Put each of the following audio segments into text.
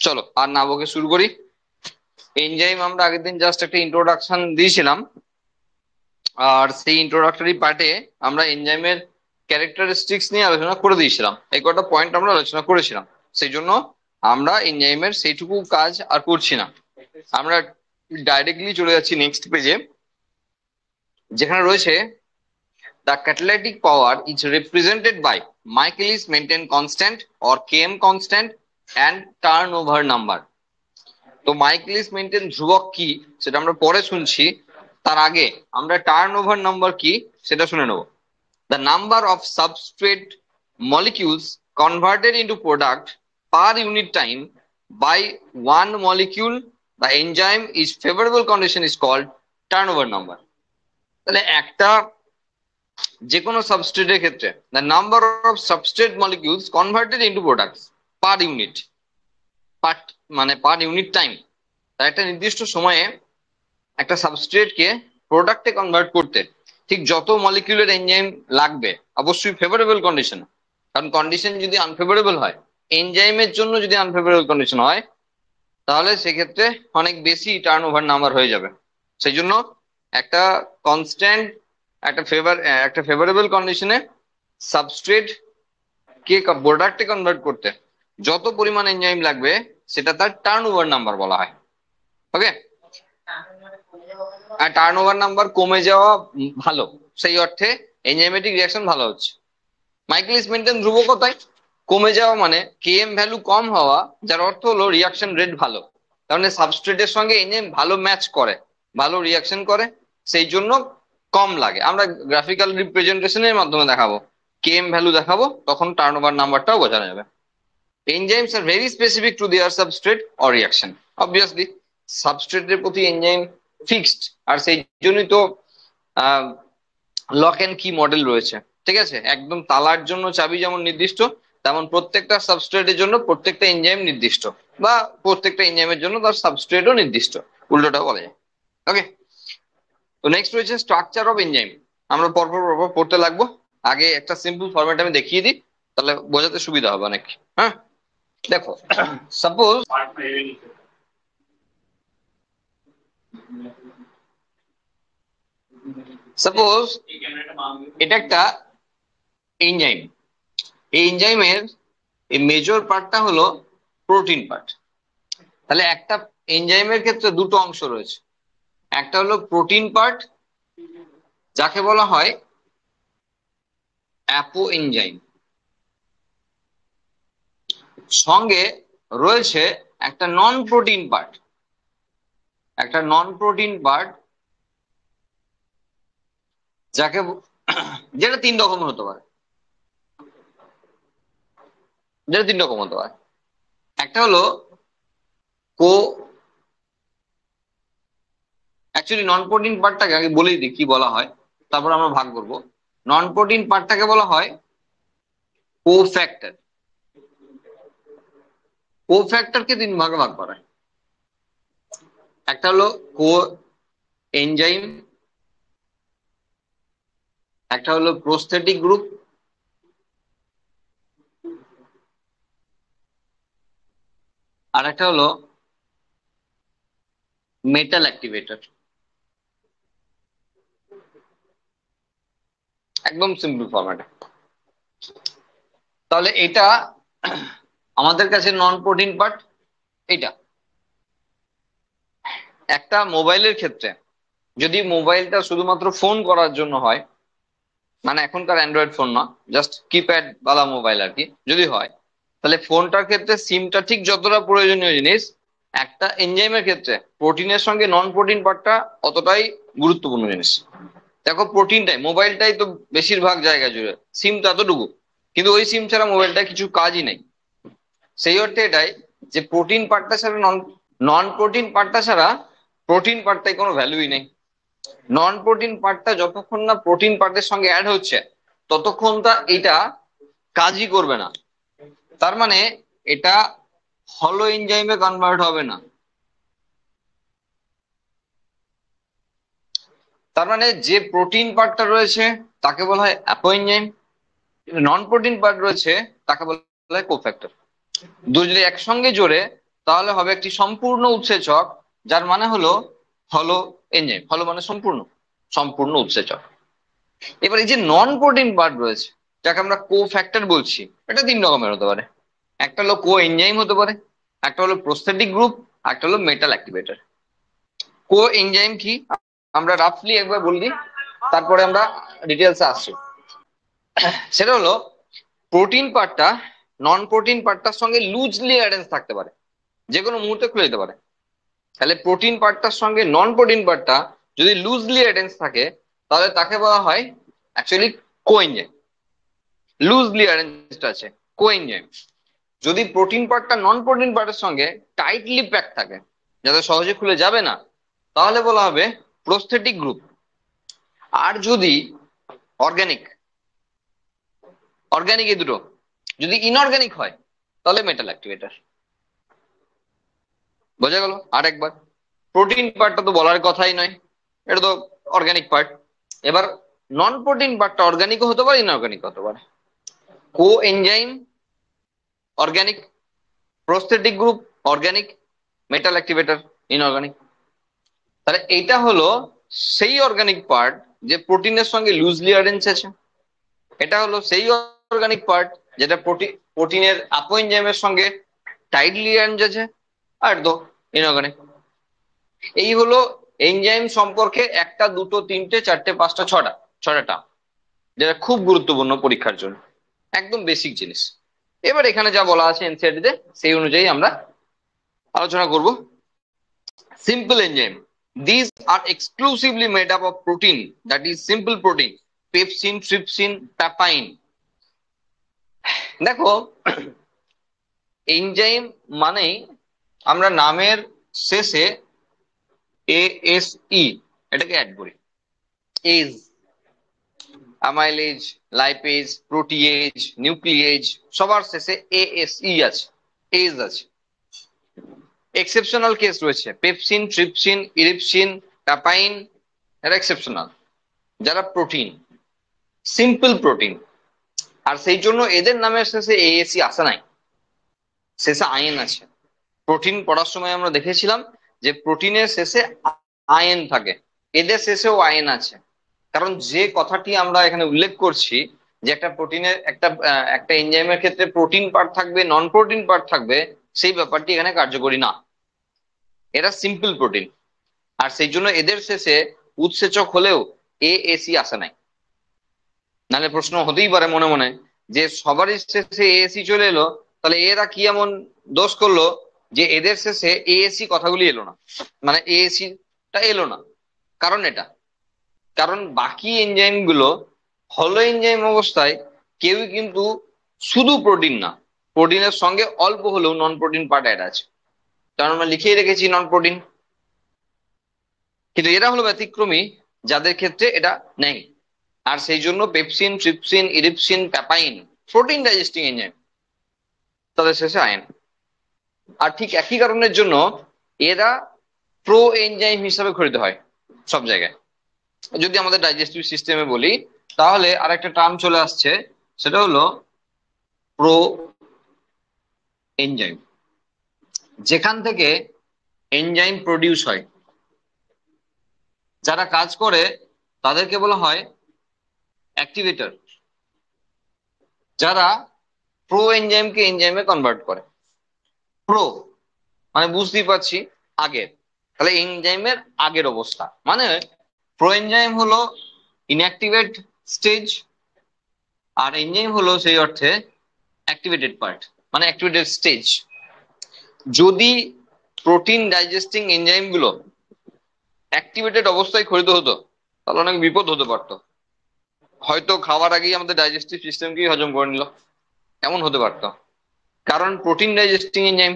চলো আর না বকে শুরু করি। এনজাইম আমরা আগের দিন জাস্ট একটা ইন্ট্রোডাকশন দিয়েছিলাম, আর সেই ইন্ট্রোডাক্টরি পার্টে আমরা এনজাইমের ক্যারেক্টারিস্টিক্স নিয়ে আলোচনা করে দিয়েছিলাম। এই কটা পয়েন্ট আমরা আলোচনা করেছিলাম, সেই জন্য আমরা এনজাইমের সেইটুকু কাজ আর করছি না। আমরা ডাইরেক্টলি চলে যাচ্ছি নেক্সট পেজে, যেখানে রয়েছে the catalytic power is represented by Michaelis Menten constant or Km constant and turnover number. তো মাইকেলিস মেন্টেন ধ্রুবক কি সেটা আমরা পরে শুনছি, তার আগে আমরা টার্নওভার নাম্বার কি সেটা শুনে নেব। The number of substrate molecules converted into product per unit time by one molecule the enzyme is favorable condition is called turnover number. তাহলে একটা যে কোনো সাবস্ট্রেটের ক্ষেত্রে the number of substrate molecules converted into products per unit মানে per unit time, তার একটা নির্দিষ্ট সময়ে একটা সাবস্ট্রেটকে প্রোডাক্টে কনভার্ট করতে ঠিক যত মলিকিউলের এনজাইম লাগবে, অবশ্যই ফেভারেবল কন্ডিশন। কারণ কন্ডিশন যদি আনফেভারেবল হয়, এনজাইমের জন্য যদি আনফেভারেবল কন্ডিশন হয়, তাহলে সেক্ষেত্রে অনেক বেশি টার্ন ওভার নাম্বার হয়ে যাবে। সেই জন্য একটা কনস্ট্যান্ট একটা ফেভারেবল কন্ডিশনে সাবস্ট্রেট কে প্রোডাক্টে কনভার্ট করতে যত পরিমাণ এনজাইম লাগবে সেটা তার টার্ন ওভার নাম্বার বলা হয়। ওকে, আর টার্ন ওভার নাম্বার কমে যাওয়া ভালো, সেই অর্থে এনজাইমেটিক রিয়াকশন ভালো হচ্ছে। মাইকেলিস মেন্টেন ধ্রুবকতায় কমে যাওয়া মানে কেএম ভ্যালু কম হওয়া, যার অর্থ হলো রিয়াকশন রেট ভালো, কারণ সাবস্ট্রেটের সঙ্গে এনজাইম ভালো ম্যাচ করে, ভালো রিয়াকশন করে, সেই জন্য কম লাগে। আমরা গ্রাফিক্যাল রিপ্রেজেন্টেশনের মাধ্যমে দেখাবো, কেএম ভ্যালু দেখাবো, তখন টার্ন ওভার নাম্বারটাও বোঝানো যাবে। Enzymes are very specific to their substrate or reaction. Obviously, সাবস্ট্রেটের প্রতি এনজাইম ফিক্সড, আর সেই জন্যই তো লক এন্ড কি মডেল রয়েছে। ঠিক আছে, একদম তালার জন্য চাবি যেমন নির্দিষ্ট, তেমন প্রত্যেকটা সাবস্ট্রেটের জন্য প্রত্যেকটা এনজাইম নির্দিষ্ট, বা প্রত্যেকটা এনজাইমের জন্য তার সাবস্ট্রেটও নির্দিষ্ট, উল্টোটা বলা যায়। ওকে, তো নেক্সট রয়েছে স্ট্রাকচার অফ এনজাইম। আমরা পরপর পরপর পড়তে লাগবো। আগে একটা সিম্পল ফরম্যাট আমি দেখিয়ে দিই, তাহলে বোঝাতে সুবিধা হবে অনেক। হ্যাঁ, দেখো, সাপোজ এটা একটা এনজাইম। এই এনজাইমের এই মেজর পার্টটা হলো প্রোটিন পার্ট। তাহলে একটা এনজাইমের ক্ষেত্রে দুটো অংশ রয়েছে, একটা হলো প্রোটিন পার্ট যাকে বলা হয় অ্যাপো এনজাইম, সঙ্গে রয়েছে একটা নন প্রোটিন পার্ট, যাকে যেটা তিন রকম হতে পারে, একটা হলো অ্যাকচুয়ালি নন প্রোটিন পার্টটাকে আগে বলেই দিই কি বলা হয়, তারপর আমরা ভাগ করব। নন প্রোটিন পার্টটাকে বলা হয় কোফ্যাক্টর। কোফ্যাক্টরকে তিন ভাগে ভাগ করা হয়, একটা হলো কো এনজাইম, একটা হলো প্রোস্থেটিক গ্রুপ, আর একটা হলো মেটাল অ্যাক্টিভেটর। একদম সিম্পল ফরম্যাটে। তাহলে এটা আমাদের কাছে নন প্রোটিন পার্ট। এটা একটা মোবাইলের ক্ষেত্রে, যদি মোবাইলটা শুধুমাত্র ফোন করার জন্য হয়, মানে এখনকার অ্যান্ড্রয়েড ফোন না, জাস্ট কিপ্যাড বালা মোবাইল আর কি, যদি হয়, তাহলে ফোনটার ক্ষেত্রে সিমটা ঠিক যতটা প্রয়োজনীয় জিনিস, একটা এনজাইমের ক্ষেত্রে প্রোটিনের সঙ্গে নন প্রোটিন পার্টটা অতটাই গুরুত্বপূর্ণ জিনিস। দেখো, প্রোটিনটাই, মোবাইলটাই তো বেশিরভাগ জায়গা জুড়ে, সিম তো এতটুকু, কিন্তু ওই সিম ছাড়া মোবাইলটা কিছু কাজই নেই। সেই অর্থে এটাই যে প্রোটিন পার্টটা ছাড়া নন প্রোটিন পার্টটা ছাড়া প্রোটিন পার্টটাই কোনো ভ্যালুই নেই। নন প্রোটিন পার্টটা যতক্ষণ না প্রোটিন পার্টের সঙ্গে অ্যাড হচ্ছে, ততক্ষণ তা এটা কাজই করবে না। তার মানে এটা হলো এনজাইমে কনভার্ট হবে না। তার মানে যে প্রোটিন পার্টটা রয়েছে তাকে বলা হয় apo enzyme, non protein part রয়েছে তাকে বলা হয় কোফ্যাক্টর। দুটো যদি একসঙ্গে জোরে তাহলে হবে একটি সম্পূর্ণ উৎসেচক, যার মানে হলো হলো এনজাইম। হলো মানে সম্পূর্ণ, সম্পূর্ণ উৎসেচক। এবার এই যে নন প্রোটিন পার্ট রয়েছে, যাকে আমরা কোফ্যাক্টর বলছি, এটা তিন রকমের হতে পারে। একটা হলো কো এনজাইম হতে পারে, একটা হলো প্রোস্থেটিক গ্রুপ, একটা হলো মেটাল অ্যাক্টিভেটর। কো এনজাইম কি আমরা রাফলি একবার বলি, তারপরে আমরা ডিটেলসে আসছি। সেটা হলো প্রোটিন পার্টটা নন প্রোটিন পার্টটার সঙ্গে লুজলি অ্যারেঞ্জ থাকতে পারে, যে কোনো মুহূর্তে খুলে যেতে পারে। তাহলে প্রোটিন পার্টটার সঙ্গে নন প্রোটিন পার্টটা যদি লুজলি অ্যারেঞ্জ থাকে, তাহলে তাকে বলা হয় অ্যাকচুয়ালি কোএনজাইম। লুজলি অ্যারেঞ্জড আছে, কোএনজাইম। যদি প্রোটিন পার্টটা নন প্রোটিন পার্টের সঙ্গে টাইটলি প্যাক থাকে, যাতে সহজে খুলে যাবে না, তাহলে বলা হবে প্রোস্থেটিক গ্রুপ। আর যদি অর্গানিক, অর্গানিক এই দুটো যদি ইনঅর্গানিক হয়, তাহলে মেটাল অ্যাক্টিভেটর। বোঝা গেল? আর একবার, প্রোটিন পার্টটা তো বলার কথাই নয়, এটা তো অর্গানিক পার্ট। এবার নন প্রোটিন পার্টটা অর্গানিকও হতে পারে, ইনঅর্গানিক হতে পারে। Coenzyme organic, prosthetic group organic, metal activator inorganic. তাহলে এইটা হলো সেই অর্গানিক পার্ট যে প্রোটিনের সঙ্গে লুজলি অ্যারেঞ্জ আছে। এটা হলো সেই অর্গানিক পার্ট যেটা প্রোটিনের আপো এনজাইমের সঙ্গে টাইটলি অ্যারেঞ্জ আছে। আর তো ইনঅর্গানিক। এই হলো এনজাইম সম্পর্কে একটা, দুটো, তিনটে, চারটে, পাঁচটা, ছটা টার্ম, যেটা খুব গুরুত্বপূর্ণ পরীক্ষার জন্য, একদম বেসিক জিনিস। এবার এখানে যা বলা আছে এনসিইআরটি তে, সেই অনুযায়ী আমরা আলোচনা করব। Simple enzyme, these are exclusively made up of protein, that is simple protein, pepsin, trypsin, papain. দেখো, এনজাইম মানেই আমরা নামের শেষে এএসই এটাকে অ্যাড করি। এজ, অ্যামাইলেজ, লাইপেজ, প্রোটিয়েজ, নিউক্লিয়েজ, সবার শেষে এএসই আছে, এজ আছে। এক্সেপশনাল কেস রয়েছে, পেপসিন, ট্রিপসিন, ইরিপসিন, প্যাপাইন, এরা এক্সেপশনাল, যারা প্রোটিন, সিম্পল প্রোটিন। আর সেই জন্য এদের নামের শেষে এএসি আসে নাই, শেষে আয়ন আছে। প্রোটিন পড়ার সময় আমরা দেখেছিলাম যে প্রোটিনের শেষে আয়ন থাকে, এদের শেষেও আয়ন আছে। কারণ যে কথাটি আমরা এখানে উল্লেখ করছি, যে একটা প্রোটিনের একটা এনজাইমের ক্ষেত্রে প্রোটিন পার্ট থাকবে, নন প্রোটিন পার্ট থাকবে, সেই ব্যাপারটি এখানে কার্যকরী না। এরা সিম্পল প্রোটিন, আর সেই জন্য এদের শেষে উৎসেচক হলেও এএসি আসে নাই। নাহলে প্রশ্ন হতেই পারে মনে মনে যে সবারই শেষে এএসি চলে এলো, তাহলে এরা কি এমন দোষ করলো যে এদের শেষে এএসি কথাগুলি এলো না, মানে এএসিটা এলো না। কারণ এটা, কারণ বাকি এনজাইম গুলো হলো এনজাইম অবস্থায় কেউই কিন্তু শুধু প্রোটিন না, প্রোটিনের সঙ্গে অল্প হলেও নন প্রোটিন পার্ট অ্যাড আছে, কারণ আমরা লিখেই রেখেছি নন প্রোটিন। কিন্তু এরা হলো ব্যতিক্রমী, যাদের ক্ষেত্রে এটা নেই। আর সেই জন্য pepsin, trypsin, ইরিপসিন, papain protein digesting enzyme, তাদের শেষে আয়ন। আর ঠিক একই কারণের জন্য এরা প্রো এনজাইম হিসাবে ঘটিত হয় সব জায়গায়। যদি আমাদের ডাইজেস্টিভ সিস্টেমে বলি, তাহলে আরেকটা টার্ম চলে আসছে, সেটা হলো প্রো এনজাইম। যেখান থেকে এনজাইম প্রডিউস হয়, যারা কাজ করে তাদেরকে বলা হয় অ্যাক্টিভেটর, যারা প্রো এনজাইমকে এনজাইমে কনভার্ট করে। প্রো মানে বুঝতেই পারছি আগের, তাহলে এনজাইমের আগের অবস্থা মানে প্রো এনজাইম হলো ইনঅ্যাক্টিভেট স্টেজ, আর এনজাইম হলো সেই অর্থে অ্যাক্টিভেটেড পার্ট, মানে অ্যাক্টিভেটেড স্টেজ। যদি প্রোটিন ডাইজেস্টিং এনজাইম গুলো অ্যাক্টিভেটেড অবস্থায় খরিত হতো, তাহলে অনেক বিপদ হতে পারতো। হয়তো খাওয়ার আগেই আমাদের ডাইজেস্টিভ সিস্টেমকেই হজম করে নিল, এমন হতে পারতো। কারণ প্রোটিন ডাইজেস্টিং এনজাইম,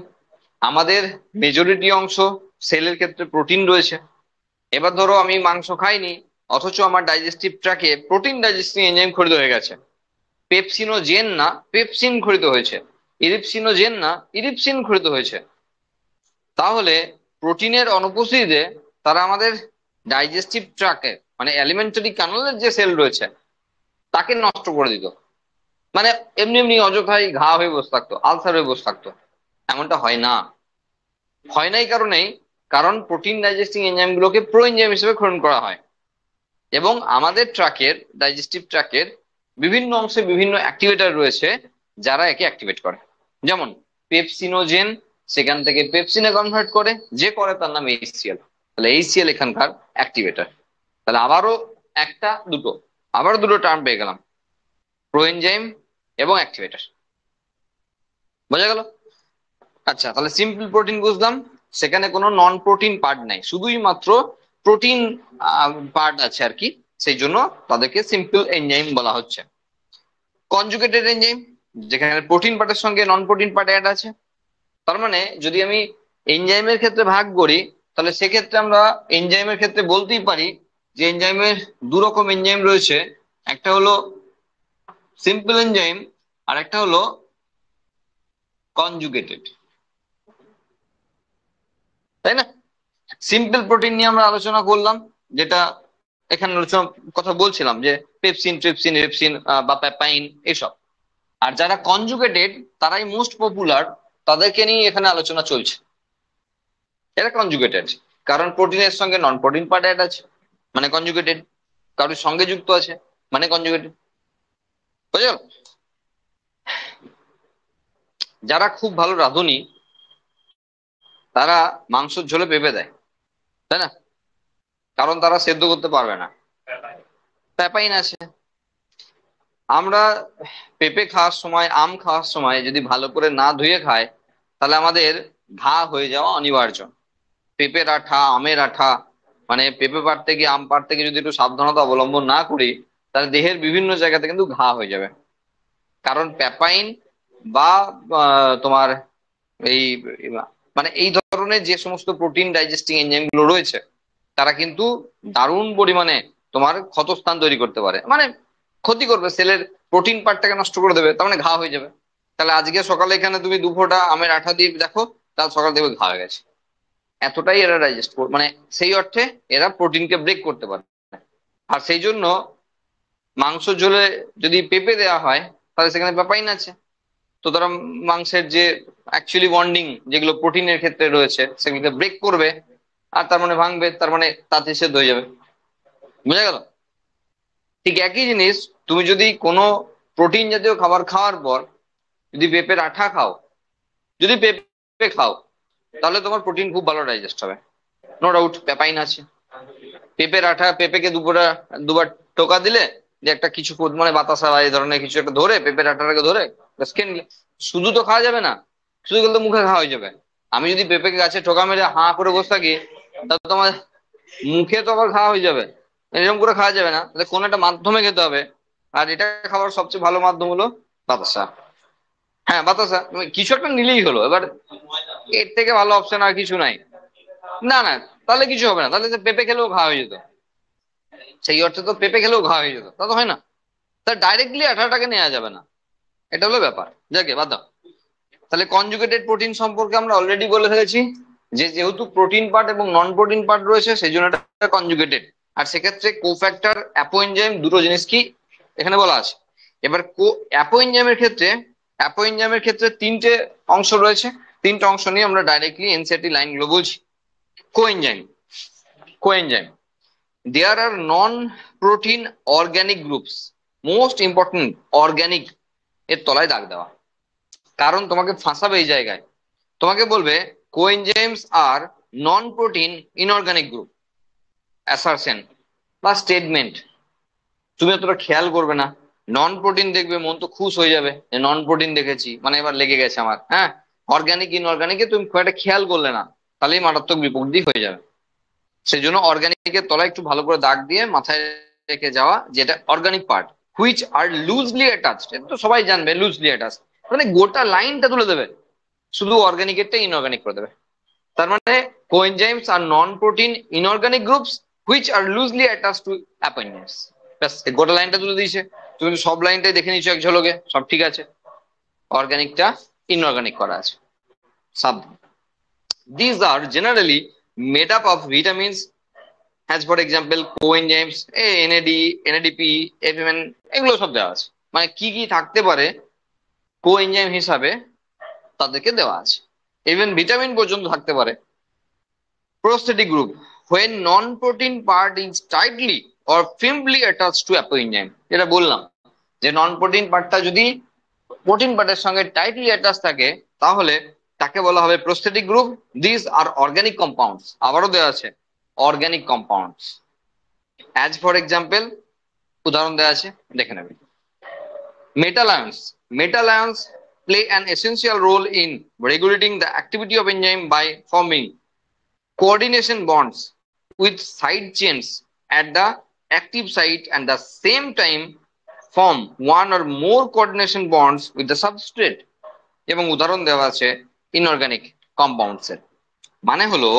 আমাদের মেজরিটি অংশ সেলের ক্ষেত্রে প্রোটিন রয়েছে। এবার ধরো আমি মাংস খাইনি, অথচ আমার ডাইজেস্টিভ ট্র্যাকে প্রোটিন ডাইজেস্টিং এনজাইম খরিত হয়ে গেছে। পেপসিনোজেন না পেপসিন খরিত হয়েছে, ইরিপসিনোজেন না ইরিপসিন খরিত হয়েছে। তাহলে প্রোটিনের অনুপস্থিতিতে তারা আমাদের ডাইজেস্টিভ ট্র্যাকে, মানে অ্যালিমেন্টারি ক্যানালের যে সেল রয়েছে, তাকে নষ্ট করে দিত। মানে এমনি এমনি অযথাই ঘা হয়ে বসে থাকতো, আলসার হয়ে বসে থাকতো। এমনটা হয় না, হয় নাই কারণেই, কারণ প্রোটিন ডাইজেস্টিং এনজাইম গুলোকে প্রো এনজাইম হিসেবে গ্রহণ করা হয়, এবং আমাদের ট্র্যাকের ডাইজেস্টিভ ট্র্যাকের বিভিন্ন অংশে বিভিন্ন অ্যাক্টিভেটর রয়েছে যারা একে অ্যাক্টিভেট করে। যেমন পেপসিনোজেন সেখান থেকে পেপসিনে কনভার্ট করে, যে করে তার নাম এইচসিএল। তাহলে এইচসিএল এখানকার অ্যাক্টিভেটর। তাহলে আবারও দুটো টার্ম পেয়ে গেলাম, প্রোএনজাইম এবং অ্যাক্টিভেটর। বোঝা গেল? আচ্ছা, তাহলে সিম্পল প্রোটিন বুঝলাম, সেখানে কোনো নন প্রোটিন পার্ট নাই, শুধুই মাত্র প্রোটিন পার্ট আছে আর কি, সেই জন্য তাদেরকে সিম্পল এনজাইম বলা হচ্ছে। কনজুগেটেড এনজাইম, যেখানে প্রোটিন পার্টের সঙ্গে নন প্রোটিন পার্ট অ্যাড আছে। তার মানে যদি আমি এনজাইমের ক্ষেত্রে ভাগ করি, তাহলে সেক্ষেত্রে আমরা এনজাইমের ক্ষেত্রে বলতেই পারি যে এনজাইমের দু রকম এনজাইম রয়েছে, একটা হলো সিম্পল এনজাইম আর একটা হলো কনজুগেটেড, তাই না? সিম্পল প্রোটিন নিয়ে আমরা আলোচনা করলাম, যেটা এখানে কথা বলছিলাম যে পেপসিন, ট্রিপসিন, রেপসিন বা প্যাপাইন এসব। আর যারা কনজুগেটেড তারাই মোস্ট পপুলার, তাদেরকে নিয়ে এখানে আলোচনা চলছে। এরা কনজুগেটেড কারণ প্রোটিনের সঙ্গে নন প্রোটিন পার্ট অ্যাড আছে, মানে কনজুগেটেড। কারোর সঙ্গে যুক্ত আছে, মানে কনজুগেটেড। বুঝলো? যারা খুব ভালো রাঁধুনি তারা মাংসের ঝোলে পেঁপে দেয়, তাই না? কারণ তারা সেদ্ধ করতে পারবে না, প্যাপাইন আছে। আমরা পেঁপে খাওয়ার সময়, আম খাওয়ার সময় যদি ভালো করে না ধুয়ে খায়, তাহলে আমাদের ঘা হয়ে যাওয়া অনিবার্য। পেঁপের আঠা, আমের আঠা, মানে পেঁপে পাড়তে গিয়ে, আম পাড়তে গিয়ে যদি একটু সাবধানতা অবলম্বন না করি, তাহলে দেহের বিভিন্ন জায়গাতে কিন্তু ঘা হয়ে যাবে। কারণ প্যাপাইন বা তোমার এই মানে এই ধরনের যে সমস্ত প্রোটিন ডাইজেস্টিং এনজাইম গুলো রয়েছে, তারা কিন্তু দারুণ পরিমাণে তোমার ক্ষতস্থান তৈরি করতে পারে, মানে ক্ষতি করবে, সেলের প্রোটিন পার্টটাকে নষ্ট করে দেবে, তার মানে ঘা হয়ে যাবে। তাহলে আজকে সকালে এখানে তুমি 2 ফোঁটা আমের আঠা দিয়ে দেখো, কাল সকাল দেখবে ঘা হয়ে গেছে। এতটাই এরা ডাইজেস্ট, মানে সেই অর্থে এরা প্রোটিনকে ব্রেক করতে পারে। আর সেই জন্য মাংস ঝোলে যদি পেঁপে দেওয়া হয়, তাহলে সেখানে প্যাপাইন আছে, তো তারা মাংসের যে অ্যাকচুয়ালি বন্ডিং যেগুলো প্রোটিনের ক্ষেত্রে রয়েছে সেগুলোকে ব্রেক করবে, আর তার মানে ভাঙবে, তার মানে তাতে সেদ্ধ হয়ে যাবে। বুঝা গেল? ঠিক একই জিনিস, তুমি যদি কোনো প্রোটিন জাতীয় খাবার খাওয়ার পর যদি পেঁপের আঠা খাও, যদি পেঁপে খাও, তাহলে তোমার প্রোটিন খুব ভালো ডাইজেস্ট হবে, নো ডাউট। প্যাপাইন আছে, পেঁপের আঠা, পেঁপেকে দুবার টোকা দিলে, যে একটা কিছু মানে বাতাসা বা এই ধরনের কিছু একটা ধরে পেঁপের আঠাটাকে ধরে খেয়ে নিলে, শুধু তো খাওয়া যাবে না, শুধু কিন্তু মুখে খাওয়া হয়ে যাবে। আমি যদি পেঁপেকে গাছে টোকা মেরে হাঁ করে বসে থাকি, তাহলে তোমার মুখে তো আবার খাওয়া হয়ে যাবে, এরকম করে খাওয়া যাবে না, তাহলে কোন একটা মাধ্যমে খেতে হবে। আর এটা খাবার সবচেয়ে ভালো মাধ্যম হলো বাতাসা। হ্যাঁ, বাতাসা, তুমি কিছু একটা নিলেই হলো। এবার এর থেকে ভালো অপশন আর কিছু নাই। না না, তাহলে কিছু হবে না, তাহলে পেঁপে খেলেও খাওয়া হয়ে যেত, সেই অর্থে তো পেঁপে খেলেও ঘা হয়ে যেত, তা তো হয় না। তা ডাইরেক্টলি আঠাটাকে নেওয়া যাবে না, এটা হলো ব্যাপার। যাকে বাদ দাও। তাহলে কনজুগেটেড প্রোটিন সম্পর্কে আমরা অলরেডি বলে ফেলেছি, যে যেহেতু প্রোটিন পার্ট এবং নন প্রোটিন পার্ট রয়েছে, সেই জন্য এটা কনজুগেটেড। আর সেক্ষেত্রে কোফ্যাক্টর, অ্যাপোএনজাইম, দুটো জিনিস কি এখানে বলা আছে। এবার অ্যাপোএনজাইমের ক্ষেত্রে তিনটে অংশ রয়েছে, তিনটে অংশ নিয়ে আমরা ডাইরেক্টলি এনসিইআরটি লাইনগুলো বলছি। Coenzyme, coenzyme, there are non-protein organic groups, most important organic এর তলায় দাগ দেওয়া, কারণ তোমাকে ফাঁসাবে এই জায়গায়। তোমাকে বলবে কোএনজাইমস আর non protein inorganic group, assertion বা স্টেটমেন্ট, তুমি অতটা খেয়াল করবে না। নন প্রোটিন দেখবে, মন তো খুশ হয়ে যাবে যে নন প্রোটিন দেখেছি, মানে এবার লেগে গেছে আমার। হ্যাঁ, অর্গানিক ইনঅর্গানিকে তুমি খুব একটা খেয়াল করলে না, তাহলেই মারাত্মক বিপত্তি হয়ে যাবে। সেই জন্য অর্গানিকের তলায় একটু ভালো করে দাগ দিয়ে মাথায় রেখে যাওয়া, যেটা organic part which are loosely attached, এটা তো সবাই জানবে লুজলি অ্যাটাচড, মানে গোটা লাইনটা তুলে দেবে, শুধু অর্গানিকেরটা ইনঅর্গানিক করে দেবে। তার মানে কোএনজাইমস আর non protein inorganic groups which are loosely attached to appointments. ব্যাস, গোটা লাইনটা তুলে দিয়েছে, তুমি তো সব লাইনটাই দেখে নিচ্ছ এক ঝলকে, সব ঠিক আছে, অর্গানিকটা ইনঅর্গানিক করা আছে। সাবধান। These are generally made up of vitamins, as for example coenzymes, NAD, NADP, FMN, এগুলো সব দেওয়া আছে। মানে কি কি থাকতে পারে কোএনজাইম হিসাবে তাদেরকে দেওয়া আছে। ইভেন ভিটামিন পর্যন্ত থাকতে পারে। Prosthetic group, when non-protein part is tightly or firmly attached to apoenzyme, যেটা বললাম যে নন প্রোটিন পার্টটা যদি প্রোটিন পার্টের সঙ্গে টাইটলি অ্যাটাচ থাকে তাহলে তাকে বলা হবে prosthetic group. This are organic compounds, আবারও দেওয়া আছে organic compounds. As for example, উদাহরণ দেওয়া আছে, দেখে নেবে। Metal ions, metal ions play an essential role in regulating the activity of enzyme by forming coordination bonds with side chains at the active site and the same time form one or more coordination bonds with the substrate। এবং উদাহরণ দেওয়া আছে inorganic compounds এর। মানে হলো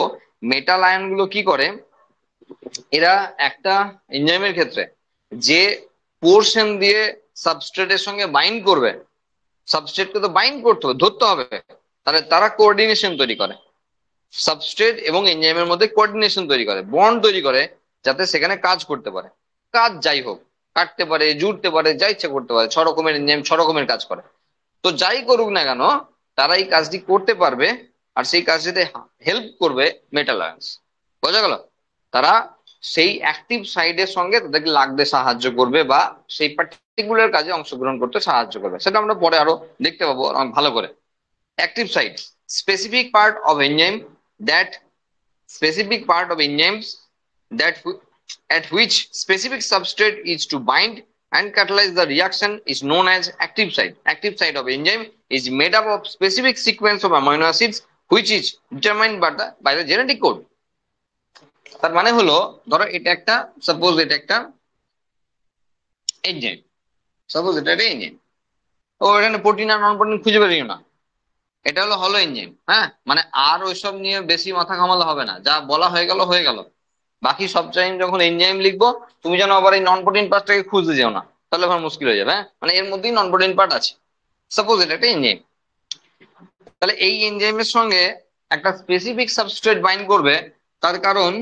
metal ion গুলো কি করে, এরা একটা এনজাইমের ক্ষেত্রে যে পোর্শন দিয়ে সাবস্ট্রেটের সঙ্গে বাইন্ড করবে, সাবস্ট্রেটকে তো বাইন্ড করতে হবে, ধরতে হবে, তাহলে তারা কোঅর্ডিনেশন তৈরি করে, সাবস্ট্রেট এবং এনজাইমের মধ্যে কোঅর্ডিনেশন তৈরি করে, বন্ড তৈরি করে, যাতে সেখানে কাজ করতে পারে। কাজ যাই হোক, কাটতে পারে, জুড়তে পারে, যা ইচ্ছা করতে পারে, 6 রকমের এনজাইম 6 রকমের কাজ করে। তো যাই করুক না কেন তারা এই কাজটি করতে পারবে, আর সেই কাজটিতে হেল্প করবে মেটাল আয়ন্স। বোঝা গেল? তারা সেই অ্যাক্টিভ সাইডের সঙ্গে তাদেরকে লাগতে সাহায্য করবে বা সেই পার্টিকুলার কাজে অংশগ্রহণ করতে সাহায্য করবে, সেটা আমরা পরে আরো দেখতে পাবো ভালো করে। Active side, specific part of enzyme that specific part of enzymes that at which specific substrate is to bind and catalyze the reaction is known as active site. Active site of enzyme is made up of specific sequence of amino acids which is determined by the genetic code. তার মানে হলো ধরো এটা একটা, suppose এটা একটা enzyme, suppose এটা একটা এনজাইম, ও এখানে প্রোটিন আর নন প্রোটিন খুঁজে বেরিও না, এটা হলো এনজাইম। হ্যাঁ, মানে আর ওইসব নিয়ে বেশি মাথা ঘামালে হবে না, যা বলা হয়ে গেল হয়ে গেল। বাকি সব টাইম যখন এনজাইম লিখবো তুমি যেন আবার এই নন প্রোটিন পার্টটাকে খুঁজতে যেও না, তাহলে আমার মুশকিল হয়ে যাবে। হ্যাঁ, মানে এর মধ্যেই নন প্রোটিন পার্ট আছে। সাপোজ এটা একটা এনজাইম, তাহলে এই এনজাইমের সঙ্গে একটা স্পেসিফিক সাবস্ট্রেট বাইন্ড করবে, তার কারণ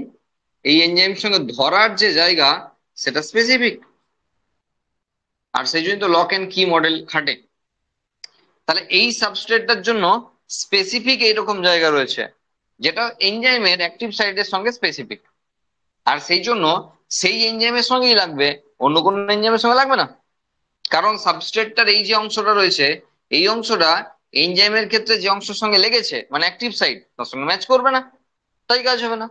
এই এনজাইমের সঙ্গে ধরার যে জায়গা সেটা স্পেসিফিক, আর সেই জন্য তো লক এন্ড কি মডেল খাটে। তাহলে এই সাবস্ট্রেটটার জন্য স্পেসিফিক এইরকম জায়গা রয়েছে যেটা এনজাইমের অ্যাক্টিভ সাইটের সঙ্গে স্পেসিফিক, আর সেই জন্য সেই এনজাইমের সঙ্গেই লাগবে, অন্য কোনো এনজাইমের সঙ্গে লাগবে না। কারণ সাবস্ট্রেটটার এই যে অংশটা রয়েছে, এই অংশটা এনজাইমের ক্ষেত্রে যে অংশের সঙ্গে লেগেছে মানে অ্যাক্টিভ সাইট, তার সঙ্গে ম্যাচ করবে না, তাই কাজ হবে না।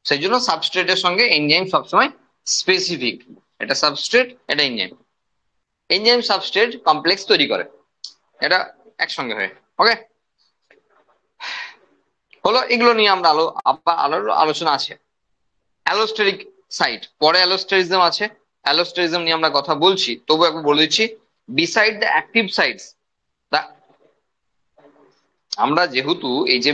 সেই জন্য সাবস্ট্রেটের সঙ্গে এনজাইম সবসময় স্পেসিফিক। এটা সাবস্ট্রেট, এটা এনজাইম, এনজাইম সাবস্ট্রেট কমপ্লেক্স তৈরি করে, এটা একসঙ্গে হয়ে। ওকে, হলো এগুলো নিয়ে আমরা আলোচনা আছে। অ্যালোস্টেরিক সাইট, পরে অ্যালোস্টেরিজম আছে, অ্যালোস্টেরিজম নিয়ে আমরা কথা বলছি, তবু একবার বলে দিচ্ছি। বিসাইড দ্য অ্যাক্টিভ সাইটস, আমরা যেহেতু এই যে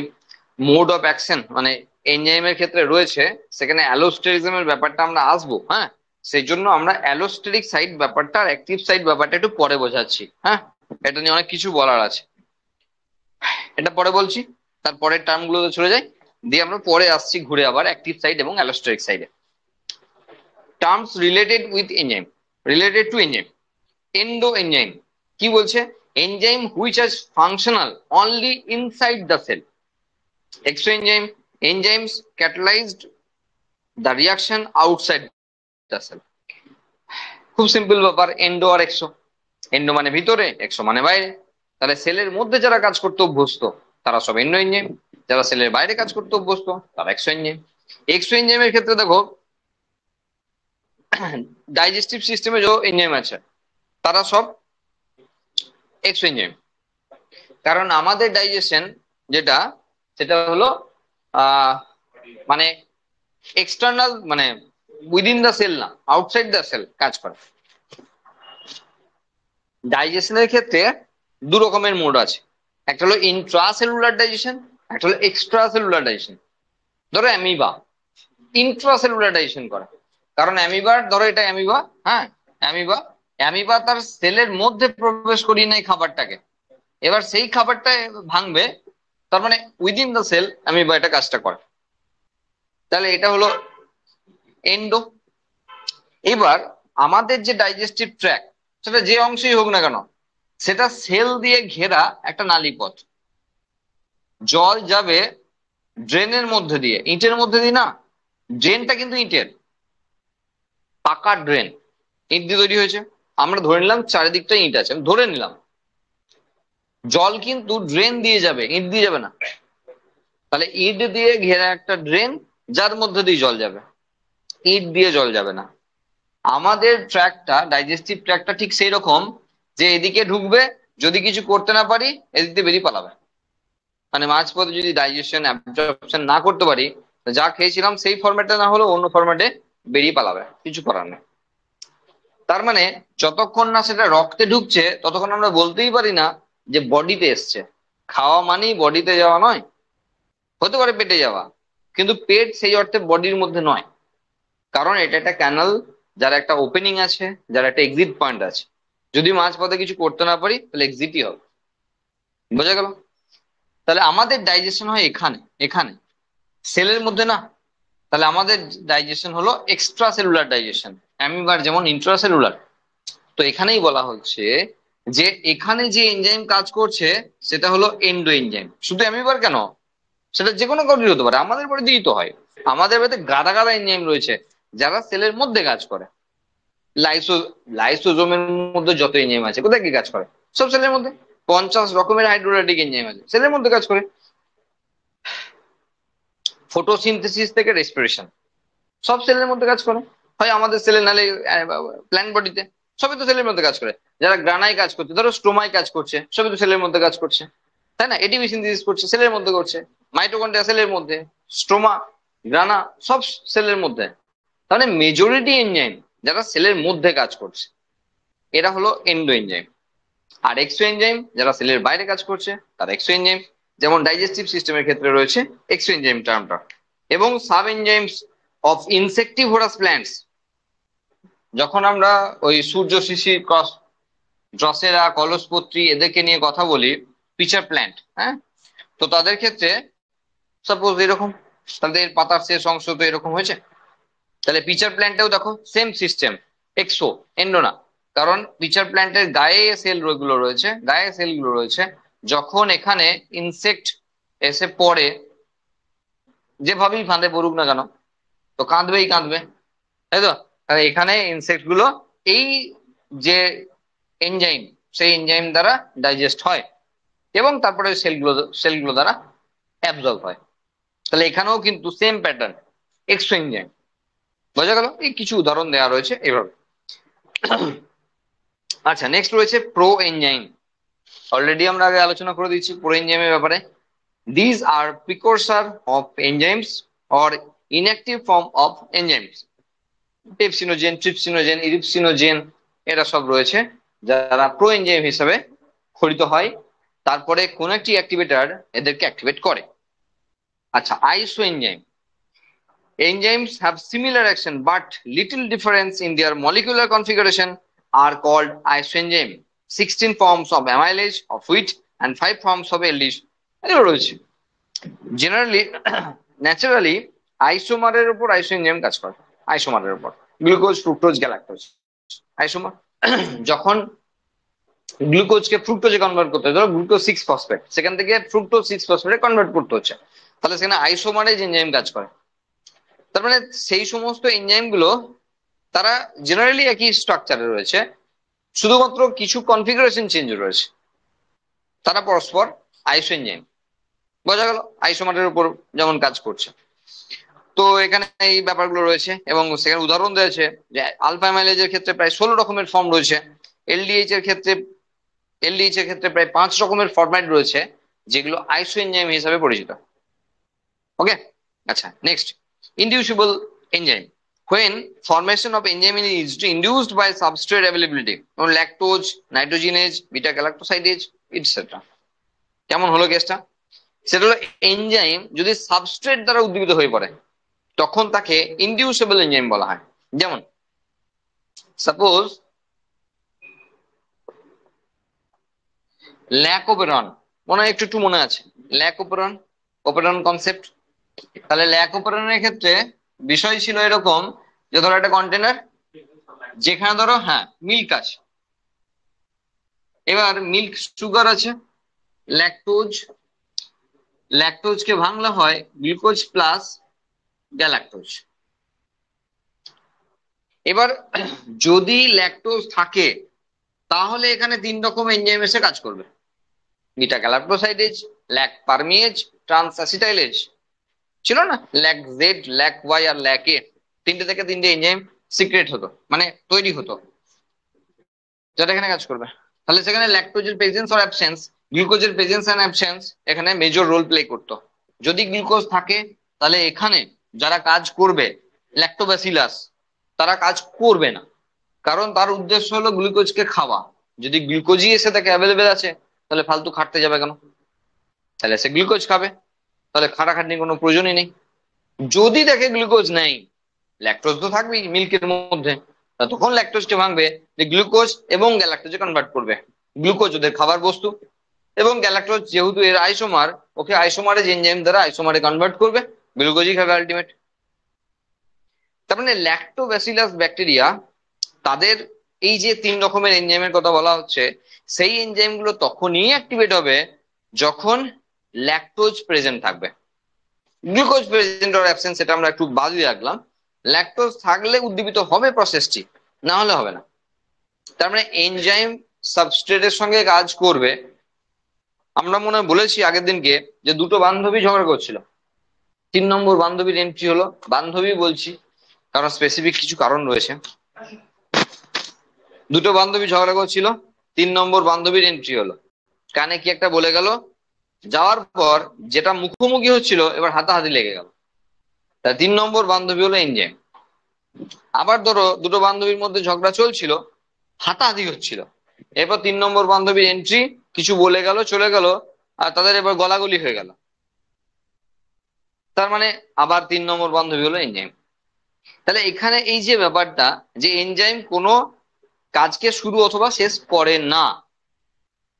মোড অফ অ্যাকশন মানে এনজাইমের ক্ষেত্রে রয়েছে, সেখানে অ্যালোস্টেরিজমের ব্যাপারটা আমরা আসবো। হ্যাঁ, সেই জন্য আমরা অ্যালোস্টেরিক সাইট ব্যাপারটা আর অ্যাক্টিভ সাইট ব্যাপারটা একটু পরে বোঝাচ্ছি। হ্যাঁ, এটা নিয়ে অনেক কিছু বলার আছে, এটা পরে বলছি। তারপরের টার্ম গুলোতে চলে যাই, দিয়ে আমরা পরে আসছি ঘুরে আবার অ্যাক্টিভ সাইট এবং অ্যালোস্টেরিক সাইডে। Terms related with enzyme, related to enzyme. Endo enzyme কি বলছে? Enzyme which has functional only inside the cell. Exo enzyme, enzymes catalysed the reaction outside the cell. খুব সিম্পল ব্যাপার, এন্ডো আর exo. Endo মানে ভিতরে, Exo মানে বাইরে। তাহলে সেলের মধ্যে যারা কাজ করতে অভ্যস্ত তারা সব এন্ডো এনজাইম, যারা সেলের বাইরে কাজ করতে অভ্যস্ত তারা এক্সো এনজাইম। এক্সো এনজাইমের ক্ষেত্রে দেখো ডাইজেস্টিভ সিস্টেমে যে এনজাইম আছে তারা সব এক্সো এনজাইম, কারণ আমাদের ডাইজেশন যেটা সেটা হলো মানে এক্সটার্নাল, মানে উইদিন দ্য সেল না, আউটসাইড দ্য সেল কাজ করে। ডাইজেশনের ক্ষেত্রে দু রকমের মোড আছে, একটা হলো ইন্ট্রাসেলুলার ডাইজেশন, একটা হলো এক্সট্রা সেলুলার ডাইজেশন। ধরো অ্যামিবা ইন্ট্রাসেলুলার ডাইজেশন করে, কারণ অ্যামিবার, ধরো এটা অ্যামিবা, হ্যাঁ অ্যামিবা, অ্যামিবা তার সেলের মধ্যে প্রবেশ করিয়ে নেয় খাবারটাকে, এবার সেই খাবারটা ভাঙবে, তার মানে উইদিন দ্য সেল অ্যামিবা এটা কাজটা করে। তাহলে এটা হলো এন্ডো। এবার আমাদের যে ডাইজেস্টিভ ট্র্যাক, সেটা যে অংশেই হোক না কেন, সেটা সেল দিয়ে ঘেরা একটা নালীপথ। জল যাবে ড্রেনের মধ্যে দিয়ে, ইটের মধ্যে দিয়ে না। ড্রেনটা কিন্তু ইটের, পাকা ড্রেন, ইট দিয়ে তৈরি হয়েছে। আমরা ধরে নিলাম চারিদিকটা ইট আছে, আমি ধরে নিলাম। জল কিন্তু ড্রেন দিয়ে যাবে, ইট দিয়ে যাবে না। তাহলে ইট দিয়ে ঘেরা একটা ড্রেন, যার মধ্যে দিয়ে জল যাবে, ইট দিয়ে জল যাবে না। আমাদের ট্র্যাকটা, ডাইজেস্টিভ ট্র্যাকটা ঠিক সেই রকম, যে এদিকে ঢুকবে, যদি কিছু করতে না পারি এদিক দিয়ে বেরিয়ে পালাবে। মানে মাঝপথে যদি ডাইজেশন অ্যাবজর্পশন না করতে পারি, যা খেয়েছিলাম সেই ফরম্যাটে না হলেও অন্য ফরম্যাটে বেরিয়ে পালাবে, কিছু করার নেই। তার মানে যতক্ষণ না সেটা রক্তে ঢুকছে ততক্ষণ আমরা বলতেই পারি না যে বডিতে এসছে। খাওয়া মানেই বডিতে যাওয়া নয়, হতে পারে পেটে যাওয়া, কিন্তু পেট সেই অর্থে বডির মধ্যে নয়। কারণ এটা একটা ক্যানাল, যার একটা ওপেনিং আছে, যার একটা এক্সিট পয়েন্ট আছে। যদি মাঝপথে কিছু করতে না পারি তাহলে এক্সিটই হবে। বোঝা গেল? তাহলে আমাদের ডাইজেশন হয় এখানে, এখানে সেলের মধ্যে না। তাহলে আমাদের ডাইজেশন হলো এক্সট্রা সেলুলার ডাইজেশন, অ্যামিবার যেমন ইন্ট্রাসেলুলার। তো এখানেই বলা হচ্ছে যে এখানে যে এনজাইম কাজ করছে সেটা হলো এন্ডো এনজাইম। শুধু অ্যামিবার কেন, সেটা যে কোনো কারোরই হতে পারে, আমাদের বডিতেই তো হয়। আমাদের বাড়িতে গাদা গাদা এনজাইম রয়েছে যারা সেলের মধ্যে কাজ করে। লাইসো লাইসোজোমের মধ্যে যত এনজাইম আছে কোথায় কি কাজ করে? সব সেলের মধ্যে। 50 রকমের হাইড্রোলাইটিক এনজাইম আছে, সেলের মধ্যে কাজ করে। ফটোসিনথেসিস থেকে রেসপিরেশন, সব সেলের মধ্যে কাজ করে। হয় আমাদের সেলে, নালে প্ল্যান্ট বডিতে, সবই তো সেলের মধ্যে কাজ করে। যারা গ্রানায় কাজ করছে, ধরো স্টোমায় কাজ করছে, সবই তো সেলের মধ্যে কাজ করছে, তাই না? এটিপি সিনথেসিস করছে, সেলের মধ্যে করছে। মাইটোকন্ড্রিয়া সেলের মধ্যে, স্ট্রোমা, গ্রানা সব সেলের মধ্যে। তাহলে মেজরিটি এনজাইম যারা সেলের মধ্যে কাজ করছে এরা হলো এন্ডো এনজাইম। আর এক্সো এনজাইম যারা সেলের বাইরে কাজ করছে তারা এক্সো এনজাইম। যেমন ডাইজেস্টিভ সিস্টেমের ক্ষেত্রে রয়েছে এক্সো এনজাইম টার্মটা। এবং sub enzymes of insectivorous plants, যখন আমরা ওই সূর্য শিশির, ড্রসেরা, কলসপত্রী এদেরকে নিয়ে কথা বলি, পিচার প্ল্যান্ট, হ্যাঁ, তো তাদের ক্ষেত্রে সাপোজ এরকম, তাদের পাতার শেষ অংশ তো এরকম হয়েছে। তাহলে পিচার প্ল্যান্টেও দেখো সেম সিস্টেম, এক্সো, এন্ডো না। কারণ পিচার প্ল্যান্টের গায়ে সেলগুলো রয়েছে, গায়ে সেলগুলো রয়েছে। যখন এখানে ইনসেক্ট এসে পড়ে, যেভাবেই ফাঁদে পড়ুক না কেন, তো কাঁদবেই কাঁদবে, তাই তো? তাহলে এখানে ইনসেক্ট গুলো এই যে এনজাইম, সেই এনজাইম দ্বারা ডাইজেস্ট হয় এবং তারপরে সেলগুলো দ্বারা অ্যাবজর্ব হয়। তাহলে এখানেও কিন্তু সেম প্যাটার্ন, এক্সো এনজাইম। বোঝা গেল? এই কিছু উদাহরণ দেওয়া রয়েছে এভাবে। আচ্ছা, নেক্সট রয়েছে প্রো এনজাইম। অলরেডি আমরা আগে আলোচনা করে দিচ্ছি প্রো এনজাইমের ব্যাপারে। This are precursor of enzymes or inactive form of enzymes. Pepsinogen, trypsinogen, ইরিপসিনোজেন, এরা সব রয়েছে যারা প্রো এনজাইম হিসাবে খরিত হয়। তারপরে কোন একটি অ্যাক্টিভেটর এদেরকে অ্যাক্টিভেট করে। আচ্ছা, আইসো enzyme. Enzymes have similar action but little difference in their molecular configuration are called isoenzyme. 16 forms of amylase of wheat and 5 forms of aldehyd এগুলো রয়েছে। জেনারেলি, ন্যাচারালি আইসোমারের উপর আইসোএনজাইম কাজ করে। আইসোমারের উপর গ্লুকোজ, ফ্রুক্টোজ, গ্যালাক্টোজ আইসোমার। যখন গ্লুকোজকে ফ্রুক্টোজে convert করতে হয়, ধরো গ্লুকোজ 6 ফসফেট, সেখান থেকে ফ্রুক্টোজ 6 ফসফেটে কনভার্ট করতে হচ্ছে, তাহলে সেখানে আইসোমারে যে এনজাইম কাজ করে। তার মানে সেই সমস্ত এনজাইম গুলো তারা জেনারেলি একই স্ট্রাকচারে রয়েছে, শুধুমাত্র কিছু কনফিগারেশন চেঞ্জ রয়েছে। তারা পরস্পর আইসো এনজাইম। বোঝা গেল? আইসোমারের উপর যেমন কাজ করছে। তো এখানে এই ব্যাপারগুলো রয়েছে এবং সেখানে উদাহরণ রয়েছে যে আলফা অ্যামাইলেজের ক্ষেত্রে প্রায় 16 রকমের ফর্ম রয়েছে। এলডিএইচ এর ক্ষেত্রে প্রায় 5 রকমের ফরম্যাট রয়েছে, যেগুলো আইসো এনজাইম হিসাবে পরিচিত। ওকে, আচ্ছা, next, inducible enzyme. When formation of enzyme is induced by substrate availability, lactose, nitrogenase, beta galactosidase, etc. কেমন হলো কেসটা? সেটা হলো এনজাইম যদি সাবস্ট্রেট দ্বারা উদ্দীপিত হয়ে পড়ে তখন তাকে ইনডিউসেবল এনজাইম বলা হয়। যেমন সাপোজ ল্যাকোপেরন, মনে হয় একটু একটু মনে আছে ল্যাকোপেরন, ওপেরন কনসেপ্ট। তাহলে ল্যাকোপেরনের ক্ষেত্রে বিষয় ছিল এরকম যে ধরো একটা কন্টেনার, যেখানে ধরো হ্যাঁ মিল্ক আছে, এবার মিল্ক সুগার আছে, ল্যাকটোজ, ল্যাকটোজকে ভাঙলে হয় গ্লুকোজ প্লাস গ্যালাক্টোজ। এবার যদি ল্যাকটোজ থাকে তাহলে এখানে 3 রকম এনজাইম এসে কাজ করবে, beta galactosidase, lack পারমিয়েজ, trans acetylase. ছিল না ল্যাক জেড, ল্যাক ওয়াই আর ল্যাক এ, 3টে থেকে 3টে এনজাইম সিক্রেট হতো, মানে তৈরি হতো, যেটা এখানে কাজ করবে। তাহলে সেখানে ল্যাকটোজের প্রেজেন্স অর অ্যাবসেন্স, গ্লুকোজের প্রেজেন্স এন্ড অ্যাবসেন্স এখানে মেজর রোল প্লে করতো। যদি গ্লুকোজ থাকে তাহলে এখানে যারা কাজ করবে ল্যাক্টোব্যাসিলাস, তারা কাজ করবে না, কারণ তার উদ্দেশ্য হলো গ্লুকোজকে খাওয়া। যদি গ্লুকোজই এসে তাকে অ্যাভেলেবেল আছে তাহলে ফালতু খাটতে যাবে কেন? তাহলে সে গ্লুকোজ খাবে, তাহলে খাটাখাটনির কোনো প্রয়োজনই নেই। যদি দেখে গ্লুকোজ নেই, ল্যাকটোজ তো থাকবেই মিল্কের মধ্যে, তা তখন ল্যাকটোজকে ভাঙবে, যে গ্লুকোজ এবং গ্যালাক্টোজে কনভার্ট করবে। গ্লুকোজ ওদের খাবার বস্তু, এবং গ্যালাক্টোজ যেহেতু এর আইসোমার, ওকে আইসোমারেজ এনজাইম দ্বারা আইসোমারে কনভার্ট করবে, গ্লুকোজই খাবে আলটিমেট। তার মানে ল্যাক্টোব্যাসিলাস ব্যাকটেরিয়া, তাদের এই যে 3 রকমের এনজাইমের কথা বলা হচ্ছে, সেই এনজাইম গুলো তখনই অ্যাক্টিভেট হবে যখন ল্যাকটোজ প্রেজেন্ট থাকবে। গ্লুকোজ প্রেজেন্ট অর অ্যাবসেন্স সেটা আমরা একটু বাদই রাখলাম, ল্যাকটোজ থাকলে উদ্দীপিত হবে প্রসেসটি, না হলে হবে না। তার মানে এনজাইম সাবস্ট্রেটের সঙ্গে কাজ করবে। আমরা মনে হয় বলেছি আগের দিনকে যে দুটো বান্ধবী ঝগড়া করছিল, 3 নম্বর বান্ধবীর এন্ট্রি হলো, বান্ধবী বলছি কারণ স্পেসিফিক কিছু কারণ রয়েছে। দুটো বান্ধবী ঝগড়া করছিল, 3 নম্বর বান্ধবীর এন্ট্রি হলো, কানে কি একটা বলে গেল, যাওয়ার পর যেটা মুখোমুখি হচ্ছিল এবার হাতাহাতি লেগে গেল। তা 3 নম্বর বান্ধবী হলো এনজাইম। আবার ধরো দুটো বান্ধবীর মধ্যে ঝগড়া চলছিল, হাতাহাতি হচ্ছিল, এরপর 3 নম্বর বান্ধবীর এন্ট্রি, কিছু বলে গেল, চলে গেল, আর তাদের এবার গলাগলি হয়ে গেল। তার মানে আবার 3 নম্বর বান্ধবী হলো এনজাইম। তাহলে এখানে এই যে ব্যাপারটা, যে এনজাইম কোনো কাজকে শুরু অথবা শেষ করে না,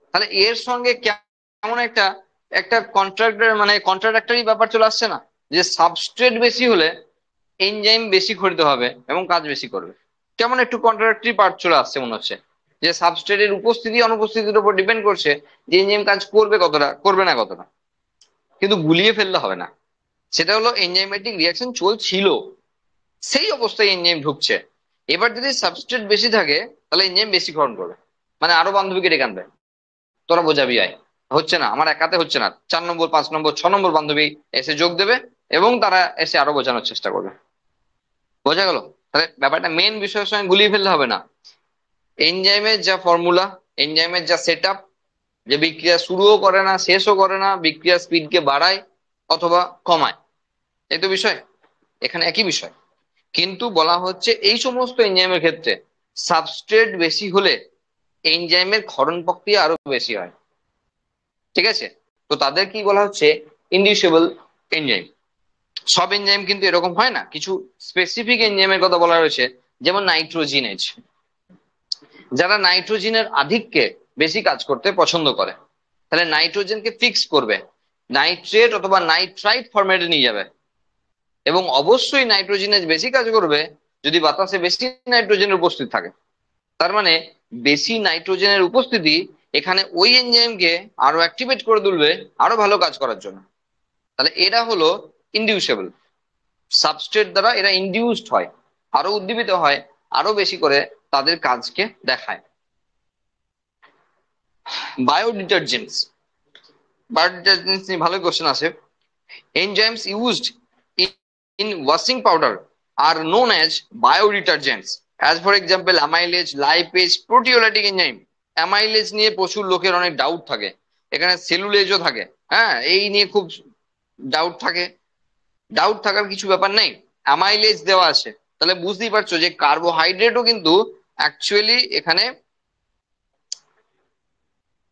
তাহলে এর সঙ্গে কেমন একটা একটা কন্ট্রাক্টর মানে কন্ট্রাডাক্টরি ব্যাপার চলে আসছে না, যে সাবস্ট্রেট বেশি হলে এনজাইম বেশি খরিতে হবে এবং কাজ বেশি করবে। কেমন একটু কন্ট্রাডাক্টরি পার্ট চলে আসছে মনে হচ্ছে, যে সাবস্ট্রেটের উপস্থিতি অনুপস্থিতির উপর ডিপেন্ড করছে যে এনজাইম কাজ করবে কতটা, করবে না কতটা। কিন্তু গুলিয়ে ফেললে হবে না, সেটা হলো এনজাইমেটিক রিয়াকশন চলছিল, সেই অবস্থায় এনজাইম ঢুকছে। এবার যদি সাবস্ট্রেট বেশি থাকে তাহলে এনজাইম বেশি গ্রহণ করবে, মানে আরো বান্ধবীকে ডেকে আনবে, তোরা বোঝাবি আয়। হচ্ছে না, আমার একাতে হচ্ছে না, 4 নম্বর 5 নম্বর 6 নম্বর বান্ধবী এসে যোগ দেবে এবং তারা এসে আরো বোঝানোর চেষ্টা করবে। বোঝা গেল? তাহলে ব্যাপারটা মেন বিষয়ের সঙ্গে গুলিয়ে ফেললে হবে না। এনজাইমের যা ফর্মুলা, এনজাইমের যা সেট আপ, যে বিক্রিয়া শুরুও করে না শেষও করে না, বিক্রিয়ার স্পিডকে বাড়ায় অথবা কমায়, এই তো বিষয়। এখানে একই বিষয়, কিন্তু বলা হচ্ছে এই সমস্ত এনজাইমের ক্ষেত্রে সাবস্ট্রেট বেশি হলে এনজাইমের ক্ষরণ প্রক্রিয়া আরো বেশি হয়। ঠিক আছে, তো তাদের কি বলা হচ্ছে, ইনডিউসেবল এনজাইম। সব এনজাইম কিন্তু এরকম হয় না, কিছু স্পেসিফিক এনজাইমের কথা বলা হয়েছে, যেমন নাইট্রোজিনেজ, যারা নাইট্রোজেনের আধিক্যে বেশি কাজ করতে পছন্দ করে, তাহলে নাইট্রোজেনকে ফিক্স করবে, নাইট্রেট অথবা নাইট্রাইট ফরম্যাটে নিয়ে যাবে, এবং অবশ্যই নাইট্রোজেনেজ বেশি কাজ করবে যদি বাতাসে বেশি নাইট্রোজেনের উপস্থিত থাকে। তার মানে বেশি নাইট্রোজেনের উপস্থিতি এখানে ওই এনজাইমকে আরো অ্যাক্টিভেট করে তুলবে আরো ভালো কাজ করার জন্য। তাহলে এরা হলো ইনডিউসেবল, সাবস্ট্রেট দ্বারা এরা ইনডিউসড হয়, আরো উদ্দীপিত হয়, আরো বেশি করে তাদের কাজকে দেখায়। বায়োডিটারজেন্টস, বায়োডিটারজেন্টস নিয়ে ভালো কোশ্চেন আছে। Enzymes used in washing powder are known as biodetergents, as for example amylase, lipase, proteolytic enzyme। Amylase নিয়ে প্রচুর লোকের অনেক ডাউট থাকে, এখানে সেলুলেজও থাকে, হ্যাঁ এই নিয়ে খুব ডাউট থাকে। ডাউট থাকার কিছু ব্যাপার নেই, অ্যামাইলেজ দেওয়া আছে, তাহলে বুঝতেই পারছো যে কার্বোহাইড্রেটও কিন্তু অ্যাকচুয়ালি এখানে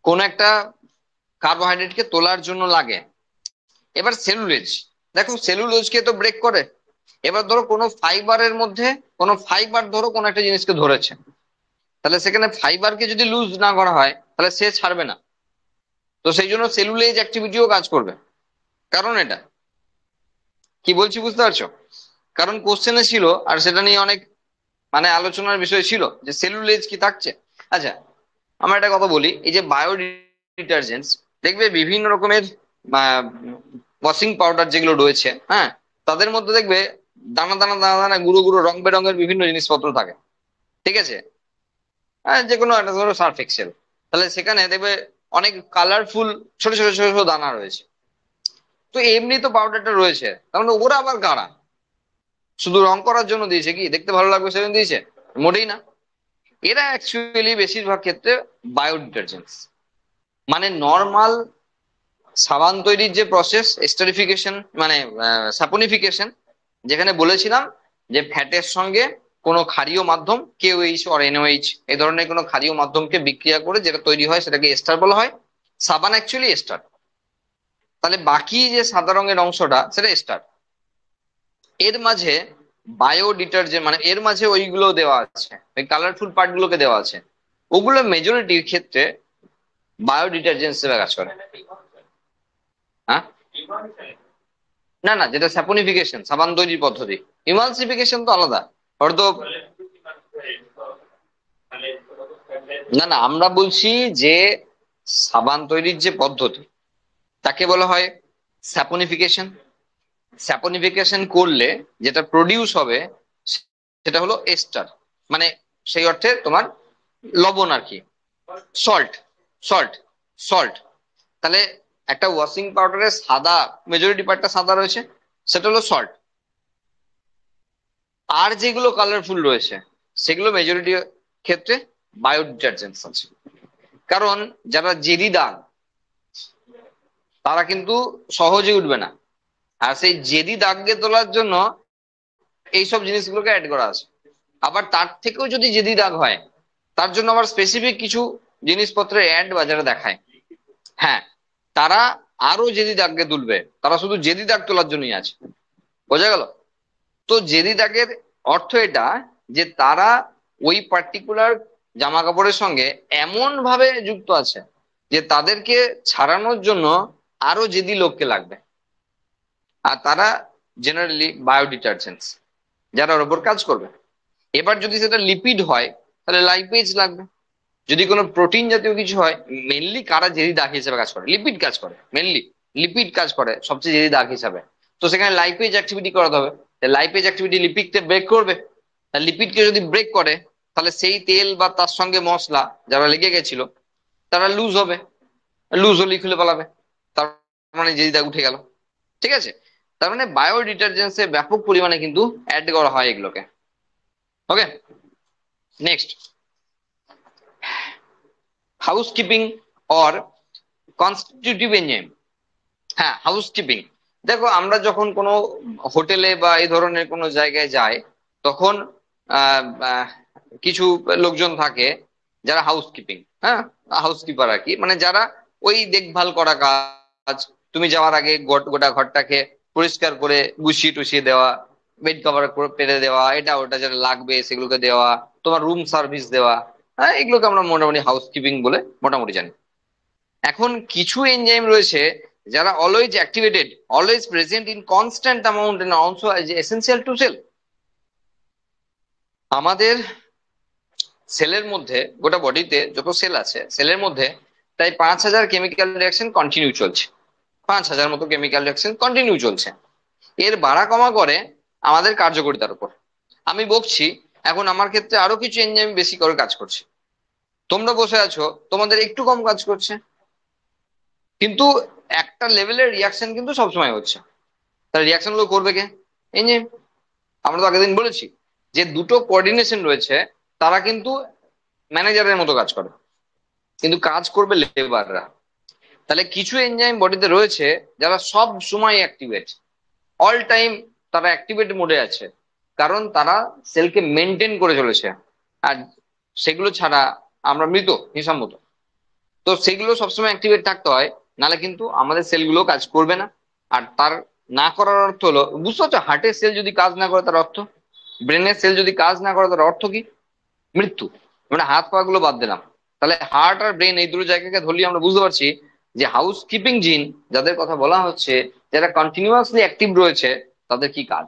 কোন একটা কার্বোহাইড্রেটকে তোলার জন্য লাগে। এবার সেলুলেজ, দেখো সেলুলোজকে তো ব্রেক করে। এবার ধরো কোনো ফাইবারের মধ্যে কোনো ফাইবার ধরো কোনো একটা জিনিসকে ধরেছে, তাহলে সেখানে ফাইবারকে যদি লুজ না করা হয় তাহলে সে ছাড়বে না, তো সেই জন্য সেলুলেজ অ্যাক্টিভিটিও কাজ করবে। কারণ এটা কি বলছি বুঝতে পারছো? কারণ কোশ্চেনে ছিল আর সেটা নিয়ে অনেক মানে আলোচনার বিষয় ছিল যে সেলুলেজ কি থাকছে। আচ্ছা আমরা একটা কথা বলি, এই যে বায়ো ডিটারজেন্টস, দেখবে বিভিন্ন রকমের ওয়াশিং পাউডার যেগুলো রয়েছে, হ্যাঁ, তাদের মধ্যে দেখবে দানা দানা দানা দানা গুঁড়ো গুঁড়ো রং বেরঙের বিভিন্ন জিনিসপত্র থাকে, ঠিক আছে? যে কোনো একটা ধরো সার্ফ এক্সেল, তাহলে সেখানে দেখবে অনেক কালারফুল ছোট ছোট ছোট ছোট দানা রয়েছে। তো এমনি তো পাউডারটা রয়েছে, তার মানে ওরা আবার কারা? শুধু রং করার জন্য দিয়েছে, কি দেখতে ভালো লাগবে সেজন্য দিয়েছে? মোটেই না। এরা অ্যাকচুয়ালি বেশিরভাগ ক্ষেত্রে বায়ো ডিটারজেন্টস, মানে নর্মাল সাবান তৈরির যে প্রসেস এস্টারিফিকেশন মানে সাপোনিফিকেশন, যেখানে বলেছিলাম যে ফ্যাটের সঙ্গে কোনো ক্ষারীয় মাধ্যম কেওএইচ অর এনওএইচ এই ধরনের কোনো ক্ষারীয় মাধ্যমকে বিক্রিয়া করে যেটা তৈরি হয় সেটাকে এস্টার বলা হয়। সাবান অ্যাকচুয়ালি এস্টার। তাহলে বাকি যে সাদা রঙের অংশটা সেটা এস্টার। এর মাঝে বায়ো ডিটারজেন্ট মানে এর মাঝে ওইগুলো দেওয়া আছে, ওই কালারফুল পার্ট গুলোকে দেওয়া আছে, ওগুলো মেজরিটির ক্ষেত্রে বায়ো ডিটারজেন্ট হিসেবে কাজ করে। হ্যাঁ, না না, যেটা স্যাপনিফিকেশন সাবান তৈরির পদ্ধতি, ইমালসিফিকেশন তো আলাদা। হয়তো না না, আমরা বলছি যে সাবান তৈরির যে পদ্ধতি তাকে বলা হয় স্যাপনিফিকেশন। স্যাপনিফিকেশন করলে যেটা প্রডিউস হবে সেটা হলো এস্টার, মানে সেই অর্থে তোমার লবণ আর কি, সল্ট, সল্ট, সল্ট। তাহলে একটা ওয়াশিং পাউডারের সাদা মেজরিটি পার্টটা সাদা রয়েছে, সেটা হলো সল্ট। আর যেগুলো কালারফুল রয়েছে সেগুলো মেজরিটি ক্ষেত্রে বায়ো ডিটারজেন্টস আছে। কারণ যারা জেদি দাগ তারা কিন্তু সহজে উঠবে না, আর সেই জেদি দাগকে তোলার জন্য এইসব জিনিসগুলোকে অ্যাড করা আছে। আবার তার থেকেও যদি জেদি দাগ হয় তার জন্য আবার স্পেসিফিক কিছু জিনিসপত্রের অ্যাড বাজারে দেখায়। হ্যাঁ, তারা আরো জেদি দাগকে তুলবে, তারা শুধু জেদি দাগ তোলার জন্যই আছে। বোঝা গেল? তো জেদি দাগের অর্থ এটা যে তারা ওই পার্টিকুলার জামা কাপড়ের সঙ্গে এমন ভাবে যুক্ত আছে যে তাদেরকে ছাড়ানোর জন্য আরো জেদি লোককে লাগবে। আর তারা জেনারেলি বায়ো ডিটারজেন্টস যারা ওর উপর কাজ করবে। এবার যদি সেটা লিপিড হয় তাহলে লাইপেজ লাগবে। যদি কোনো প্রোটিন জাতীয় কিছু হয়, মেনলি কারা জেদি দাগ হিসেবে কাজ করে? লিপিড কাজ করে, মেনলি লিপিড কাজ করে সবচেয়ে জেদি দাগ হিসাবে। তো সেখানে লাইপেজ অ্যাক্টিভিটি করাতে হবে। লাইপেজ অ্যাক্টিভিটি লিপিডকে ব্রেক করবে। লিপিডকে যদি ব্রেক করে তাহলে সেই তেল বা তার সঙ্গে মশলা যারা লেগে গেছিল তারা লুজ হবে, লুজ হলেই খুলে পালাবে, তার মানে জেদি দাগ উঠে গেল। ঠিক আছে? তার মানে বায়ো ডিটারজেন্টসে ব্যাপক পরিমাণে কিন্তু অ্যাড করা হয় এগুলোকে। ওকে, next, housekeeping or constitutive enzyme. হ্যাঁ, হাউসকিপিং। দেখো আমরা যখন কোনো হোটেলে বা এই ধরনের কোনো জায়গায় যাই তখন আহ, আহ, কিছু লোকজন থাকে যারা হাউসকিপিং, হ্যাঁ, হাউসকিপার আর কি, মানে যারা ওই দেখভাল করা কাজ, তুমি যাওয়ার আগে গোটা ঘরটাকে পরিষ্কার করে গুছিয়ে টুছিয়ে দেওয়া, বেড কভার করে পেরে দেওয়া, এটা ওটা যেটা লাগবে সেগুলোকে দেওয়া, তোমার রুম সার্ভিস দেওয়া, হ্যাঁ, এগুলোকে আমরা মোটামুটি হাউসকিপিং বলে মোটামুটি জানি। এখন কিছু এনজাইম রয়েছে যারা always activated, always present in constant amount and also essential to cell. আমাদের সেলের মধ্যে, গোটা বডিতে যত সেল আছে সেলের মধ্যে প্রায় 5,000 কেমিক্যাল রিয়াকশন কন্টিনিউ চলছে। 5,000 মতো কেমিক্যাল রিয়াকশন কন্টিনিউ চলছে। এর বাড়া কমা করে আমাদের কার্যকারিতার উপর। আমি বকছি, এখন আমার ক্ষেত্রে আরো কিছু এনজাইম বেশি করে কাজ করছে, তোমরা বসে আছো তোমাদের একটু কম কাজ করছে, কিন্তু একটা লেভেলের রিয়াকশন কিন্তু সবসময় হচ্ছে। তাহলে রিয়াকশন গুলো করবে কে? এনজাইম। আমরা তো আগের দিন বলেছি যে দুটো কোঅর্ডিনেশন রয়েছে, তারা কিন্তু ম্যানেজারের মতো কাজ করে, কিন্তু কাজ করবে লেবাররা। তাহলে কিছু এনজাইম বডিতে রয়েছে যারা সব সময় অ্যাক্টিভেট, অল টাইম তারা অ্যাক্টিভেট মোডে আছে, কারণ তারা সেলকে মেনটেন করে চলেছে। আর সেগুলো ছাড়া আমরা মৃত হিসাব মতো। তো সেগুলো সবসময় অ্যাক্টিভেট থাকতে হয়, নাহলে কিন্তু আমাদের সেলগুলো কাজ করবে না। আর তার না করার অর্থ হলো, বুঝতে পারছো, হার্টের সেল যদি কাজ না করে তার অর্থ, ব্রেনের সেল যদি কাজ না করে তার অর্থ কি? মৃত্যু। মানে হাত পা গুলো বাদ দিলাম, তাহলে হার্ট আর ব্রেন এই দুটো জায়গাকে ধরলে আমরা বুঝতে পারছি যে হাউস কিপিং জিন যাদের কথা বলা হচ্ছে, যারা কন্টিনিউয়াসলি অ্যাক্টিভ রয়েছে, তাদের কি কাজ।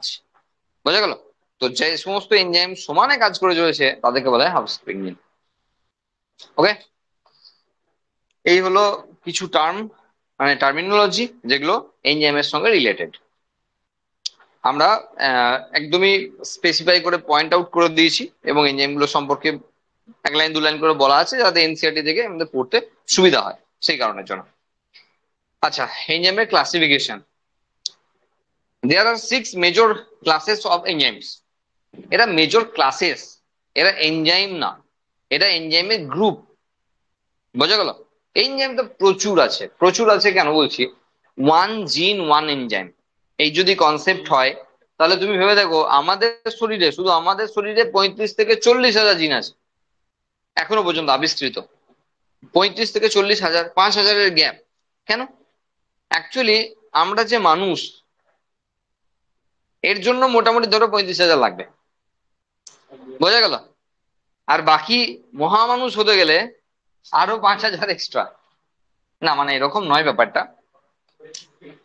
বোঝা গেল? তো যে সমস্ত এনজাইম সমানে কাজ করে চলেছে তাদেরকে বলা হয় হাউস কিপিং জিন। ওকে, এই হলো কিছু টার্ম মানে টার্মিনোলজি যেগুলো এনজাইমের সঙ্গে রিলেটেড। আমরা একদমই স্পেসিফাই করে পয়েন্ট আউট করে দিয়েছি এবং এনজাইম গুলো সম্পর্কে এক লাইন দু লাইন করে বলা আছে যাতে এনসিইআরটি থেকে আমাদের পড়তে সুবিধা হয় সেই কারণের জন্য। আচ্ছা, এনজাইমের classification. There are 6 major classes of enzymes. এরা মেজর ক্লাসেস, এরা এনজাইম না, এটা এনজাইমের গ্রুপ। বোঝা গেল? এনজাইম তো প্রচুর আছে, প্রচুর আছে কেন বলছি, ওয়ান জিন ওয়ান এনজাইম এই যদি কনসেপ্ট হয় তাহলে তুমি ভেবে দেখো আমাদের শরীরে, শুধু আমাদের শরীরে 35 থেকে 40 হাজার জিন আছে এখনো পর্যন্ত আবিষ্কৃত। 35 থেকে 40 হাজার, 5 হাজারের গ্যাপ কেন? অ্যাকচুয়ালি আমরা যে মানুষ, এর জন্য মোটামুটি ধরো 35 হাজার লাগবে। বোঝা গেল? আর বাকি মহামানুষ হতে গেলে আরো 5 হাজার এক্সট্রা। না মানে এরকম নয় ব্যাপারটা।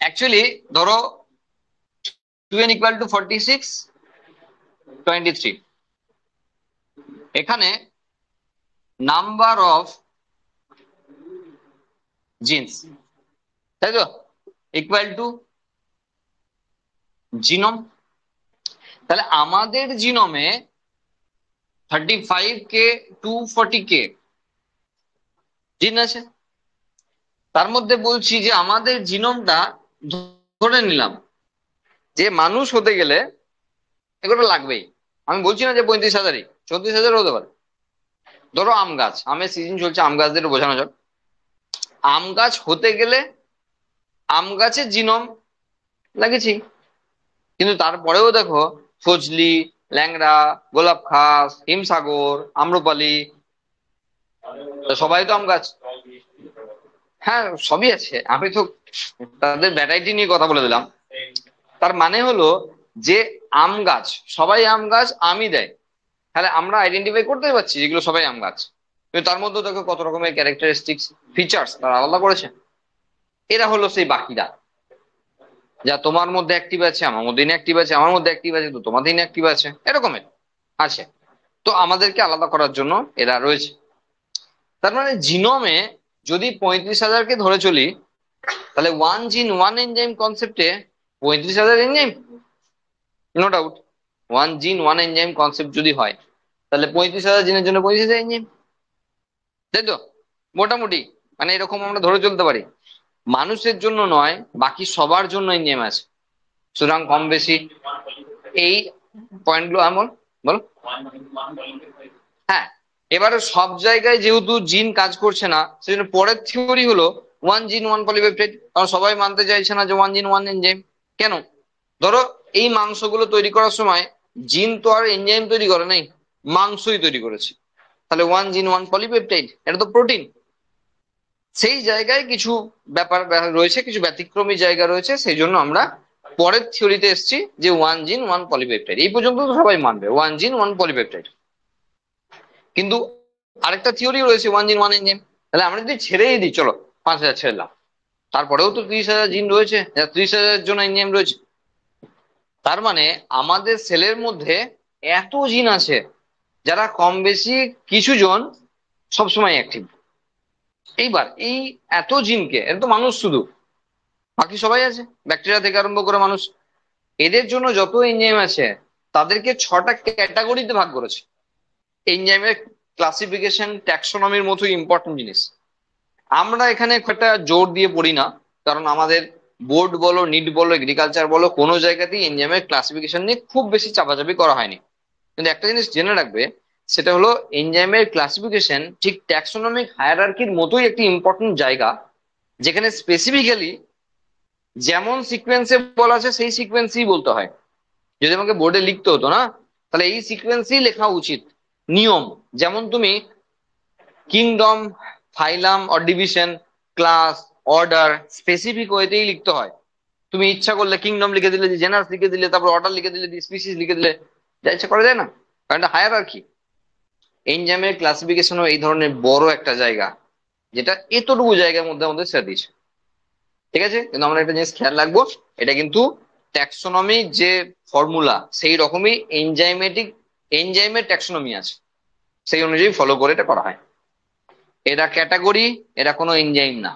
অ্যাকচুয়ালি ধরো 2n = 46, 23, এখানে নাম্বার অফ জিনস, তাই তো, ইকুয়াল টু জিনোম। তাহলে আমাদের জিনোমে 35K to 40K জিন আছে। তার মধ্যে বলছি যে আমাদের জিনোমটা ধরে নিলাম যে মানুষ হতে গেলে এগুলো লাগবেই। আমি বলছি না যে 35 হাজারই, 34 হাজার হতে পারে। ধরো আম গাছ, আমের সিজন চলছে, আম গাছদের বোঝানো যাক। আম গাছ হতে গেলে আম গাছের জিনোম লাগেছি, কিন্তু তারপরেও দেখো ফজলি, ল্যাংড়া, গোলাপ খাস, হিমসাগর, আম্রপালি, সবাই তো আম গাছ। হ্যাঁ সবই আছে, আমি তো তাদের ভ্যারাইটি নিয়ে কথা বলে দিলাম। তার মানে হলো যে আম গাছ, সবাই আম গাছ আমই দেয়, তাহলে আমরা আইডেন্টিফাই করতে পারছি যেগুলো সবাই আম গাছ। কিন্তু তার মধ্যে দেখো কত রকমের ক্যারেক্টারিস্টিক্স, ফিচার্স তারা আলাদা করেছে। এরা হলো সেই বাকিরা, যা তোমার মধ্যে অ্যাক্টিভ আছে, আমার মধ্যে ইনঅ্যাক্টিভ আছে, আমার মধ্যে অ্যাক্টিভ আছে তো তোমাদের ইনঅ্যাক্টিভ আছে, এরকমের আছে। তো আমাদেরকে আলাদা করার জন্য এরা রয়েছে। তার মানে জিনোমে যদি 35 হাজারকে ধরে চলি, তাহলে ওয়ান জিন ওয়ান এনজাইম কনসেপ্টে 35 হাজার এনজাইম, নো ডাউট। ওয়ান জিন ওয়ান এনজাইম কনসেপ্ট যদি হয় তাহলে 35 হাজার জিনের জন্য 35 হাজার এনজাইম, তাই তো মোটামুটি। মানে এরকম আমরা ধরে চলতে পারি। মানুষের জন্য নয়, বাকি সবার জন্য এনজাইম আছে, সুতরাং কম বেশি এই পয়েন্টগুলো এমন বলো। হ্যাঁ, এবারে সব জায়গায় যেহেতু জিন কাজ করছে না, সেজন্য পরের থিওরি হলো ওয়ান জিন ওয়ান পলিপেপটাইড। কারণ সবাই মানতে চাইছে না যে ওয়ান জিন ওয়ান এনজাইম। কেন? ধরো এই মাংসগুলো তৈরি করার সময় জিন তো আর এনজাইম তৈরি করে নাই, মাংসই তৈরি করেছে। তাহলে ওয়ান জিন ওয়ান পলিপেপটাইড, এটা তো প্রোটিন। সেই জায়গায় কিছু ব্যাপার রয়েছে, কিছু ব্যতিক্রমী জায়গা রয়েছে, সেই জন্য আমরা পরের থিওরিতে এসেছি যে ওয়ান জিন ওয়ান পলিপেপটাইড। এই পর্যন্ত তো সবাই মানবে ওয়ান জিন ওয়ান পলিপেপটাইড, কিন্তু আরেকটা থিওরি রয়েছে ওয়ান জিন ওয়ান এনজাইম। তাহলে আমরা যদি ছেড়েই দিই, চলো 5 হাজার ছেড়লাম, তারপরেও তো 30 হাজার জিন রয়েছে, 30 হাজারের জন্য এনজাইম রয়েছে। তার মানে আমাদের সেলের মধ্যে এত জিন আছে যারা কম বেশি কিছু জন সবসময় অ্যাক্টিভ। এইবার এই এত জিনকে, এটা তো মানুষ শুধু, বাকি সবাই আছে, ব্যাকটেরিয়া থেকে আরম্ভ করে মানুষ, এদের জন্য যত এনজাইম আছে তাদেরকে 6টা ক্যাটাগরিতে ভাগ করেছে। এনজাইমের ক্লাসিফিকেশন ট্যাক্সোনমির মতো ইম্পর্টেন্ট জিনিস। আমরা এখানে খুব একটা জোর দিয়ে পড়ি না, কারণ আমাদের বোর্ড বলো, নিট বলো, এগ্রিকালচার বলো, কোনো জায়গাতেই এনজাইমের ক্লাসিফিকেশন নিয়ে খুব বেশি চাপাচাপি করা হয়নি। কিন্তু একটা জিনিস জেনে রাখবে, সেটা হলো এনজাইমের ক্লাসিফিকেশন ঠিক ট্যাক্সোনমিক হায়ারার্কির মতোই একটি ইম্পর্টেন্ট জায়গা, যেখানে স্পেসিফিক্যালি যেমন সিকোয়েন্সে বলা আছে সেই সিকোয়েন্সই বলতে হয়। যদি আমাকে বোর্ডে লিখতে হতো না, তাহলে এই সিকোয়েন্সই লেখা উচিত। নিয়ম যেমন তুমি kingdom, phylum or division, class, order specific ওয়েতেই লিখতে হয়। তুমি ইচ্ছা করলে কিংডম লিখে দিলে, জেনার্স লিখে দিলে, তারপর অর্ডার লিখে দিলে, স্পিসিস লিখে দিলে, যা ইচ্ছা করা যায় না, কারণ এটা হায়ারার্কি। এনজাইমের ক্লাসিফিকেশনও এই ধরনের বড় একটা জায়গা, যেটা এতটুকু জায়গার মধ্যে আমাদের ছেড়ে দিয়েছে। ঠিক আছে, কিন্তু আমরা একটা জিনিস খেয়াল রাখবো, এটা কিন্তু ট্যাক্সোনমি যে ফর্মুলা সেই রকমই এনজাইমের ট্যাক্সোনমি আছে, সেই অনুযায়ী ফলো করে এটা করা হয়। এরা ক্যাটাগরি, এরা কোনো এনজাইম না।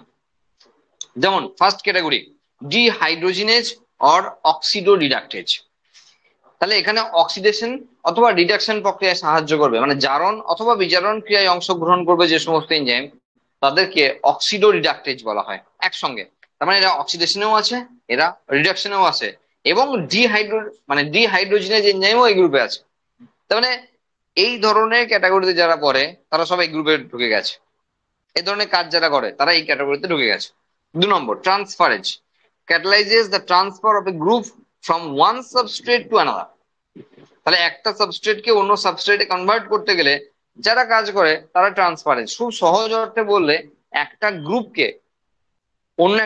যেমন first category dehydrogenase or oxidoreductase. তাহলে এখানে অক্সিডেশন অথবা রিডাকশন প্রক্রিয়ায় সাহায্য করবে, মানে জারণ অথবা বিজারণ ক্রিয়ায় অংশগ্রহণ করবে যে সমস্ত এনজাইম, তাদেরকে অক্সিডো রিডাক্টেজ বলা হয় একসঙ্গে। তার মানে এরা অক্সিডেশনেও আছে, এরা রিডাকশনেও আছে, এবং ডিহাইড্রোজিনেজ এনজাইমও এই গ্রুপে আছে। তার মানে এই ধরনের ক্যাটাগরিতে যারা পড়ে তারা সব এই গ্রুপে ঢুকে গেছে। এই ধরনের কাজ যারা করে তারা এই ক্যাটাগরিতে ঢুকে গেছে। 2 নম্বর, transferase catalyzes the transfer of a group from one substrate to another। তাহলে একটা সাবস্ট্রেটকে অন্য সাবস্ট্রেটে কনভার্ট করতে গেলে যারা কাজ করে তারা ট্রান্সফারেন্স। খুব সহজ অর্থে বললে একটা গ্রুপকে অন্য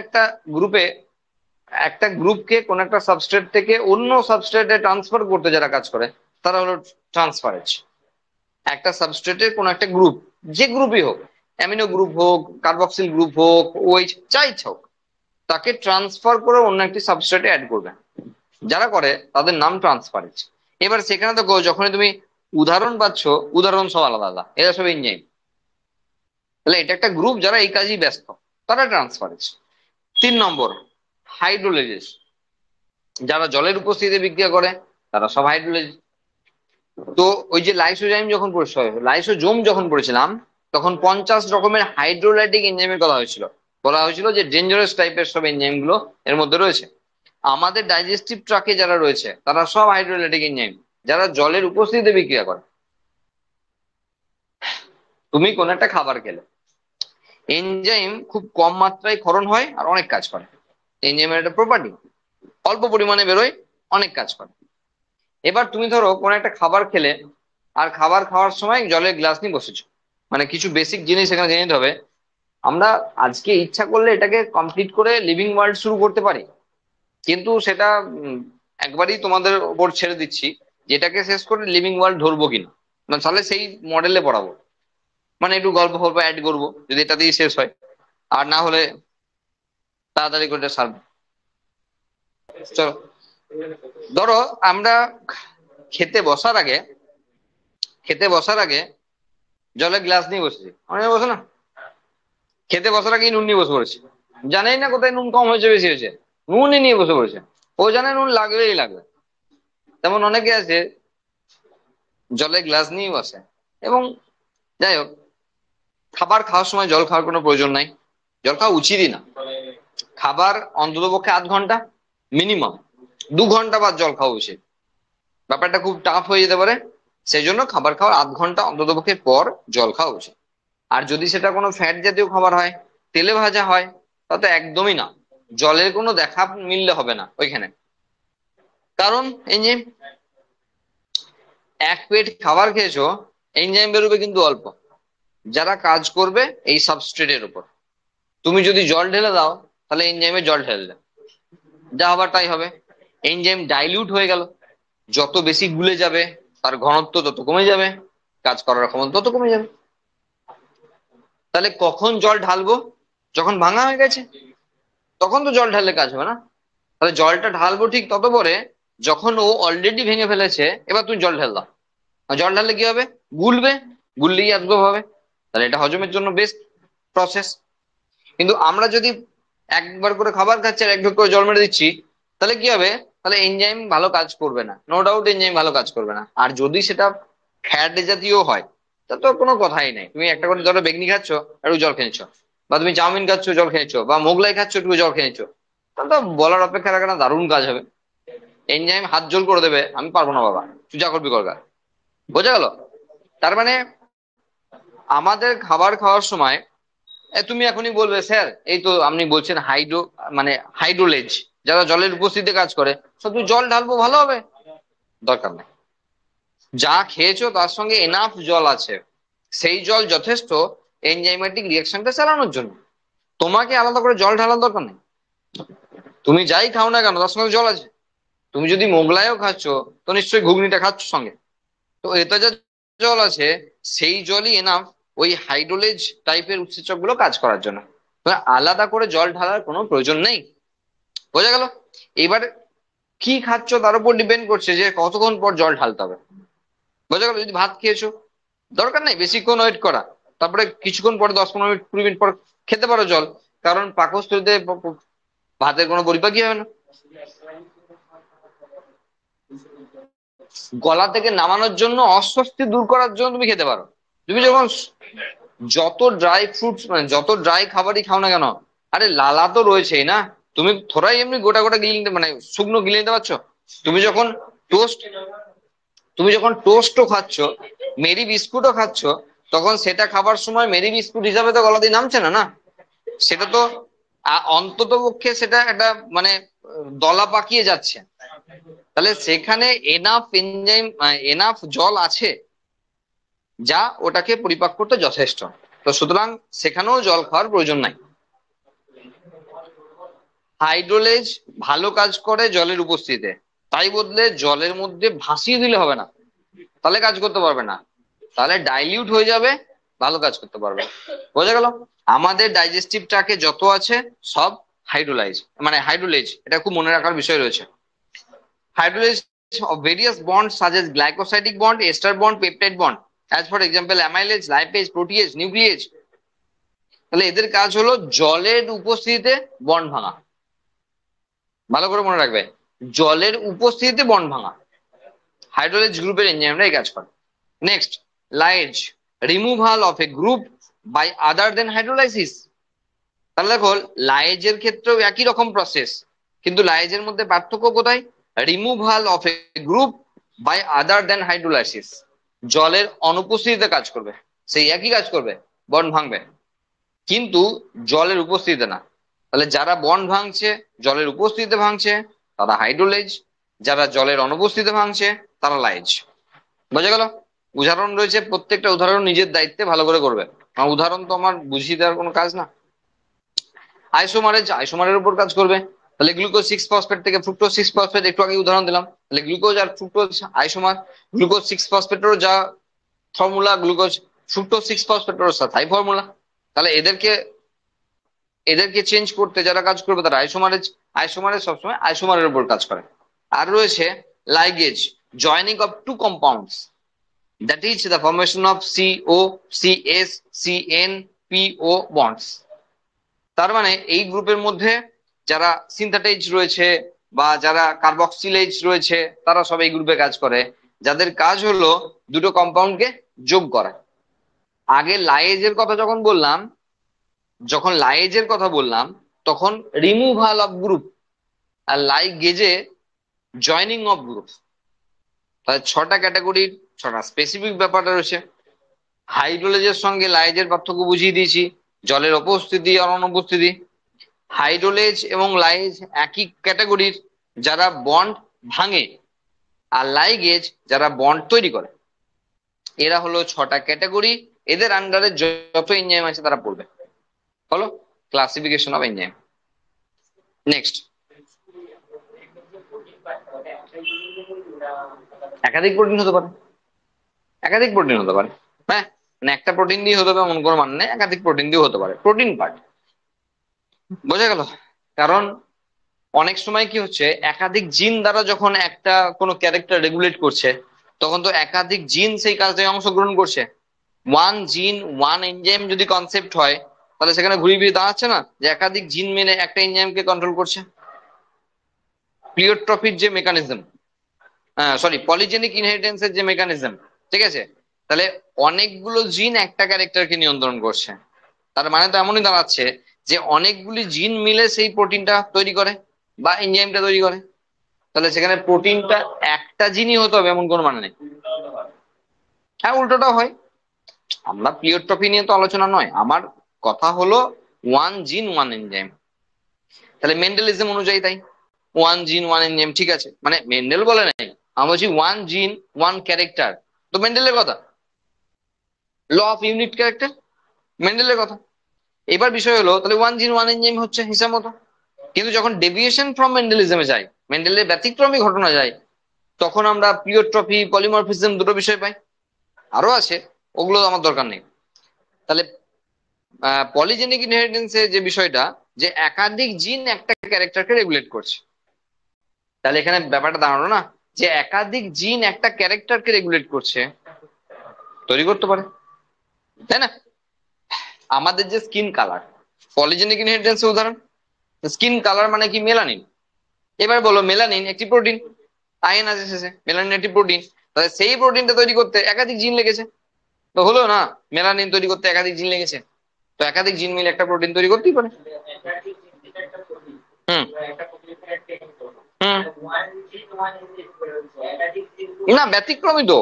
একটা গ্রুপকে কোন একটা সাবস্ট্রেট থেকে অন্য সাবস্ট্রেটে ট্রান্সফার করতে যারা কাজ করে তারা হলো ট্রান্সফারেজ। একটা সাবস্ট্রেটের কোন একটা গ্রুপ, যে গ্রুপই হোক, অ্যামিনো গ্রুপ হোক, কার্বক্সিল গ্রুপ হোক, ওইচ যা ইচ্ছা হোক, তাকে ট্রান্সফার করে অন্য একটি সাবস্ট্রেটে অ্যাড করবে, যারা করে তাদের নাম ট্রান্সফারেজ। এবার সেখানে তো যখনই তুমি উদাহরণ পাচ্ছ, উদাহরণ সব আলাদা আলাদা, এরা সব এনজাইম। তাহলে এটা একটা গ্রুপ যারা এই কাজেই ব্যস্ত, তারা ট্রান্সফারেজ। 3 নম্বর, হাইড্রোলাইজেস, যারা জলের উপস্থিতিতে বিক্রিয়া করে তারা সব হাইড্রোলাইজ। তো ওই যে লাইসোজোম যখন পড়েছিলাম তখন 50 রকমের হাইড্রোলাইটিক এনজাইমের কথা হয়েছিল, বলা হয়েছিল যে ডেঞ্জারাস টাইপের সব এনজাইম গুলো এর মধ্যে রয়েছে। আমাদের ডাইজেস্টিভ ট্রাকে যারা রয়েছে তারা সব হাইড্রোলাইটিক এনজাইম, যারা জলের উপস্থিতিতে বিক্রিয়া করে। তুমি কোন একটা খাবার খেলে, এনজাইম খুব কম মাত্রায় ক্ষরণ হয় আর অনেক কাজ করে। এনজাইমের একটা প্রপার্টি, অল্প পরিমাণে বেরোয়, অনেক কাজ করে। এবার তুমি ধরো কোন একটা খাবার খেলে, আর খাবার খাওয়ার সময় জলের গ্লাস নিয়ে বসেছো, মানে কিছু বেসিক জিনিস এখানে জেনে নিতে হবে। আমরা আজকে ইচ্ছা করলে এটাকে কমপ্লিট করে লিভিং ওয়ার্ল্ড শুরু করতে পারি, কিন্তু সেটা একবারই তোমাদের ওপর ছেড়ে দিচ্ছি, যেটাকে শেষ করে লিভিং ওয়ার্ল্ড ধরবো কিনা। না তাহলে সেই মডেলে পড়াবো, মানে একটু গল্প গল্প অ্যাড করবো যদি এটা দিয়ে শেষ হয়, আর না হলে তাড়াতাড়ি করে সারবো। চলো, ধরো আমরা খেতে বসার আগে জলের গ্লাস নিয়ে বসেছি, আমরা বসে না, খেতে বসার আগেই নুন নিয়ে বসে পড়েছি, জানেই না কোথায় নুন কম হয়েছে বেশি হয়েছে, নুনই নিয়ে বসে পড়েছে। ও জানে নুন লাগবেই লাগবে। তেমন অনেকে আছে জলের গ্লাস নিয়ে বসে। এবং যাই হোক, খাবার খাওয়ার সময় জল খাওয়ার কোনো প্রয়োজন নাই, জল খাওয়া উচিতই না। খাবার অন্তত পক্ষে আধ ঘন্টা, মিনিমাম 2 ঘন্টা বাদ জল খাওয়া উচিত। ব্যাপারটা খুব টাফ হয়ে যেতে পারে, সেই জন্য খাবার খাওয়ার আধ ঘন্টা অন্তত পক্ষে পর জল খাওয়া উচিত। আর যদি সেটা কোনো ফ্যাট জাতীয় খাবার হয়, তেলে ভাজা হয়, তা তো একদমই না, জলের কোনো দেখা মিললে হবে না ওইখানে। কারণ এনজাইম, এক প্লেট খাবার খেয়েছো, এনজাইম বেরোবে কিন্তু অল্প, যারা কাজ করবে এই সাবস্ট্রেটের উপর। তুমি যদি জল ঢেলে দাও তাহলে এনজাইমে জল ঢেলে দাও, যা হবার তাই হবে। এনজাইম ডাইলিউট হয়ে গেল, যত বেশি গুলে যাবে তার ঘনত্ব তত কমে যাবে, কাজ করার ক্ষমতা তত কমে যাবে। তাহলে কখন জল ঢালবো? যখন ভাঙা হয়ে গেছে, তখন তো জল ঢাললে কাজ হবে না। তাহলে জলটা ঢালবো ঠিক তত পরে যখন ও অলরেডি ভেঙে ফেলেছে, এবার তুমি জল ঢাল দাও। আর জল ঢাললে কি হবে? গুলবে, গুললেই অ্যাবজর্ব হবে, তাহলে এটা হজমের জন্য বেস্ট প্রসেস। কিন্তু আমরা যদি একবার করে খাবার খাচ্ছি আর এক ঢোক করে জল মেরে দিচ্ছি, তাহলে কি হবে? তাহলে এনজাইম ভালো কাজ করবে না, নো ডাউট এনজাইম ভালো কাজ করবে না। আর যদি সেটা ফ্যাট জাতীয় হয় তা তো কোনো কথাই নাই। তুমি একটা করে ধরো বেগনি খাচ্ছ, একটু জল খেয়েছো, বা তুমি চাউমিন খাচ্ছ জল খেয়েছো, বা মোগলাই খাচ্ছ একটু জল খেয়েছো, তাহলে তো বলার অপেক্ষা রাখে না, দারুণ কাজ হবে। এনজাইম হাত জোল করে দেবে, আমি পারবো না বাবা, তুই যা করবি করগা। বোঝা গেল? তার মানে আমাদের খাবার খাওয়ার সময় তুমি এখনই বলবে স্যার এই তো আপনি বলছেন হাইড্রোলেজ, যারা জলের উপস্থিতিতে কাজ করে, শুধু জল ঢালবো ভালো হবে? দরকার নেই। যা খেয়েছো তার সঙ্গে এনাফ জল আছে, সেই জল যথেষ্ট এনজাইমেটিক রিয়াকশনটা চালানোর জন্য। তোমাকে আলাদা করে জল ঢালার দরকার নেই। তুমি যাই খাও না কেন তার সঙ্গে জল আছে। তুমি যদি মোগলাইও খাচ্ছ তো নিশ্চয়ই ঘুগনিটা খাচ্ছ সঙ্গে, তো এতে যা জল আছে সেই জলই এনাফ ওই হাইড্রোলেজ টাইপের উৎসেচক গুলো কাজ করার জন্য। আলাদা করে জল ঢালার কোনো প্রয়োজন নেই। বোঝা গেল? এবার কি খাচ্ছ তার উপর ডিপেন্ড করছে যে কতক্ষণ পর জল ঢালতে হবে। বোঝা গেল? যদি ভাত খেয়েছো, দরকার নেই বেশিক্ষণ ওয়েট করা, তারপরে কিছুক্ষণ পরে 10-15 মিনিট 20 মিনিট পর খেতে পারো জল, কারণ পাকস্থলীতে ভাতের কোনো পরিপাকই হবে না। গলা থেকে নামানোর জন্য অস্বস্তি দূর করার জন্য তুমি খেতে পারো। তুমি যখন যত ড্রাই ফ্রুটস মানে যত ড্রাই খাবারই খাও না কেন, আরে লালা তো রয়েছেই না। তুমি থোড়াই এমনি গোটা গোটা গিলে নিতে মানে শুকনো গিলে নিতে পারছো। তুমি যখন টোস্ট তুমি যখন টোস্টও খাচ্ছ, মেরি বিস্কুটও খাচ্ছ, তখন সেটা খাবার সময় মেরি বিস্কুট হিসাবে তো গলা দিয়ে নামছে না না। সেটা তো অন্তত পক্ষে সেটা একটা মানে দলা পাকিয়ে যাচ্ছে। তাহলে সেখানে এনাফ এনজাইম এনাফ জল আছে যা ওটাকে পরিপাক করতে যথেষ্ট। তো সুতরাং সেখানেও জল খাওয়ার প্রয়োজন নাই। হাইড্রোলেজ ভালো কাজ করে জলের উপস্থিতিতে, তাই বদলে জলের মধ্যে ভাসিয়ে দিলে হবে না, তাহলে কাজ করতে পারবে না। তাহলে ডাইলিউট হয়ে যাবে, ভালো কাজ করতে পারবে। বোঝা গেল? আমাদের ডাইজেস্টিভ ট্র্যাকে যত আছে সব হাইড্রোলেজ, এটা খুব মনে রাখার বিষয় রয়েছে। হাইড্রোলেজ of various bonds such as glycosidic bond, ester bond, peptide bond, as for example amylase, lipase, protease, nuclease। তাহলে এদের কাজ হলো জলের উপস্থিতিতে বন্ড ভাঙা। ভালো করে মনে রাখবে, জলের উপস্থিতিতে বন্ড ভাঙা। হাইড্রোলেজ গ্রুপের এনজাইমরা এই কাজ করে। Next, lyase, removal of a group by other than hydrolysis. তাহলে দেখো লাইজের ক্ষেত্রেও একই রকম প্রসেস, কিন্তু লাইজের মধ্যে পার্থক্য কোথায়? Removal of a group by other than hydrolysis, জলের অনুপস্থিতিতে কাজ করবে, সেই একই কাজ করবে, বন্ড ভাঙবে, কিন্তু জলের উপস্থিতিতে না। তাহলে যারা বন্ড ভাঙছে জলের উপস্থিতিতে ভাঙছে তারা হাইড্রোলেজ, যারা জলের অনুপস্থিতিতে ভাঙছে তারা লাইজ। বোঝা গেল? উদাহরণ রয়েছে, প্রত্যেকটা উদাহরণ নিজের দায়িত্বে ভালো করে করবে, কারণ উদাহরণ তো আমার বুঝিয়ে দেওয়ার কোনো কাজ না। আইসোমারের উপর কাজ করবে। তাহলে গ্লুকোজ 6 ফসফেট থেকে ফ্রুক্টোজ 6 ফসফেট, একটু আগে উদাহরণ দিলাম। তাহলে গ্লুকোজ আর ফ্রুক্টোজ আইসোমার, গ্লুকোজ 6 ফসফেটেরও যা ফর্মুলা, গ্লুকোজ ফ্রুক্টোজ 6 ফসফেটেরও তাই ফর্মুলা। তাহলে এদেরকে এদেরকে চেঞ্জ করতে যারা কাজ করবে তারা আইসোমারেজ সবসময় আইসোমারের উপর কাজ করে। আর রয়েছে ligase, joining of two compounds, that is the formation of CO, CS, CN, PO bonds. তার মানে এই গ্রুপের মধ্যে যারা সিনথেটাইজ রয়েছে বা যারা কার্বক্সিলেজ রয়েছে তারা সব এই গ্রুপে কাজ করে, যাদের কাজ হলো দুটো কম্পাউন্ডকে যোগ করা। আগে যখন লাইজের কথা বললাম তখন রিমুভাল অফ গ্রুপ, আর লাইগেজে জয়নিং অফ গ্রুপ। তাহলে 6টা ক্যাটাগরির 6টা স্পেসিফিক ব্যাপারটা রয়েছে। হাইড্রোলেজের সঙ্গে লাইজের পার্থক্য বুঝিয়ে দিয়েছি, জলের উপস্থিতি আর অনুপস্থিতি। হাইড্রোলেজ এবং লাইজ একই ক্যাটাগরির, যারা বন্ড ভাঙে, আর লাইগেজ যারা বন্ড তৈরি করে। এরা হলো 6টা ক্যাটাগরি, এদের আন্ডারে যত এনজাইম আছে তারা পড়বে। হলো ক্লাসিফিকেশন অফ এনজাইম। নেক্সট, একাধিক প্রোটিন হতে পারে, একাধিক প্রোটিন হতে পারে। হ্যাঁ, মানে একটা প্রোটিন দিয়ে হতে পারে এমন কোনো মানে নেই, একাধিক প্রোটিন দিয়ে হতে পারে প্রোটিন পার্ট। বোঝা গেল? কারণ অনেক সময় কি হচ্ছে, একাধিক জিন দ্বারা যখন একটা কোনো ক্যারেক্টার রেগুলেট করছে, তখন তো একাধিক জিন সেই কাজটায় অংশগ্রহণ করছে। ওয়ান জিন ওয়ান এনজাইম যদি কনসেপ্ট হয়, তাহলে সেখানে ঘুরিয়ে ফিরে দাঁড়াচ্ছে না যে একাধিক জিন মেনে একটা এনজাইমকে কন্ট্রোল করছে। প্লিওট্রপির যে মেকানিজম, পলিজেনিক ইনহেরিটেন্সের যে মেকানিজম, ঠিক আছে, তাহলে অনেকগুলো জিন একটা ক্যারেক্টারকে নিয়ন্ত্রণ করছে। তার মানে তো এমনই দাঁড়াচ্ছে যে অনেকগুলি জিন মিলে সেই প্রোটিনটা তৈরি করে বা এনজাইমটা তৈরি করে। তাহলে সেখানে প্রোটিনটা একটা জিনই হতে হবে এমন কোনো মানে নেই। হ্যাঁ, উল্টোটাও হয়। আমরা প্লিওট্রপি নিয়ে তো আলোচনা নয়, আমার কথা হলো ওয়ান জিন ওয়ান এনজাইম। তাহলে মেন্ডেলিজম অনুযায়ী তাই, ওয়ান জিন ওয়ান এনজাইম, ঠিক আছে, মানে মেন্ডেল বলে নাই, আমি বলছি ওয়ান জিন ওয়ান ক্যারেক্টার, তো মেন্ডেলের কথা। ল অফ ইউনিট ক্যারেক্টার, মেন্ডেলের কথা। এবার বিষয় হলো তাহলে ওয়ান জিন ওয়ান এনজাইম হচ্ছে হিসাব মতো, কিন্তু যখন ডেভিয়েশন ফ্রম মেন্ডেলিজমে যায়, মেন্ডেলের ব্যতিক্রমী ঘটনা যায়, তখন আমরা প্লিওট্রপি পলিমরফিজম দুটো বিষয় পাই। আরো আছে, ওগুলো আমার দরকার নেই। তাহলে পলিজেনিক ইনহেরিটেন্সের যে বিষয়টা, যে একাধিক জিন একটা ক্যারেক্টারকে রেগুলেট করছে, তাহলে এখানে ব্যাপারটা দাঁড়ানো না যে একাধিক জিন একটা ক্যারেক্টারকে রেগুলেট করছে, তৈরি করতে পারে, তাই না? আমাদের যে স্কিন কালার, পলিজেনিক ইনহেরিটেন্সের উদাহরণ। স্কিন কালার মানে কি? মেলানিন। এবার বলো মেলানিন একটি প্রোটিন, আয়ন আছে শেষে, মেলানিন একটি প্রোটিন, তাহলে সেই প্রোটিনটা তৈরি করতে একাধিক জিন লেগেছে, তো হলো না? মেলানিন তৈরি করতে একাধিক জিন লেগেছে, তো একাধিক জিন মিলে একটা প্রোটিন তৈরি করতেই পারে। হুম হুম না, ব্যতিক্রমী তো,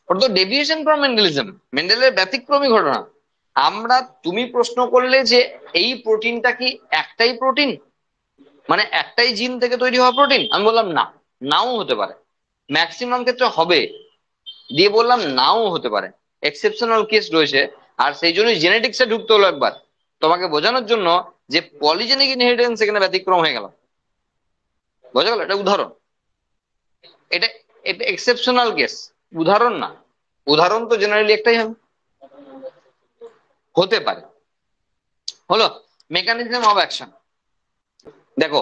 ওটা তো ডেভিয়েশন ফ্রম মেন্ডেলিজম, মেন্ডেলের ব্যতিক্রমী ঘটনা। আমরা, তুমি প্রশ্ন করলে যে এই প্রোটিনটা কি একটাই প্রোটিন, মানে একটাই জিন থেকে তৈরি হওয়া প্রোটিন, আমি বললাম না, নাও হতে পারে, ম্যাক্সিমাম ক্ষেত্রে হবে, দিয়ে বললাম নাও হতে পারে, এক্সেপশনাল কেস রয়েছে। আর সেই জন্যই জেনেটিক্সে ঢুকতে হলো একবার, তোমাকে বোঝানোর জন্য যে পলিজেনিক ইনহেরিটেন্স এখানে ব্যতিক্রম হয়ে গেল। বোঝা গেল? এটা উদাহরণ, এটা এটা এক্সেপশনাল কেস, উদাহরণ না। উদাহরণ তো জেনারেলি একটাই হবে, হতে পারে। হলো মেকানিজম অফ অ্যাকশন। দেখো,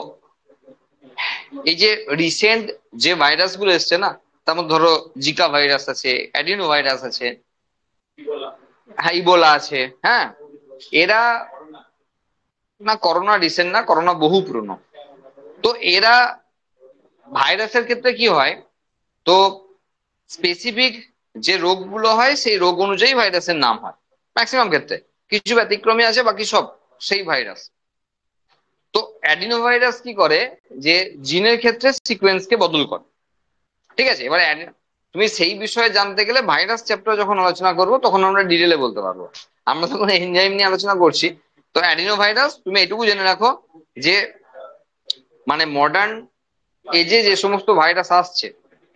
এই যে রিসেন্ট যে ভাইরাস গুলো এসছে না, তার মধ্যে ধরো জিকা ভাইরাস আছে, অ্যাডিনো ভাইরাস আছে, হ্যাঁ ইবোলা আছে, হ্যাঁ, এরা, না করোনা রিসেন্ট না, করোনা বহু পুরনো। তো এরা ভাইরাসের ক্ষেত্রে কি হয়, তো স্পেসিফিক যে রোগগুলো হয় সেই রোগ অনুযায়ী ভাইরাসের নাম হয় ম্যাক্সিমাম ক্ষেত্রে, কিছু ব্যতিক্রমী আছে, বাকি সব সেই ভাইরাস। তো অ্যাডিনো ভাইরাস কি করে, যে জিনের ক্ষেত্রে সিকোয়েন্সকে বদল করে। ঠিক আছে, এবার তুমি সেই বিষয়ে জানতে গেলে ভাইরাস চ্যাপ্টার যখন আলোচনা করব তখন আমরা ডিটেলে বলতে পারবো। আমরা তখন এনজাইম নিয়ে আলোচনা করছি। তো অ্যাডিনো ভাইরাস তুমি এটুকু জেনে রাখো যে মানে মডার্ন এজে যে সমস্ত ভাইরাস আসছে,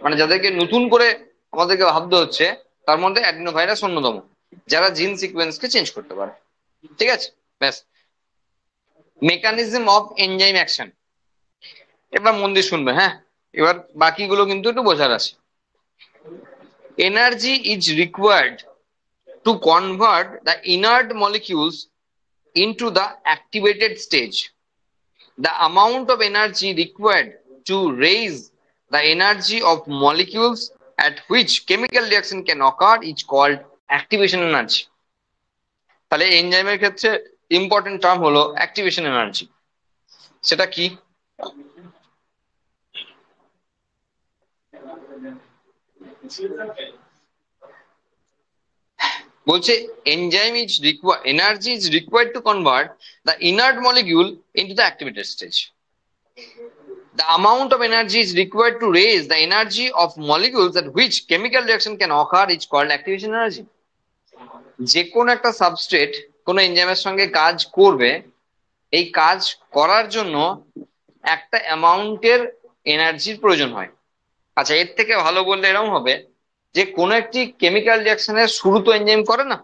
মানে যাদেরকে নতুন করে আমাদেরকে ভাবতে হচ্ছে, তার মধ্যে অ্যাডিনো ভাইরাস অন্যতম, যারা জিন সিকোয়েন্সকে চেঞ্জ করতে পারে। ঠিক আছে, ব্যাস। মেকানিজম অফ এনজাইম অ্যাকশন, এবার মন দিয়ে শুনবে, হ্যাঁ, এবার বাকিগুলো কিন্তু একটু বোঝার আছে। Energy is required to convert the inert molecules into the activated stage. The amount of energy required to raise the energy of molecules at which chemical reaction can occur is called activation energy. তাহলে এনজাইমের ক্ষেত্রে important term হলো activation energy. সেটা কি? বলছে enzyme is required, energy is required to convert the inert molecule into the activated stage. The amount of energy is required to raise the energy of molecules at which chemical reaction can occur is called activation energy. যে কোনো একটা substrate কোনো এনজাইমের সঙ্গে কাজ করবে, এই কাজ করার জন্য একটা অ্যামাউন্টের এনার্জির প্রয়োজন হয়। আচ্ছা, এর থেকে ভালো বললে এরকম হবে যে কোনো একটি কেমিক্যাল রিয়াকশনের শুরু তো এনজাইম করে না,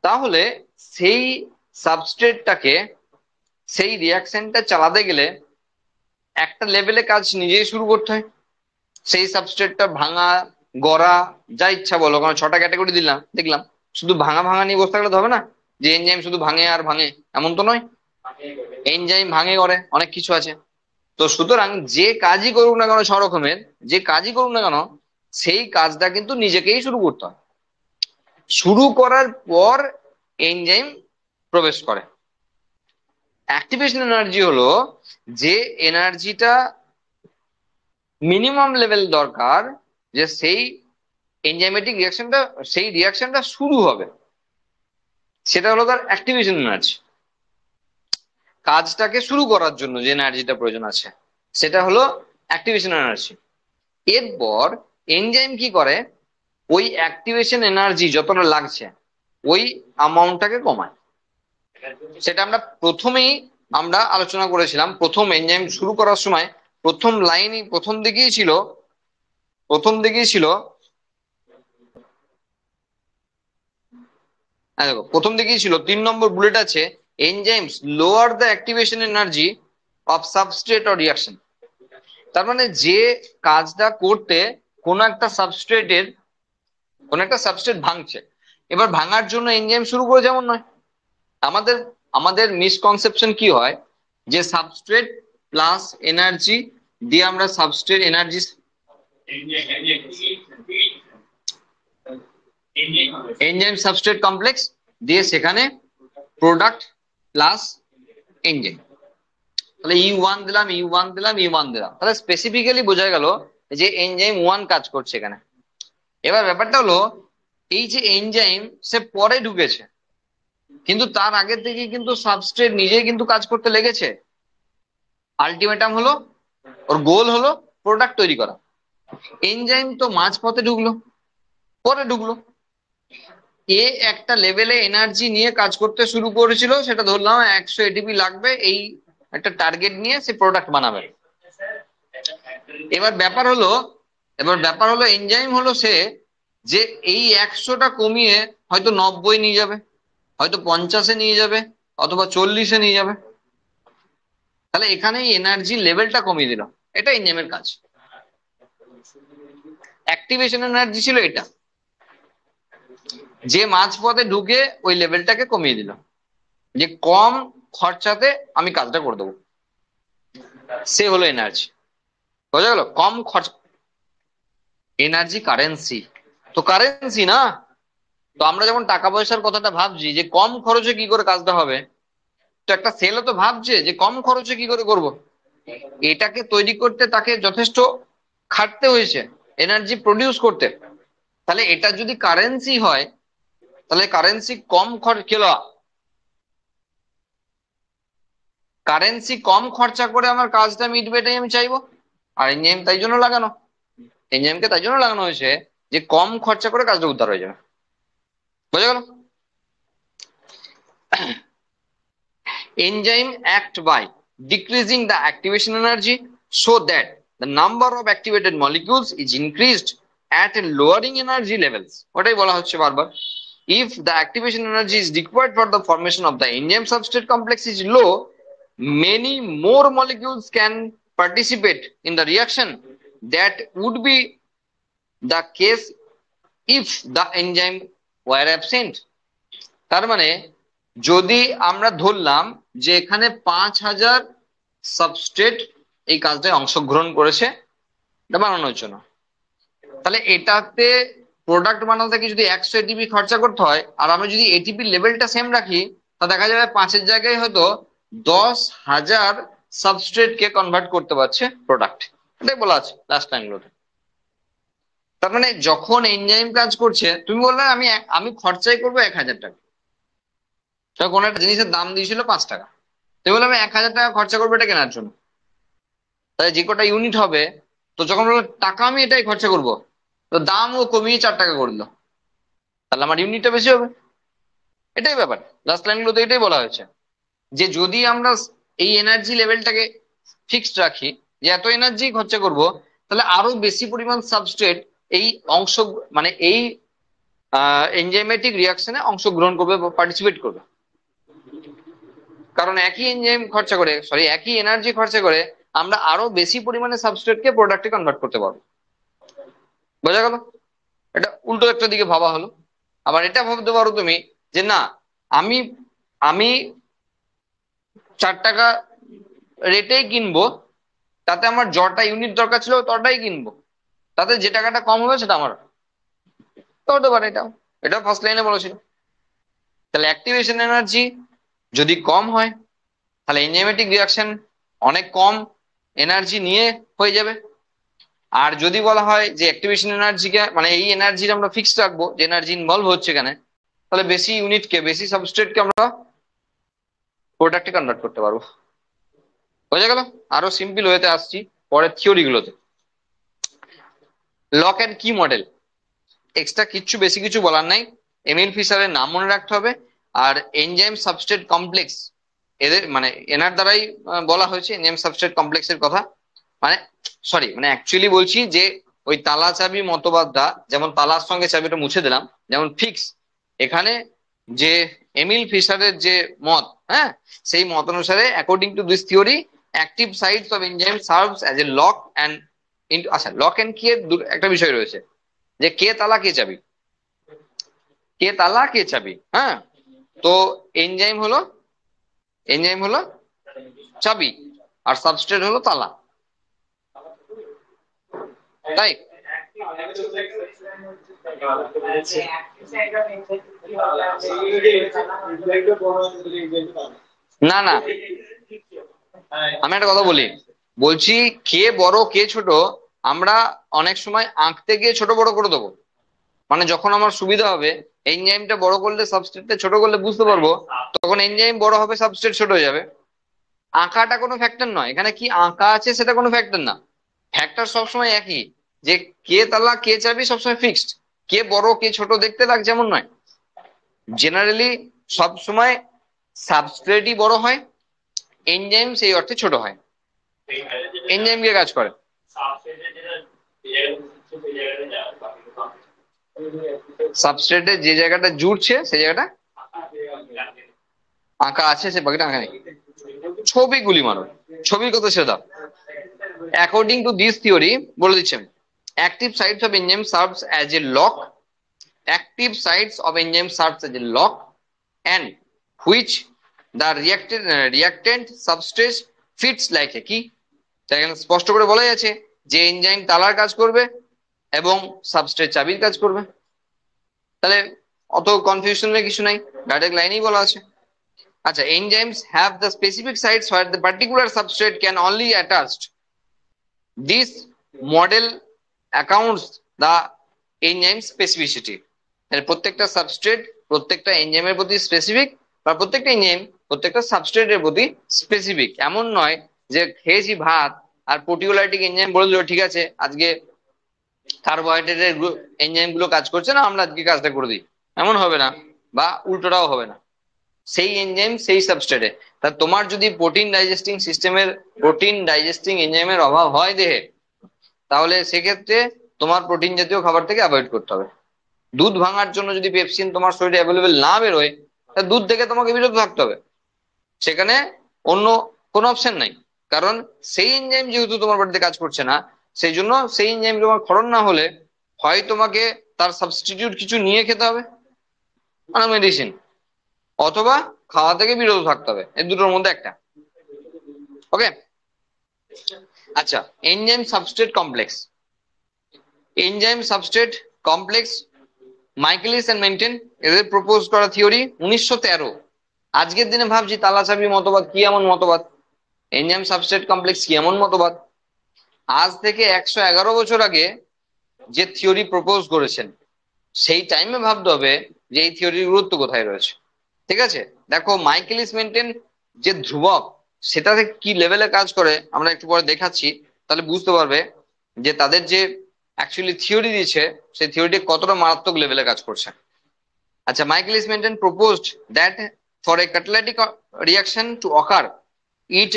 তাহলে সেই সাবস্ট্রেটটাকে, সেই রিয়াকশনটা চালাতে গেলে একটা লেভেলে কাজ নিজেই শুরু করতে হয়। সেই সাবস্ট্রেটটা ভাঙা, গড়া, যা ইচ্ছা বলো, কারণ 6টা ক্যাটাগরি দিলাম দেখলাম, শুধু ভাঙা ভাঙা নিয়ে বসে থাকলে তো হবে না, যে এনজাইম শুধু ভাঙে আর ভাঙে এমন তো নয়, এনজাইম ভাঙে করে অনেক কিছু আছে। তো সুতরাং যে কাজই করুক না কেন, 6 রকমের যে কাজই করুক না কেন, সেই কাজটা কিন্তু নিজেকেই শুরু করতে হয়। শুরু করার পর এনজাইম প্রবেশ করে। অ্যাক্টিভেশন এনার্জি হলো যে এনার্জিটা মিনিমাম লেভেল দরকার, যে সেই এনজাইমেটিক রিয়াকশনটা, সেই রিয়াকশনটা শুরু হবে, সেটা হলো তার অ্যাক্টিভেশন এনার্জি। কাজটাকে শুরু করার জন্য যে এনার্জিটা প্রয়োজন আছে সেটা হলো অ্যাক্টিভেশন এনার্জি। এরপর এনজাইম কি করে, ওই অ্যাক্টিভেশন এনার্জি যতটা লাগছে ওই অ্যামাউন্টটাকে কমায়। সেটা আমরা প্রথমেই আমরা আলোচনা করেছিলাম, প্রথম এনজাইম শুরু করার সময় প্রথম লাইনই প্রথম দিকেই ছিল দেখো প্রথম দিকেই ছিল 3 নম্বর বুলেট আছে, enzymes lower the activation energy of substrate or reaction. তার মানে যে কাজটা করতে কোন একটা সাবস্ট্রেট ভাঙছে, এবার ভাঙার জন্য এনজাইম শুরু করে যেমন নয়। আমাদের আমাদের মিসকনসেপশন কি হয়, যে সাবস্ট্রেট প্লাস এনার্জি দিয়ে আমরা substrate energy, enzyme substrate complex দিয়ে সেখানে প্রোডাক্ট প্লাস এনজাইম। তাহলে E1 দিলাম, E1 দিলাম, E1 দিলাম, তাহলে স্পেসিফিক্যালি বোঝা গেল যে এনজাইম 1 কাজ করছে এখানে। এবার ব্যাপারটা হলো এই যে এনজাইম সে পরে ঢুকেছে, কিন্তু তার আগে থেকে কিন্তু সাবস্ট্রেট নিজেই কিন্তু কাজ করতে লেগেছে। আলটিমেটাম হলো, ওর গোল হলো প্রোডাক্ট তৈরি করা। এনজাইম তো মাঝপথে ঢুকলো, পরে ঢুকলো। এ একটা লেভেলে এনার্জি নিয়ে কাজ করতে শুরু করেছিল, সেটা ধরলাম 100 এটিপি লাগবে, এই একটা টার্গেট নিয়ে সে প্রোডাক্ট বানাবে। এবার ব্যাপার হলো, এনজাইম হলো সে যে এই 100টা কমিয়ে হয়তো 90 নিয়ে যাবে, হয়তো 50-এ নিয়ে যাবে, অথবা 40-এ নিয়ে যাবে। তাহলে এখানে এনার্জি লেভেলটা কমিয়ে দিল, এটা এনজাইমের কাজ। অ্যাক্টিভেশন এনার্জি ছিল এটা, যে মাঝপথে ঢুকে ওই লেভেলটাকে কমিয়ে দিল, যে কম খরচাতে আমি কাজটা করে দেবো, সে হলো এনার্জি। বোঝা গেল? কম খরচ, এনার্জি কারেন্সি, তো কারেন্সি না। তো আমরা যখন টাকা পয়সার কথাটা ভাবছি যে কম খরচে কি করে কাজটা হবে, তো একটা সেলও তো ভাবছে যে কম খরচে কি করে করব। এটাকে তৈরি করতে তাকে যথেষ্ট খাটতে হয়েছে, এনার্জি প্রডিউস করতে। তাহলে এটা যদি কারেন্সি হয়, তাহলে কারেন্সি কম কারেন্সি কম খরচা করে আমার কাজটা মিটবে, এটাই আমি চাইবো। আর এনজিএম তাই জন্য লাগানো, এনজিএম কে তাই জন্য লাগানো হয়েছে যে কম খরচা করে কাজটা উদ্ধার হয়ে যাবে। বোঝা গেল? Enzyme act by decreasing the activation energy so that the number of activated molecules is increased at a lowering energy levels. ওটাই বলা হচ্ছে বারবার। If the activation energy is required for the formation of the enzyme substrate complex is low, many more molecules can participate in the reaction that would be the case if the enzyme were absent. তার মানে যদি আমরা ধরলাম যে এখানে 5000 substrate এই কাজটায় অংশগ্রহণ করেছে এটা বানানোর জন্য, তাহলে এটাতে প্রোডাক্ট বানাতে কি যদি 100 এটিপি খরচা করতে হয়, আর আমি যদি এটিপি লেভেলটা সেম রাখি, তা দেখা যাবে 5-এর জায়গায় হয়তো 10,000 সাবস্ট্রেট কে কনভার্ট করতে পারছে প্রোডাক্ট। এটাই বলা আছে লাস্ট লাইনগুলোতে। তার মানে যখন এনজাইম কাজ করছে, তুমি বললে আমি আমি খরচাই করবো 1000 টাকা, কোন একটা জিনিসের দাম দিয়েছিল 5 টাকা, তুমি বললাম আমি 1000 টাকা খরচা করবো এটা কেনার জন্য, তাহলে যে কটা ইউনিট হবে, তো যখন বললো টাকা আমি এটাই খরচা করবো, তো দাম ও কমিয়ে 4 টাকা করে দিল, তাহলে আমার ইউনিটটা বেশি হবে। এটাই ব্যাপার, লাস্ট লাইনগুলোতে এটাই বলা হয়েছে যে যদি আমরা এই এনার্জি লেভেলটাকে ফিক্সড রাখি যে এত এনার্জি খরচা করব, তাহলে আরো বেশি পরিমাণ সাবস্ট্রেট এই অংশ মানে এই এনজাইমেটিক রিয়াকশনে অংশগ্রহণ করবে বা পার্টিসিপেট করবে। কারণ একই এনজাইম খরচা করে, সরি একই এনার্জি খরচা করে আমরা আরো বেশি পরিমাণে সাবস্ট্রেটকে প্রোডাক্টে কনভার্ট করতে পারবো। বোঝা গেল? এটা উল্টো একটা দিকে ভাবা হলো। আবার এটা ভাবতে পারো তুমি যে না, আমি আমি 4 টাকা রেটেই কিনবো, তাতে আমার যটা ইউনিট দরকার ছিল তটাই কিনবো, তাতে যে টাকাটা কম হবে সেটা আমার। তো হতে পারে, এটা ফার্স্ট লাইনে বলেছিল। তাহলে অ্যাক্টিভেশন এনার্জি যদি কম হয়, তাহলে এনজাইমেটিক রিয়াকশন অনেক কম এনার্জি নিয়ে হয়ে যাবে। আর যদি বলা হয় যে অ্যাক্টিভেশন এনার্জিকে মানে এই এনার্জিটা আমরা ফিক্সড রাখবো, যে এনার্জি ইনভলভ হচ্ছে এখানে, তাহলে বেশি ইউনিটকে বেশি সাবস্ট্রেটকে আমরা প্রোডাক্টে কনভার্ট করতে পারবো। বোঝা গেল? আরো সিম্পল ওয়েতে আসছি পরের থিওরি গুলোতে। লক অ্যান্ড কি মডেল, এক্সট্রা কিচ্ছু বেশি কিছু বলার নাই, এমিল ফিশারের নাম মনে রাখতে হবে। আর এনজাইম সাবস্ট্রেট কমপ্লেক্স এদের মানে এনার দ্বারাই বলা হয়েছে এনজাইম সাবস্ট্রেট কমপ্লেক্সের কথা। মানে সরি, মানে অ্যাকচুয়ালি বলছি যে ওই তালা চাবি মতবাদটা, যেমন তালার সঙ্গে চাবিটা মুছে দিলাম যেমন ফিক্স, এখানে যে এমিল ফিশারের যে মত, হ্যাঁ, সেই মত অনুসারে according to this theory active sites of enzyme serves as a lock and আচ্ছা লক অ্যান্ড কি এর একটা বিষয় রয়েছে যে কে তালা কে চাবি, কে তালা কে চাবি। হ্যাঁ, তো এনজাইম হলো চাবি আর সাবস্ট্রেট হলো তালা, তাই। না না, আমি একটা কথা বলি, বলছি কে বড় কে ছোট আমরা অনেক সময় আঁকতে গিয়ে ছোট বড় করে দেবো। মানে যখন আমার সুবিধা হবে এনজাইমটা বড় করলে সাবস্ট্রেটটা ছোট করলে বুঝতে পারবো, তখন এনজাইম বড় হবে সাবস্ট্রেট ছোট হয়ে যাবে। আঁকাটা কোনো ফ্যাক্টর নয়, এখানে কি আঁকা আছে সেটা কোনো ফ্যাক্টর না। ফ্যাক্টর সবসময় একই, যে কে তালা কে চাবি সবসময় ফিক্সড। কে বড় কে ছোট দেখতে লাগ যেমন নয়, জেনারেলি সবসময় সাবস্ট্রেটই বড় হয়, এনজাইম সেই অর্থে ছোট হয়। এনজাইম কে কাজ করে, সাবস্ট্রেটে যে জায়গাটা জুড়ছে সেই জায়গাটা আঁকা আছে, সে বাকিটা আঁকা নেই। ছবিগুলি মানো, ছবির কথা ছেড়ে দাও। অ্যাকর্ডিং টু দিস থিওরি বলে দিচ্ছি আমি, active sites of enzyme serves as a lock, active sites of enzyme serves as a lock and which the reactant substrate fits like a key। তাই এখানে স্পষ্ট করে বলা যাচ্ছে যে এনজাইম তালার কাজ করবে এবং সাবস্ট্রেট চাবির কাজ করবে। তাহলে অত কনফিউশনের কিছু নাই, ডাইরেক্ট লাইনেই বলা আছে। আচ্ছা, enzymes have the specific sites where the particular substrate can only attached. This model accounts the enzyme specificity। প্রত্যেকটা সাবস্ট্রেট প্রত্যেকটা এনজাইমের প্রতি স্পেসিফিক, বা প্রত্যেকটা এনজাইম প্রত্যেকটা সাবস্ট্রেটের প্রতি স্পেসিফিক। এমন নয় যে খেয়েছি ভাত আর প্রোটিওলাইটিক এনজাইম বলে দিল ঠিক আছে আজকে কার্বোহাইড্রেটের এনজাইম গুলো কাজ করছে না, আমরা আজকে কাজটা করে দিই, এমন হবে না। বা উল্টোটাও হবে না, সেই এনজাইম সেই সাবস্ট্রেটে। তা তোমার যদি প্রোটিন ডাইজেস্টিং সিস্টেমের প্রোটিন ডাইজেস্টিং এনজাইমের অভাব হয় দেহে, তাহলে সেক্ষেত্রে তোমার প্রোটিন জাতীয় খাবার থেকে অ্যাভয়েড করতে হবে। দুধ ভাঙার জন্য যদি পেপসিন তোমার শরীরে অ্যাভেলেবেল না বেরোয়, তা দুধ থেকে তোমাকে বিরত থাকতে হবে, সেখানে অন্য কোনো অপশন নাই। কারণ সেই এনজাইম যেহেতু তোমার বাড়িতে কাজ করছে না, সেই জন্য সেই এনজাইম তোমার ক্ষরণ না হলে হয় তোমাকে তার সাবস্টিটিউট কিছু নিয়ে খেতে হবে, মানে মেডিসিন, অথবা খাওয়া থেকে বিরত থাকতে হবে, এই দুটোর মধ্যে একটা। ওকে, আচ্ছা, enzyme substrate complex. Enzyme substrate complex Michaelis and Menten এদের প্রপোজ করা থিওরি 1913। আজকের দিনে ভাবছি তালা চাবি মতবাদ কি এমন মতবাদ, এনজাইম সাবস্ট্রেট কমপ্লেক্স কি এমন মতবাদ। আজ থেকে 111 বছর আগে যে থিওরি প্রপোজ করেছেন, সেই টাইমে ভাবতে হবে যে এই থিওরির গুরুত্ব কোথায় রয়েছে। ঠিক আছে, দেখো মাইকেলিস মেন্টেন যে ধ্রুবক, সেটাতে কি লেভেলে কাজ করে আমরা একটু পরে দেখাচ্ছি, তাহলে বুঝতে পারবে যে তাদের যে অ্যাকচুয়ালি থিওরি দিয়েছে সেই থিওরিটি কতটা মারাত্মক লেভেলে কাজ করছে। আচ্ছা, Michaelis Menten proposed that for a catalytic reaction to occur, it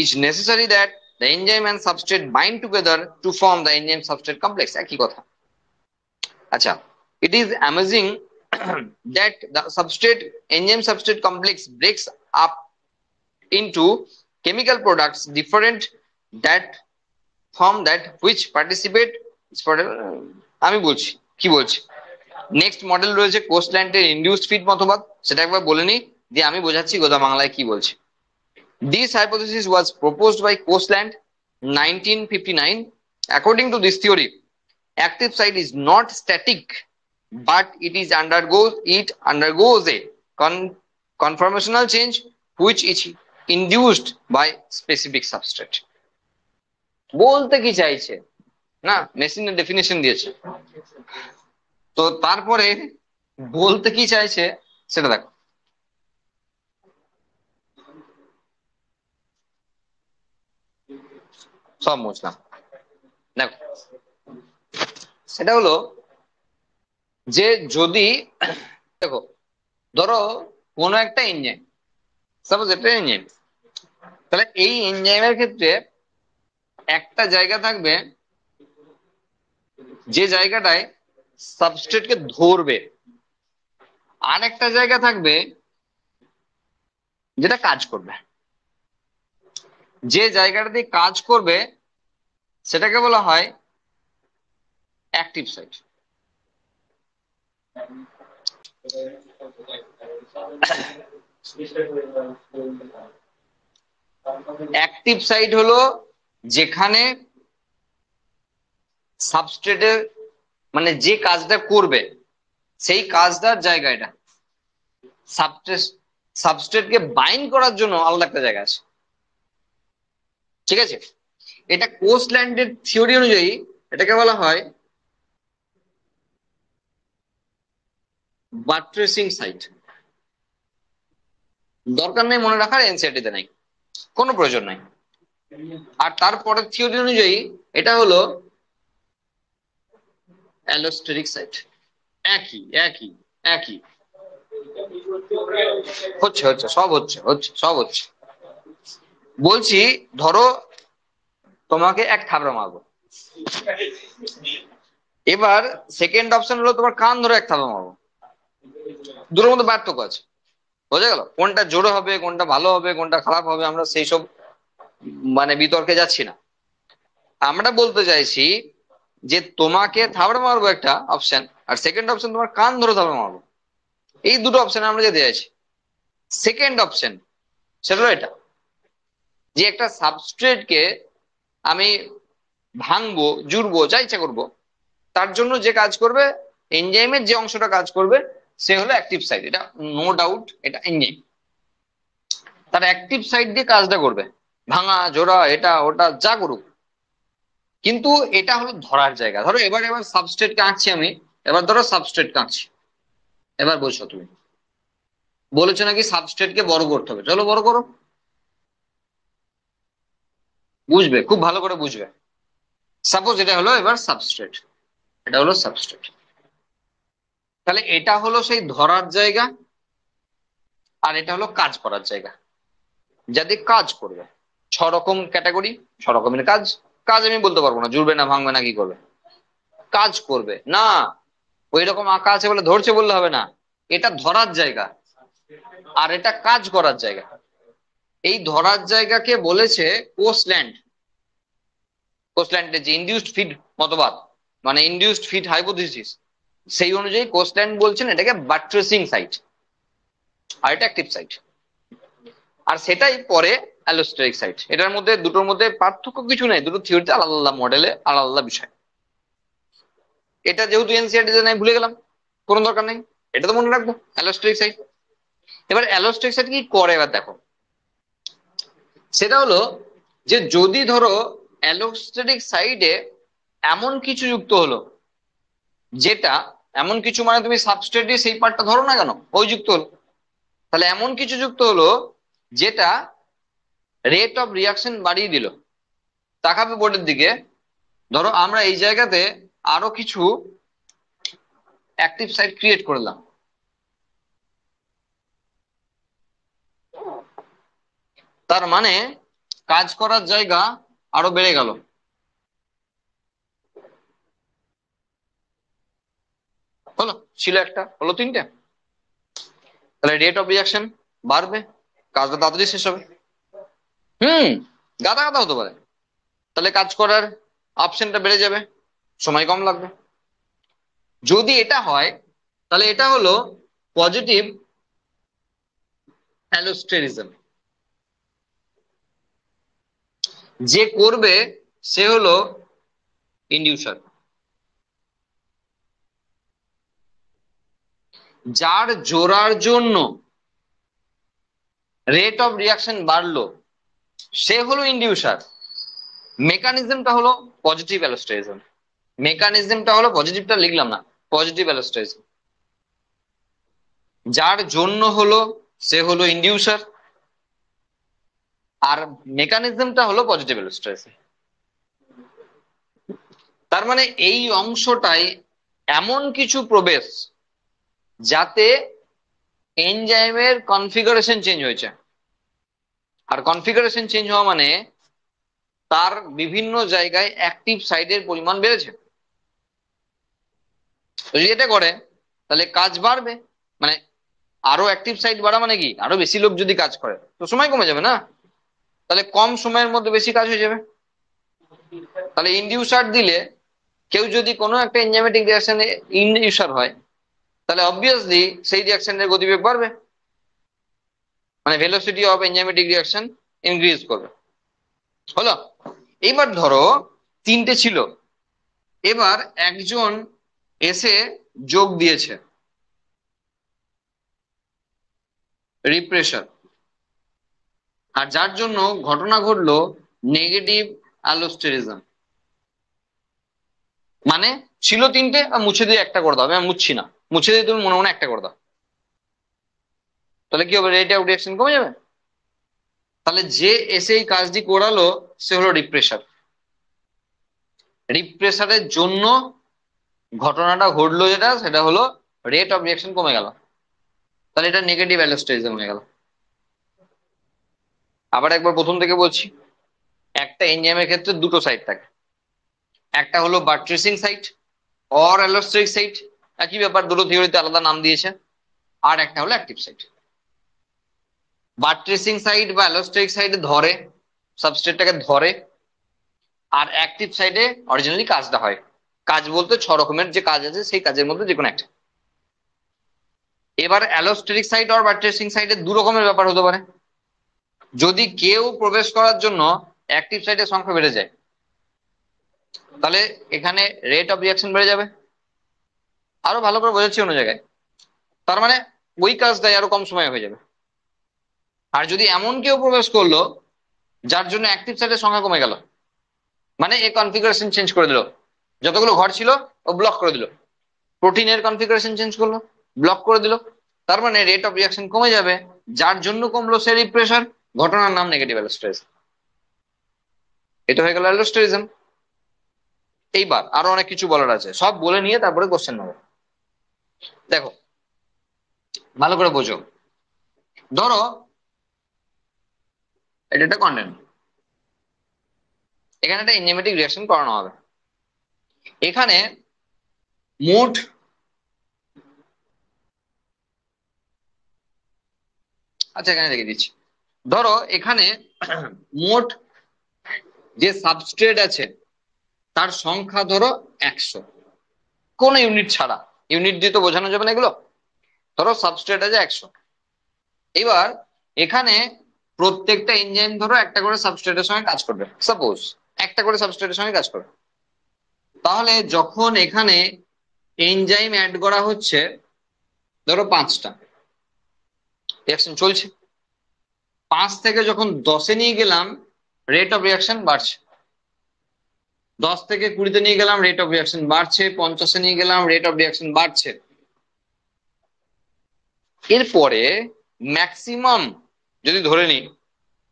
is necessary that the enzyme and substrate bind together to form the enzyme substrate complex। একই কথা। আচ্ছা, it is amazing that the substrate enzyme substrate complex breaks up into chemical products different that form that which participate। আমি বলছি কি বলছি, next model রয়েছে কোস্টল্যান্ডের induced feed মতবাদ, সেটা একবার বলে নি দিয়ে আমি বোঝাচ্ছি গোদা বাংলায় কি বলছি। This hypothesis was proposed by Koshland 1959। According to this theory, active site is not static but it undergoes a conformational change which is induced by specific substrate। বলতে কি চাইছে না, মেশিনের ডেফিনেশন দিয়েছে, তো তারপরে বলতে কি চাইছে সেটা দেখো। সব বুঝলাম, দেখো সেটা হলো যে যদি দেখো ধরো কোনো একটা এনজাইম, সাপোজ এটা এনজাইম, তাহলে এই এনজাইমের ক্ষেত্রে একটা জায়গা থাকবে যে জায়গাটায় সাবস্ট্রেটকে ধরবে, আর একটা জায়গা থাকবে যেটা কাজ করবে। যে জায়গাটা দিয়ে কাজ করবে সেটাকে বলা হয় অ্যাক্টিভ সাইট। অ্যাক্টিভ সাইট হলো যেখানে সাবস্ট্রেটের মানে যে কাজটা করবে সেই কাজটার জায়গা এটা। সাবস্ট্রেট সাবস্ট্রেটকে বাইন্ড করার জন্য আলাদা একটা জায়গা আছে, ঠিক আছে? এটা কোস্টল্যান্ডের থিওরি অনুযায়ী এটাকে বলা হয় বাট্রেসিং সাইট। দরকার নেই মনে রাখার, এনসিইআরটি তে নাই, কোনো প্রয়োজন নাই। আর তারপরের থিওরি অনুযায়ী এটা হলো অ্যালোস্টেরিক সাইট। একই একই একই হচ্ছে হচ্ছে সব হচ্ছে হচ্ছে সব হচ্ছে। বলছি ধরো তোমাকে এক থাবড়া মারবো, এবার সেকেন্ড অপশন হলো তোমার কান ধরে এক থাবড়া মারবো। দুটোর মধ্যে পার্থক্য আছে, বোঝা গেল? কোনটা জোরে হবে, কোনটা ভালো হবে, কোনটা খারাপ হবে, আমরা সেই সব মানে বিতর্কে যাচ্ছি না। আমরা বলতে চাইছি যে তোমাকে থাবড়া মারবো একটা অপশন, আর সেকেন্ড অপশন তোমার কান ধরে থাবড়া মারবো। এই দুটো অপশন আমরা যেতে চাইছি। সেকেন্ড অপশন সেটা হলো এটা, যে একটা সাবস্ট্রেটকে আমি ভাঙবো, জুড়বো, যা ইচ্ছা করবো, তার জন্য যে কাজ করবে, এনজাইমের যে অংশটা কাজ করবে সে হলো অ্যাক্টিভ সাইট। এটা নো ডাউট, এটা এনজাইম তার অ্যাক্টিভ সাইট দিয়ে কাজটা করবে, ভাঙা জোড়া এটা ওটা যা করুক। কিন্তু এটা হলো ধরার জায়গা। ধরো এবার এবার সাবস্ট্রেটকে আঁকছি আমি, এবার ধরো সাবস্ট্রেটকে আঁকছি। এবার বলছো তুমি, বলেছো নাকি সাবস্ট্রেটকে বড় করতে হবে, চলো বড় করো। বুঝবে, খুব ভালো করে বুঝবে। সাপোজ এটা হলো এবার সাবস্ট্রেট, এটা হলো সাবস্ট্রেট, তাহলে এটা হলো সেই ধরার জায়গা, আর এটা হলো কাজ করার জায়গা, যাতে কাজ করবে। ছ রকম ক্যাটাগরি, ছ রকমের কাজ। কাজ আমি বলতে পারবো না, জুড়বে না ভাঙবে না কি করবে, কাজ করবে না। ওই রকম আঁকা আছে বলে ধরছে বললে হবে না, এটা ধরার জায়গা আর এটা কাজ করার জায়গা। এই ধরার জায়গাকে বলেছে কোস্টল্যান্ড। কোস্টল্যান্ডের যে ইনডিউসড ফিড মতবাদ, মানে ইনডিউসড ফিড হাইপোথিসিস, সেই অনুযায়ী কোস্টল্যান্ড বলছেন এটাকে বাট্রেসিং সাইট, আর এটা অ্যাক্টিভ সাইট। আর সেটাই পরে অ্যালোস্টেরিক সাইট। এটার মধ্যে দুটোর মধ্যে পার্থক্য কিছু নেই, দুটো থিওরিতে আলাদা আলাদা মডেলে আলাদা আলাদা বিষয়। এটা যেহেতু এনসিইআরটি তে নাই ভুলে গেলাম, কোনো দরকার নেই, এটা তো মনে রাখবো অ্যালোস্টেরিক সাইট। এবার অ্যালোস্টেরিক সাইট কি করে এবার দেখো, সেটা হলো যে যদি ধরো অ্যালোস্টেরিক সাইডে এমন কিছু যুক্ত হলো যেটা, এমন কিছু মানে তুমি সাবস্ট্রেটে সেই পার্টটা ধরো না কেন, ওই যুক্ত হলো, তাহলে এমন কিছু যুক্ত হলো যেটা রেট অফ রিয়াকশন বাড়িয়ে দিল। তাকাবে বোর্ডের দিকে, ধরো আমরা এই জায়গাতে আরো কিছু অ্যাক্টিভ সাইট ক্রিয়েট করলাম, তার মানে কাজ করার জায়গা আরো বেড়ে গেল। হলো, ছিল একটা, হলো তিনটে, তাহলে রেট অফ রিয়াকশন বাড়বে, কাজটা তাড়াতাড়ি শেষ হবে। হুম, গাদা গাদা হতে পারে, তাহলে কাজ করার অপশনটা বেড়ে যাবে, সময় কম লাগবে। যদি এটা হয় তাহলে এটা হলো পজিটিভ অ্যালোস্টেরিজম। যে করবে সে হলো ইনডিউসার। যার জোড়ার জন্য রেট অফ রিয়াকশন বাড়লো সে হলো ইনডিউসার। মেকানিজমটা হলো পজিটিভ অ্যালোস্টেরিজম। মেকানিজমটা হলো, পজিটিভটা লিখলাম না, পজিটিভ অ্যালোস্টেরিজম। যার জন্য হলো সে হলো ইনডিউসার, আর মেকানিজমটা হলো পজিটিভ অ্যালোস্টেরিজম। তার মানে এই অংশটাই এমন কিছু প্রবেশ যাতে এনজাইমের কনফিগারেশন চেঞ্জ হয়েছে। আর কনফিগারেশন চেঞ্জ হওয়া মানে তার বিভিন্ন জায়গায় অ্যাক্টিভ সাইটের পরিমাণ বেড়েছে। যদি এটা করে তাহলে কাজ বাড়বে, মানে আরো অ্যাক্টিভ সাইট বাড়া মানে কি, আরো বেশি লোক যদি কাজ করে তো সময় কমে যাবে না, তাহলে কম সময়ের মধ্যে বেশি কাজ হয়ে যাবে। তাহলে ইনডিউসার দিলে, কেউ যদি কোনো একটা এনজাইমেটিক রিঅ্যাকশনে ইনডিউসার হয় তাহলে অবভিয়াসলি সেই রিঅ্যাকশনের গতিবেগ বাড়বে, মানে velocity of enzymatic reaction increase করবে। হলো, এইবার ধরো তিনটে ছিল, এবার একজন এসে যোগ দিয়েছে রিপ্রেশার, আর যার জন্য ঘটনা ঘটলো নেগেটিভ অ্যালোস্টেরিজম। মানে ছিল তিনটে আর মুছে দিয়ে একটা করে দাও, আমি মুছছি না, মুছে দিয়ে তুমি মনে মনে একটা করে দাও, তাহলে কি হবে? রেট অফ রিঅ্যাকশন কমে যাবে। তাহলে যে এসে এই কাজটি করালো সে হলো রিপ্রেশার। রিপ্রেশারের জন্য ঘটনাটা ঘটলো যেটা, সেটা হলো রেট অফ রিঅ্যাকশন কমে গেল, তাহলে এটা নেগেটিভ অ্যালোস্টেরিজম হয়ে গেল। আবার একবার প্রথম থেকে বলছি, একটা এনজাইমের ক্ষেত্রে দুটো সাইড থাকে, একটা হলো বাট্রেসিং সাইট অর অ্যালোস্টেরিক সাইট, একই ব্যাপার, দুটো থিওরিতে আলাদা নাম দিয়েছে। আর একটা হলো অ্যাক্টিভ সাইট। বাট্রেসিং সাইট বা অ্যালোস্টেরিক সাইটে ধরে, সাবস্ট্রেটটাকে ধরে, আর অ্যাক্টিভ সাইটে অরিজিনালি কাজটা হয়। কাজ বলতে 6 রকমের যে কাজ আছে, সেই কাজের মধ্যে যে কোনো একটা। এবার অ্যালোস্টেরিক সাইট আর বাট্রেসিং সাইটে 2 রকমের ব্যাপার হতে পারে। যদি কেউ প্রবেশ করার জন্য অ্যাক্টিভ সাইটের সংখ্যা বেড়ে যায়, তাহলে এখানে রেট অফ রিঅ্যাকশন বেড়ে যাবে। আরো ভালো করে বোঝাচ্ছি অন্য জায়গায়, তার মানে ওই কাজটাই আরো কম সময়ে হয়ে যাবে। আর যদি এমন কেউ প্রবেশ করলো যার জন্য অ্যাক্টিভ সাইটের সংখ্যা কমে গেল, মানে এ কনফিগারেশন চেঞ্জ করে দিল, যতগুলো ঘর ছিল ও ব্লক করে দিল, প্রোটিনের কনফিগারেশন চেঞ্জ করলো, ব্লক করে দিল, তার মানে রেট অফ রিঅ্যাকশন কমে যাবে, যার জন্য কমলো সে রিপ্রেশার, ঘটনার নাম নেগেটিভ অ্যালোস্টেরিজম। এটা হয়ে গেল অ্যালোস্টেরিজম। এইবার আরো অনেক কিছু বলার আছে, সব বলে নিয়ে তারপরে কোশ্চেন নেবো। দেখো ভালো করে বোঝো, ধরো এটা একটা কন্টেন্ট, এখানে একটা এনজাইমেটিক রিঅ্যাকশন করানো হবে। এখানে মোট আচ্ছা এখানে রেখে দিচ্ছি, ধরো এখানে মোট যে সাবস্ট্রেট আছে তার সংখ্যা ধরো 100, কোন ইউনিট ছাড়া, ইউনিট দিয়ে তো বোঝানো যাবে না এগুলো। ধরো সাবস্ট্রেট আছে 100। এবার এখানে প্রত্যেকটা এনজাইম ধরো একটা করে সাবস্ট্রেটের সঙ্গে কাজ করবে, সাপোজ একটা করে সাবস্ট্রেটের সঙ্গে কাজ করবে। তাহলে যখন এখানে এনজাইম অ্যাড করা হচ্ছে ধরো 5টা, রিঅ্যাকশন চলছে, 5 থেকে যখন 10-এ নিয়ে গেলাম রেট অফ রিঅ্যাকশন বাড়ছে, 10 থেকে 20-তে নিয়ে গেলাম রেট অফ রিঅ্যাকশন বাড়ছে, 50-এ নিয়ে গেলাম রেট অফ রিঅ্যাকশন বাড়ছে। এরপরে ম্যাক্সিমাম যদি ধরে নিই,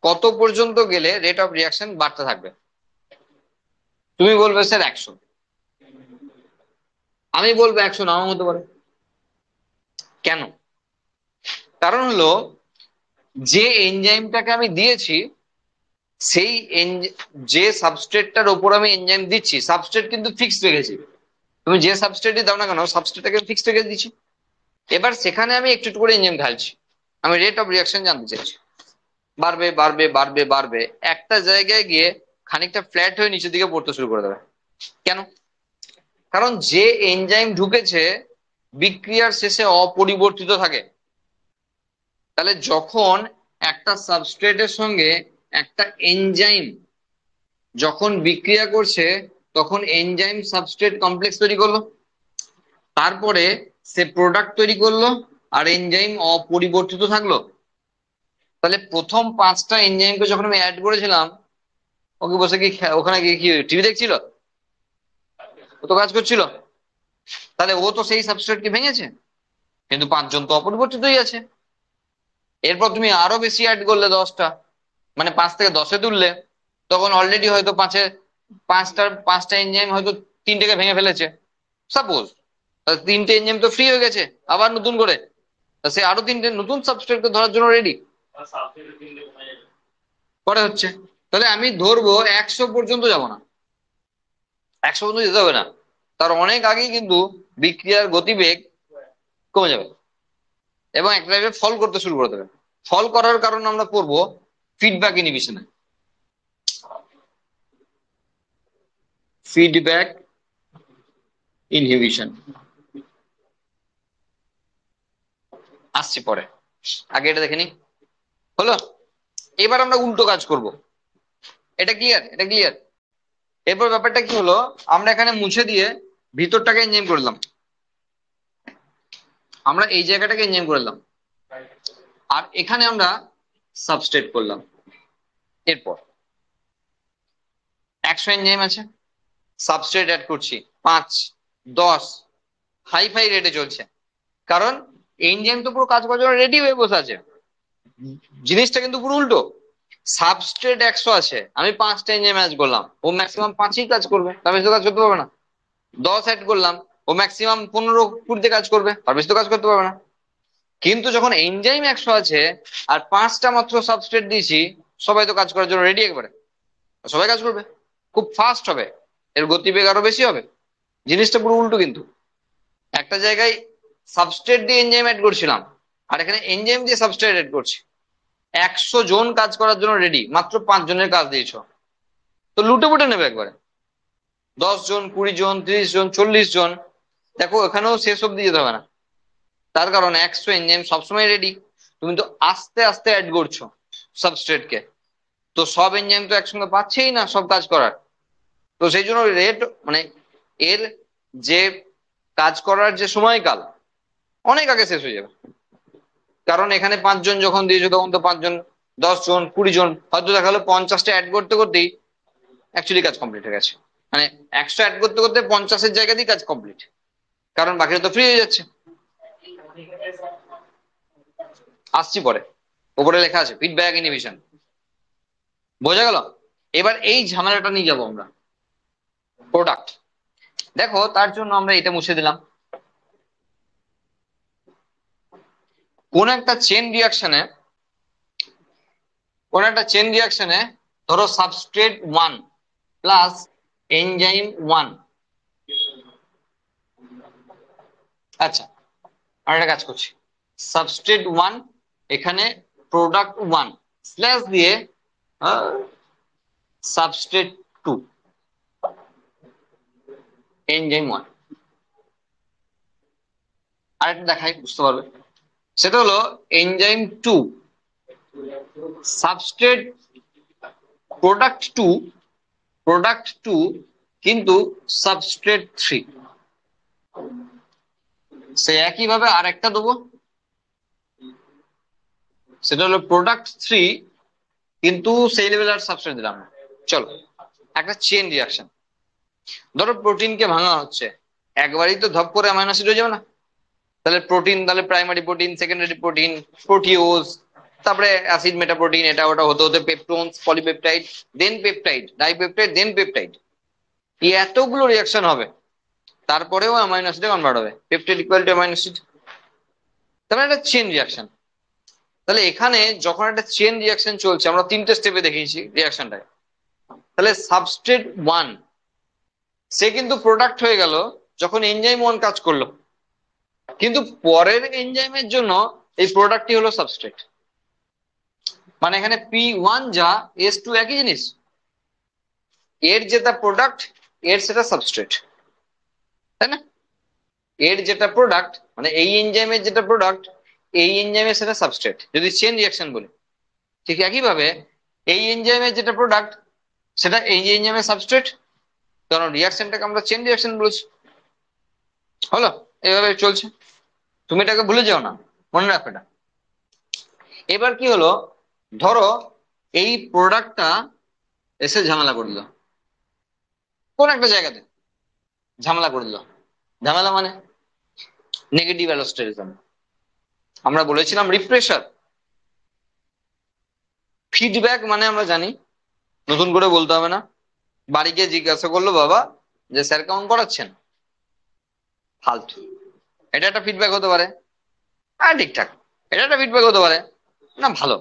কত পর্যন্ত গেলে রেট অফ রিঅ্যাকশন বাড়তে থাকবে? তুমি বলবে স্যার 100, আমি বলবো 100 নাও হতে পারে। কেন? কারণ হলো যে এনজাইমটাকে আমি দিয়েছি, সেই যে সাবস্ট্রেটটার ওপর আমি এনজাইম দিচ্ছি, সাবস্ট্রেট কিন্তু ফিক্সড রেখেছি, তুমি যে সাবস্ট্রেটই দাও না কেন সাবস্ট্রেটটাকে ফিক্সড রেখে দিচ্ছি। এবার সেখানে আমি একটু একটু করে এনজাইম ঢালছি, আমি রেট অফ রিঅ্যাকশন জানতে চাইছি, বাড়বে বাড়বে বাড়বে বাড়বে, একটা জায়গায় গিয়ে খানিকটা ফ্ল্যাট হয়ে নিচের দিকে পড়তে শুরু করে দেবে। কেন? কারণ যে এনজাইম ঢুকেছে বিক্রিয়ার শেষে অপরিবর্তিত থাকে। তাহলে যখন একটা সাবস্ট্রেটের সঙ্গে একটা এনজাইম যখন বিক্রিয়া করছে, তখন এনজাইম সাবস্ট্রেট কমপ্লেক্স তৈরি করলো, তারপরে সে প্রোডাক্ট তৈরি করলো, আর এনজাইম অপরিবর্তিত থাকলো। তাহলে প্রথম 5টা এনজাইমকে যখন আমি অ্যাড করেছিলাম, ওকে বসে কি ওখানে গিয়ে কি টিভি দেখছিল? ও তো কাজ করছিল। তাহলে ও তো সেই সাবস্ট্রেটকে ভেঙেছে, কিন্তু 5জন তো অপরিবর্তিতই আছে। এরপর তুমি আরো বেশি অ্যাড করলে 10টা, মানে 5 থেকে 10-এ তুললে, তখন অলরেডি হয়তো পাঁচটা এনজাইম হয়তো 3টেকে ভেঙে ফেলেছে সাপোজ, তাহলে 3টে এনজাইম তো ফ্রি হয়ে গেছে আবার নতুন করে, তা সে আরো 3টে নতুন সাবস্ট্রেটকে ধরার জন্য রেডি পরে হচ্ছে। তাহলে আমি ধরবো 100 পর্যন্ত যাব না, 100 পর্যন্ত যেতে হবে না, তার অনেক আগেই কিন্তু বিক্রিয়ার গতিবেগ কমে যাবে এবং একটা টাইপের ফল করতে শুরু করে দেবে। ফল করার কারণ আমরা করবো ফিডব্যাক ইনহিবিশনে। ফিডব্যাক ইনহিবিশন আসছি পরে, আগে এটা দেখে নি। হলো, এবার আমরা উল্টো কাজ করব। এটা ক্লিয়ার? এটা ক্লিয়ার? এরপর ব্যাপারটা কি হলো, আমরা এখানে মুছে দিয়ে ভিতরটাকে এনজাইম করলাম, আমরা এই জায়গাটাকে এনজাইম করলাম, আর এখানে আমরা সাবস্ট্রেট করলাম। এরপর 100 এনজাইম আছে, সাবস্ট্রেট অ্যাড করছি 5, 10, হাই ফাই রেটে চলছে। কারণ এনজাইম তো পুরো কাজ করার জন্য রেডি হয়ে বসে আছে। জিনিসটা কিন্তু পুরো উল্টো। সাবস্ট্রেট 100 আছে, আমি 5টা এনজাইম অ্যাড করলাম, ও ম্যাক্সিমাম 5ই কাজ করবে, তার বেশি তো কাজ করতে পারবে না। 10 অ্যাড করলাম, ও ম্যাক্সিমাম 15-20 কাজ করবে, তার বেশি তো কাজ করতে পারবে না। কিন্তু যখন এনজাইম 100 আছে আর 5টা মাত্র সাবস্ট্রেট দিয়েছি, সবাই তো কাজ করার জন্য রেডি একবারে, সবাই কাজ করবে, খুব ফাস্ট হবে, এর গতিবেগ আরো বেশি হবে। জিনিসটা পুরো উল্টো কিন্তু। একটা জায়গায় সাবস্ট্রেট দিয়ে এনজাইম অ্যাড করছিলাম, আর এখানে এনজাইম দিয়ে সাবস্ট্রেট অ্যাড করছি। 100 জন কাজ করার জন্য রেডি, মাত্র 5 জনের কাজ দিয়েছ, তো লুটে পুটে নেবে একবারে। 10 জন, 20 জন, 30 জন, 40 জন, দেখো এখানেও শেষ অব্দি যেতে হবে না। তার কারণ 100 এনজাইম সবসময় রেডি, তুমি তো আস্তে আস্তে অ্যাড করছো সাবস্ট্রেটকে, তো সব এনজাইম তো একসঙ্গে পাচ্ছেই না সব কাজ করার। তো সেই জন্য রেট মানে এর যে কাজ করার যে সময়কাল অনেক আগে শেষ হয়ে যাবে। কারণ এখানে 5 জন যখন দিয়েছো তখন তো 5 জন, 10 জন, 20 জন, হয়তো দেখা গেলো 50টা অ্যাড করতে করতেই অ্যাকচুয়ালি কাজ কমপ্লিট হয়ে গেছে। মানে 100 অ্যাড করতে করতে 50-এর জায়গাতেই কাজ কমপ্লিট, কারণ বাকিটা তো ফ্রি হয়ে যাচ্ছে। আসছি পরে, উপরে লেখা আছে ফিডব্যাক ইনহিবিশন, বোঝা গেল? এবার এই ঝামেলাটা নিয়ে যাবো আমরা প্রোডাক্ট। দেখো তার জন্য আমরা এটা মুছে দিলাম। কোন একটা চেন রিয়াকশনে ধরো সাবস্ট্রেট 1 প্লাস এনজাইম 1। আচ্ছা, আর একটা কাজ করছি, সাবস্ট্রেট 1 এখানে প্রোডাক্ট 1 স্ল্যাশ দিয়ে সাবস্ট্রেট 2 এনজাইম 1। আরেকটা দেখাই বুঝতে পারবে, সেটা হলো এনজাইম 2 সাবস্ট্রেট প্রোডাক্ট 2 কিন্তু সাবস্ট্রেট 3। সে একইভাবে আরেকটা দেবো, সেটা হলো প্রোডাক্ট 3 কিন্তু সেই লেভেল আর সাবস্ট্রেট দিলাম না। চলো একটা চেন রিয়াকশন, ধরো প্রোটিনকে ভাঙা হচ্ছে, একবারই তো ধপ করে অ্যামাইনো অ্যাসিড হয়ে যাবে না। তাহলে প্রোটিন, তাহলে primary protein, secondary protein, proteose, তারপরে অ্যাসিড মেটাপ্রোটিন, এটা ওটা হতে হতে পেপটোনস, পলিপেপটাইড, দেন পেপটাইড, ডাইপেপটাইড, দেন পেপটাইড, এই এতগুলো রিয়াকশন হবে, তারপরেও অ্যামাইনো অ্যাসিডে কনভার্ট হবে, peptide equal to amino acid. তাহলে একটা চেন রিয়াকশন। তাহলে এখানে যখন একটা চেন রিয়াকশন চলছে, আমরা 3টে স্টেপে দেখিয়েছি রিয়াকশনটায়, তাহলে সাবস্ট্রেট 1 সে কিন্তু প্রোডাক্ট হয়ে গেল যখন এনজাইম 1 কাজ করলো, কিন্তু পরের এনজাইমের জন্য এই প্রোডাক্টটি হলো সাবস্ট্রেট। মানে এখানে P1 যা S2 একই জিনিস, এর যেটা প্রোডাক্ট এর সেটা সাবস্ট্রেট, তাই না? এর যেটা প্রোডাক্ট মানে এই এনজাইমের যেটা প্রোডাক্ট, এই এনজাইমের সেটা সাবস্ট্রেট, যদি চেন রিয়াকশন বলি। ঠিক একইভাবে এই এনজাইমের যেটা প্রোডাক্ট সেটা এই এনজাইমের সাবস্ট্রেট, কারণ রিয়াকশনটাকে আমরা চেন রিয়াকশন বলেছি। হলো, এইভাবে চলছে, তুমি এটাকে ভুলে যাও না, মনে রাখো এটা। এবার কি হলো, ধরো এই প্রোডাক্টটা এসে ঝামেলা করে দিল, কোন একটা জায়গাতে ঝামেলা করে দিল। ঝামেলা মানে নেগেটিভ অ্যালোস্টেরিজম, আমরা বলেছিলাম রিপ্রেসার। ফিডব্যাক মানে আমরা জানি, নতুন করে বলতে হবে না। বাড়ি গিয়ে জিজ্ঞাসা করলো বাবা যে স্যার কেমন করাচ্ছেন, ফালতু, এটা একটা ফিডব্যাক হতে পারে। হ্যাঁ ঠিকঠাক, এটা একটা ফিডব্যাক হতে পারে। না ভালো,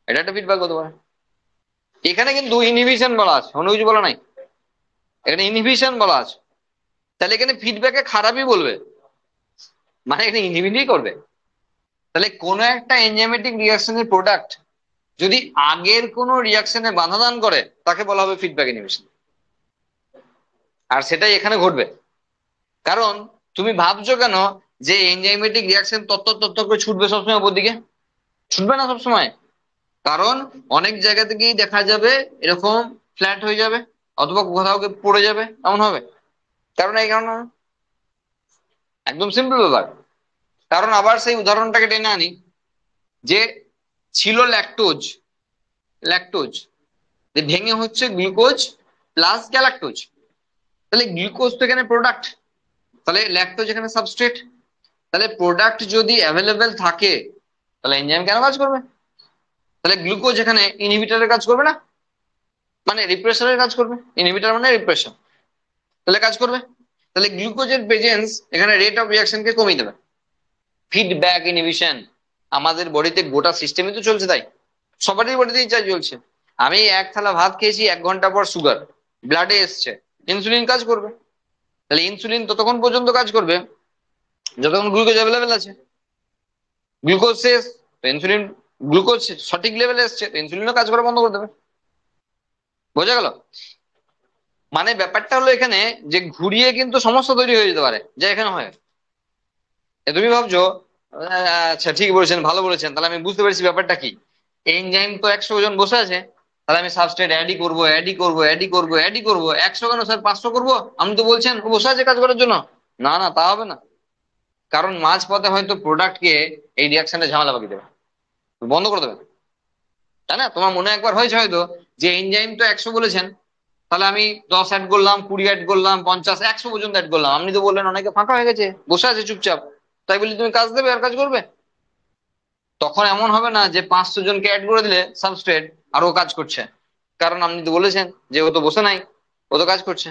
এটা একটা ফিডব্যাক হতে পারে। এখানে কিন্তু ইনহিবিশন বলা আছে, অন্য কিছু বলা নাই, এখানে ইনহিবিশন বলা আছে। তাহলে এখানে ফিডব্যাকে খারাপই বলবে, মানে এখানে ইনহিবিটই করবে। তাহলে কোন একটা এনজাইমেটিক রিয়াকশনের প্রোডাক্ট যদি আগের কোন রিয়াকশনে বাধা দান করে, তাকে বলা হবে ফিডব্যাক ইনহিবিশন। আর সেটাই এখানে ঘটবে। কারণ তুমি ভাবছো কেন যে এনজাইমেটিক রিয়াকশন তত্ত্ব করে ছুটবে সবসময় উপর দিকে? ছুটবে না সবসময়, কারণ অনেক জায়গা থেকেই দেখা যাবে এরকম ফ্ল্যাট হয়ে যাবে, অথবা কোথাও পড়ে যাবে, এমন হবে। কারণ এই কারণে একদম সিম্পল ব্যাপার। কারণ আবার সেই উদাহরণটাকে টেনে আনি, যে ছিল ল্যাকটোজ, ল্যাকটোজ ভেঙে হচ্ছে গ্লুকোজ প্লাস গ্যালাক্টোজ, তাহলে গ্লুকোজ তো এখানে প্রোডাক্ট, তাহলে ল্যাকটোজ এখানে সাবস্ট্রেট, তাহলে প্রোডাক্ট যদি অ্যাভেলেবেল থাকে তাহলে এনজাইম কেন কাজ করবে? তাহলে গ্লুকোজ এখানে ইনহিবিটরের কাজ করবে না, মানে রিপ্রেসারের কাজ করবে, ইনহিবিটর মানে রিপ্রেশন, তাহলে কাজ করবে। তাহলে গ্লুকোজের প্রেজেন্স এখানে রেট অফ রিঅ্যাকশনকে কমিয়ে দেবে। ফিডব্যাক ইনহিবিশন আমাদের বডিতে গোটা সিস্টেমে তো চলছে, তাই সবারই বডিতেই চাই চলছে। আমি এক থালা ভাত খেয়েছি, 1 ঘন্টা পর সুগার ব্লাডে এসছে, ইনসুলিন কাজ করবে। তাহলে ইনসুলিন ততক্ষণ পর্যন্ত কাজ করবে যতক্ষণ গ্লুকোজ অ্যাভেলেবেল আছে। গ্লুকোজ শেষ তো ইনসুলিন, গ্লুকোজ সঠিক লেভেলে এসছে তো ইনসুলিনও কাজ করা বন্ধ করে দেবে। বোঝা গেল? মানে ব্যাপারটা হলো এখানে যে ঘুরিয়ে কিন্তু সমস্যা তৈরি হয়ে যেতে পারে, যা এখানে হয়। তুমি ভাবছো আচ্ছা ঠিক বলেছেন, ভালো বলেছেন, তাহলে আমি বুঝতে পেরেছি ব্যাপারটা কি। এনজাইম তো 100 জন বসে আছে, তাহলে আমি সাবস্ট্রেট অ্যাডই করবো, অ্যাডই করবো, অ্যাডই করবো, অ্যাডই করবো। 100 কেন স্যার, 500 করবো? আপনি তো বলছেন ও বসে আছে কাজ করার জন্য। না না, তা হবে না, কারণ মাঝপথে হয়তো প্রোডাক্টকে এই রিয়াকশনে ঝামেলা পাকিয়ে দেবে, বন্ধ করে দেবে, তাই না? তোমার মনে একবার হয়েছে হয়তো যে এনজাইম তো 100 বলেছেন, তাহলে আমি 10 অ্যাড করলাম, 20 অ্যাড করলাম, 50, 100 পর্যন্ত অ্যাড করলাম। আপনি তো বললেন অনেকে ফাঁকা হয়ে গেছে, বসে আছে চুপচাপ, তাই বলি তুমি কাজ দেবে আর কাজ করবে? তখন এমন হবে না যে 500 জনকে অ্যাড করে দিলে সাবস্ট্রেট আর ও কাজ করছে, কারণ আপনি তো বলেছেন যে ও তো বসে নাই, ও তো কাজ করছে,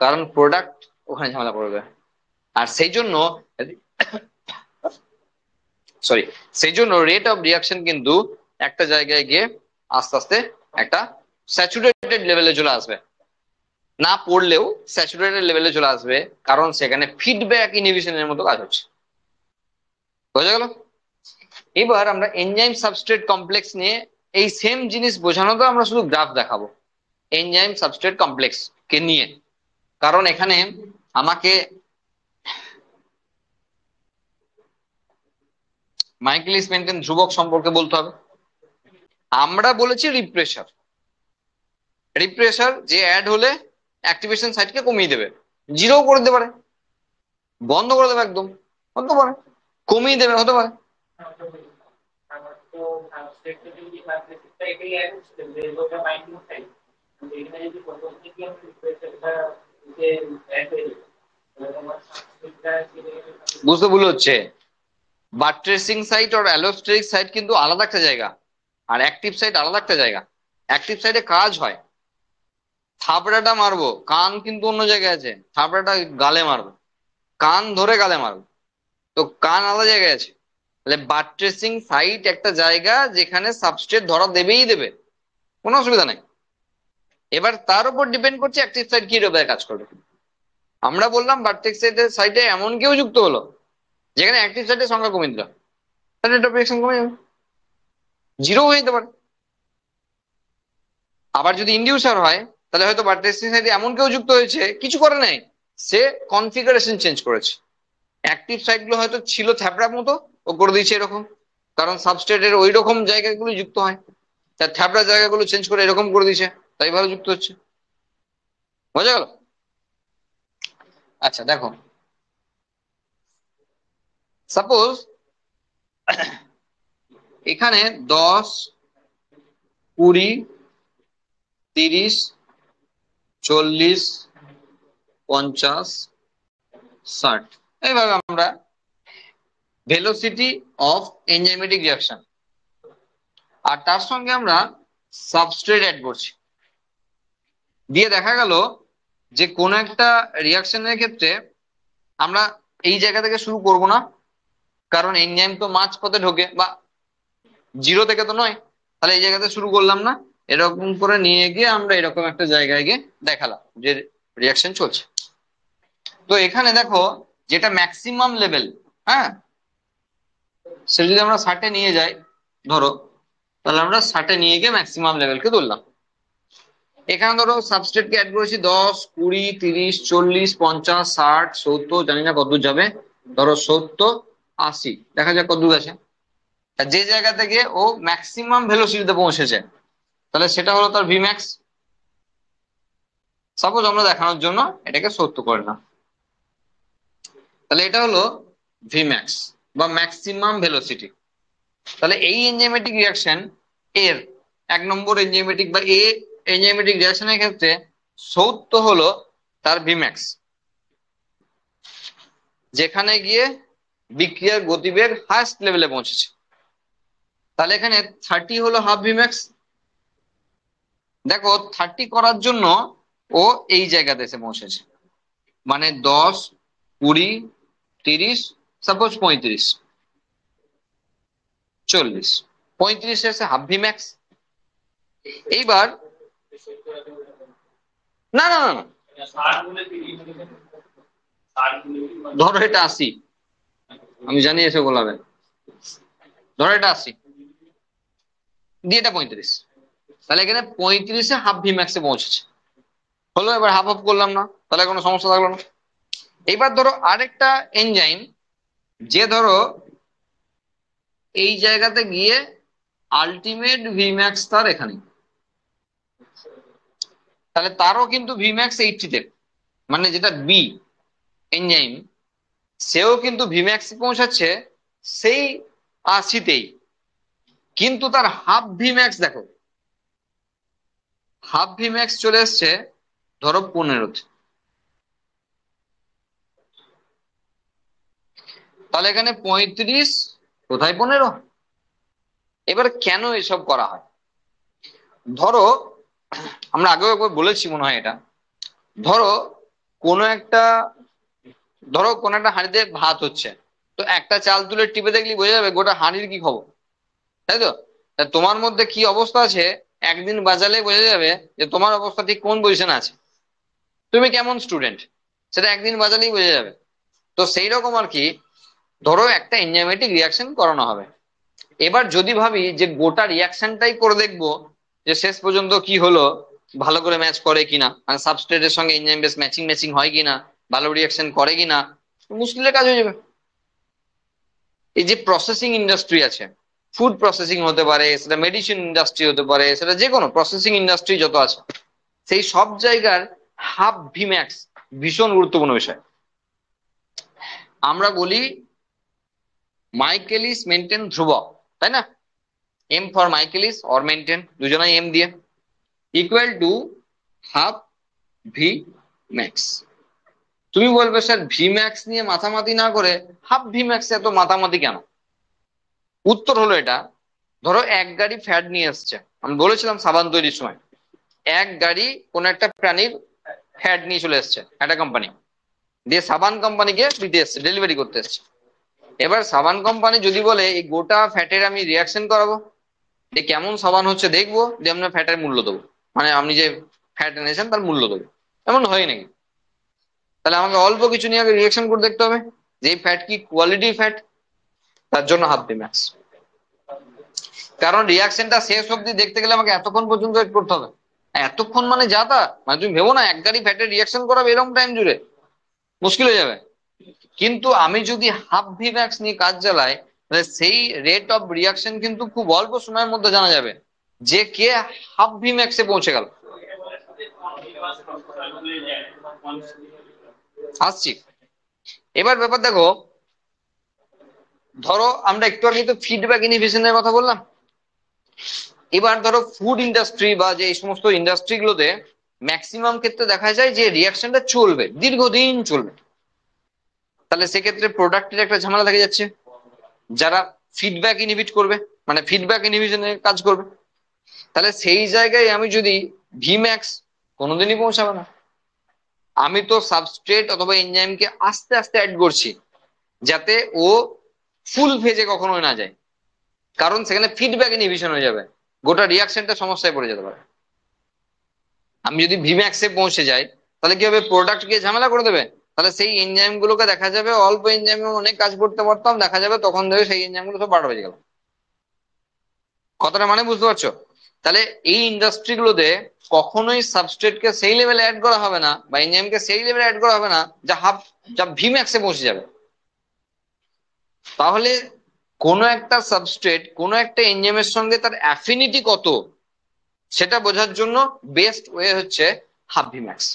কারণ প্রোডাক্ট ওখানে ঝামেলা পড়বে। আর সেই জন্য সরি, সেই জন্য রেট অফ রিয়াকশন কিন্তু একটা জায়গায় গিয়ে আস্তে আস্তে একটা স্যাচুরেটেড লেভেলে চলে আসবে, না পড়লেও স্যাচুরেটেড লেভেলে চলে আসবে, কারণ সেখানে ফিডব্যাক ইনহিবিশনের মতো কাজ হচ্ছে। বোঝা গেল? এবার আমরা এনজাইম সাবস্ট্রেট কমপ্লেক্স নিয়ে এই সেম জিনিস বোঝানো, তো আমরা শুধু গ্রাফ দেখাবো এনজাইম সাবস্ট্রেট কমপ্লেক্স কে নিয়ে, কারণ এখানে আমাকে মাইকেলিস মেন্টেন ধ্রুবক সম্পর্কে বলতে হবে। আমরা বলেছি রিপ্রেসার, রিপ্রেসার যে অ্যাড হলে অ্যাক্টিভেশন সাইটকে কমিয়ে দেবে, জিরো করে দিতে পারে, বন্ধ করে দেবে একদম, হতে পারে, কমিয়ে দেবে, হতে পারে। বুঝতে ভুল হচ্ছে, বাট্রেসিং সাইট আর অ্যালোস্টেরিক সাইট কিন্তু আলাদা একটা জায়গা, আর অ্যাক্টিভ সাইট আলাদা একটা জায়গা। অ্যাক্টিভ সাইটে কাজ হয়, থাবড়াটা মারবো, কান কিন্তু অন্য জায়গায় আছে, থাবড়াটা গালে মারবো, কান ধরে গালে মারবো, তো কান আলাদা জায়গায় আছে। তাহলে বাট্রেসিং সাইট একটা জায়গা যেখানে সাবস্ট্রেট ধরা দেবেই দেবে, কোনো অসুবিধা নেই। এবার তার উপর ডিপেন্ড করছে অ্যাক্টিভ সাইট কি রূপে কাজ করবে। আমরা বললাম বাট্রেসিং সাইটে এমন কেউ যুক্ত হলো যেখানে অ্যাক্টিভ সাইটের সংখ্যা কমিয়ে দিল, তাহলে রেট অফ রিঅ্যাকশন কমে যাবে, জিরো হয়ে যেতে পারে। আবার যদি ইনডিউসার হয় তাহলে হয়তো বাট্রেসিং সাইটে এমন কেউ যুক্ত হয়েছে, কিছু করে নাই, সে কনফিগারেশন চেঞ্জ করেছে, অ্যাক্টিভ সাইট গুলো হয়তো ছিল থ্যাপড়ার মতো, ও করে দিয়েছে এরকম, কারণ সাবস্ট্রেটের ওই রকম জায়গাগুলো যুক্ত হয়, তার থ্যাপড়া জায়গাগুলো চেঞ্জ করে এরকম করে দিয়েছে, তাই ভালো যুক্ত হচ্ছে। বোঝা গেল? আচ্ছা দেখো, সাপোজ এখানে 10, 20, 30, 40, 50, 60 এইভাবে আমরা ভেলোসিটি অফ এনজাইমেটিক রিঅ্যাকশন, আর তার সঙ্গে আমরা সাবস্ট্রেট অ্যাড করছি, দিয়ে দেখা গেল যে কোন একটা রিয়াকশনের ক্ষেত্রে আমরা এই জায়গা থেকে শুরু করব না, কারণ এনজাইম তো মাঝ পথে ঢোকে, বা জিরো থেকে তো নয়, তাহলে এই জায়গাতে শুরু করলাম না, এরকম করে নিয়ে গিয়ে আমরা এরকম একটা জায়গায় গিয়ে দেখালাম যে রিয়াকশন চলছে। তো এখানে দেখো যেটা ম্যাক্সিমাম লেভেল, হ্যাঁ, সে যদি আমরা 60-এ নিয়ে যাই ধরো, তাহলে আমরা 60-এ নিয়ে গিয়ে ম্যাক্সিমাম লেভেলকে ধরলাম। এখানে ধরো সাবস্ট্রেটকে অ্যাড করেছি 10, 20, 30, 40, 50, 60, 70, জানি না কতদূর যাবে, ধরো 70, 80, দেখা যাক কতদূর আছে। আর যে জায়গা থেকে ও ম্যাক্সিমাম ভেলোসিটিতে পৌঁছেছে, তাহলে সেটা হলো তার ভিম্যাক্স। সাপোজ আমরা দেখানোর জন্য এটাকে 70 করে না, তাহলে এটা হলো ভিম্যাক্স। বা ম্যাক্সিমাম ভেলোসিটি। তাহলে এই এনজাইমেটিক রিয়াকশন এর 1 নম্বর এনজাইমেটিক বা এ এনজাইমেটিক রিয়াকশনের ক্ষেত্রে সৌত হলো তার ভিম্যাক্স, যেখানে গিয়ে বিক্রিয়ার গতিবেগ হাইস্ট লেভেলে পৌঁছেছে। তাহলে এখানে 30 হলো হাফ ভিম্যাক্স। দেখো 30 করার জন্য ও এই জায়গাতে এসে পৌঁছেছে, মানে 10, 20, 30, সাপোজ 35, 40, 35 এসে হাফ ভিম্যাক্স। এইবার না না না না, ধরো এটা 80, আমি জানি এসে বলাবে, ধরো এটা 80 দিয়ে এটা 35, তাহলে এখানে 35-এ হাফ ভিম্যাক্সে পৌঁছেছে। হলো, এবার হাফ হাফ করলাম না, তাহলে কোনো সমস্যা থাকলো না। এইবার ধরো আরেকটা এনজাইম, যে ধরো এই জায়গাতে গিয়ে আলটিমেট ভিম্যাক্স তার এখানে, তাহলে তারও কিন্তু ভিম্যাক্স 80-তে, মানে যেটা বি এনজাইম, সেও কিন্তু ভিম্যাক্স পৌঁছাচ্ছে সেই 80-তেই, কিন্তু তার হাফ ভিম্যাক্স দেখো, হাফ ভিম্যাক্স চলে এসছে ধরো 15-তে। তাহলে এখানে 35 কোথায় 15। এবার কেন এসব করা হয়? ধরো আমরা আগেও একবার বলেছি মনে হয় এটা, ধরো কোনো একটা ধরো কোনো একটা হাঁড়িতে ভাত হচ্ছে, তো একটা চাল তুলে টিপে দেখলি বোঝা যাবে গোটা হাঁড়ির কি খবর, তাই তো? তা তোমার মধ্যে কি অবস্থা আছে একদিন বাজালে বোঝা যাবে যে তোমার অবস্থা ঠিক কোন পজিশনে আছে, তুমি কেমন স্টুডেন্ট, সেটা একদিন বাজালেই বোঝা যাবে। তো সেই রকম আর কি, ধরো একটা এনজাইমেটিক রিয়াকশন করানো হবে। এবার যদি ভাবি যে গোটা রিয়াকশনটাই করে দেখবো যে শেষ পর্যন্ত কি হলো, ভালো করে ম্যাচ করে কিনা, মানে সাবস্ট্রেটের সঙ্গে এনজাইম বেস ম্যাচিং ম্যাচিং হয় কিনা, ভালো রিয়াকশন করে কিনা, মুশকিলের কাজ হয়ে যাবে। এই যে প্রসেসিং ইন্ডাস্ট্রি আছে, ফুড প্রসেসিং হতে পারে, সেটা মেডিসিন ইন্ডাস্ট্রি হতে পারে, সেটা যে কোনো প্রসেসিং ইন্ডাস্ট্রি যত আছে, সেই সব জায়গার হাফ ভিম্যাক্স ভীষণ গুরুত্বপূর্ণ বিষয়। আমরা বলি মাইকেলিস মেনটেন ধ্রুবক, তাই না? M for Michaelis or Menten, দুজনাই এম দিয়ে, equal to half V max. তুমি বলবে স্যার ভি ম্যাক্স নিয়ে মাথামাতি না করে হাফ ভি ম্যাক্স এত মাথামাতি কেন? উত্তর হলো এটা, ধরো এক গাড়ি ফ্যাট নিয়ে এসছে, আমি বলেছিলাম সাবান তৈরির সময়, এক গাড়ি কোন একটা প্রাণীর ফ্যাট নিয়ে চলে এসছে একটা কোম্পানি, দিয়ে সাবান কোম্পানিকে দিতে এসছে, ডেলিভারি করতে এসছে। এবার সাবান কোম্পানি যদি বলে এই গোটা ফ্যাটের আমি রিয়াকশন করাবো, যে কেমন সাবান হচ্ছে দেখবো, দিয়ে আমরা ফ্যাটের মূল্য দেবো, মানে আপনি যে ফ্যাট এনেছেন তার মূল্য দেবো, এমন হয় নাকি? তাহলে আমাকে অল্প কিছু নিয়ে আগে রিয়াকশন করে দেখতে হবে যে এই ফ্যাট কি কোয়ালিটি ফ্যাট, তার জন্য হাফ ভি ম্যাক্স। কারণ রিয়াকশনটা শেষ অব্দি দেখতে গেলে আমাকে এতক্ষণ পর্যন্ত ওয়েট করতে হবে। এতক্ষণ মানে যা তা, মানে তুমি ভেবো না এক গাড়ি ফ্যাটের রিয়াকশন করাবে এরকম টাইম জুড়ে, মুশকিল হয়ে যাবে। কিন্তু আমি যদি হাফ ভি ম্যাক্স নিয়ে কাজ চালাই, তাহলে সেই রেট অফ রিয়াকশন কিন্তু খুব অল্প সময়ের মধ্যে জানা যাবে যে কে হাফ ভি ম্যাক্সে পৌঁছে গেল। আসছি, এবার ব্যাপার দেখো, ধরো আমরা একটু আগে তো ফিডব্যাক ইনহিবিশনের কথা বললাম, এবার ধরো ফুড ইন্ডাস্ট্রি বা যে এই সমস্ত ইন্ডাস্ট্রি গুলোতে ম্যাক্সিমাম ক্ষেত্রে দেখা যায় যে রিয়াকশনটা চলবে, দীর্ঘদিন চলবে। তাহলে সেক্ষেত্রে প্রোডাক্টের একটা ঝামেলা থেকে যাচ্ছে, যারা ফিডব্যাক ইনহিবিট করবে, মানে ফিডব্যাক ইনহিবিশনের কাজ করবে, তাহলে সেই জায়গায় আমি যদি ভিম্যাক্স কোনোদিনই পৌঁছাবে না। আমি তো সাবস্ট্রেট অথবা এনজাইমকে আস্তে আস্তে অ্যাড করছি যাতে ও ফুল ফেজে কখনোই না যায়, কারণ সেখানে ফিডব্যাক ইনহিবিশন হয়ে যাবে, গোটা রিয়াকশনটা সমস্যায় পড়ে যেতে পারে। আমি যদি ভিম্যাক্সে পৌঁছে যাই তাহলে কি হবে, প্রোডাক্ট গিয়ে ঝামেলা করে দেবে, তাহলে সেই এনজাইম গুলোকে দেখা যাবে অল্প এনজাইমে অনেক কাজ করতে পারতাম, দেখা যাবে তখন দেখবে সেই এনজাইম গুলো সব 12 বেজে গেল। কথাটা মানে বুঝতে পারছো? তাহলে এই ইন্ডাস্ট্রি গুলোতে কখনোই সাবস্ট্রেটকে সেই লেভেলে অ্যাড করা হবে না, বা এনজাইমকে সেই লেভেলে অ্যাড করা হবে না যা ভিম্যাক্সে পৌঁছে যাবে। তাহলে কোন একটা সাবস্ট্রেট কোন একটা এনজাইমের সঙ্গে তার অ্যাফিনিটি কত, সেটা বোঝার জন্য বেস্ট ওয়ে হচ্ছে হাফ ভিম্যাক্স,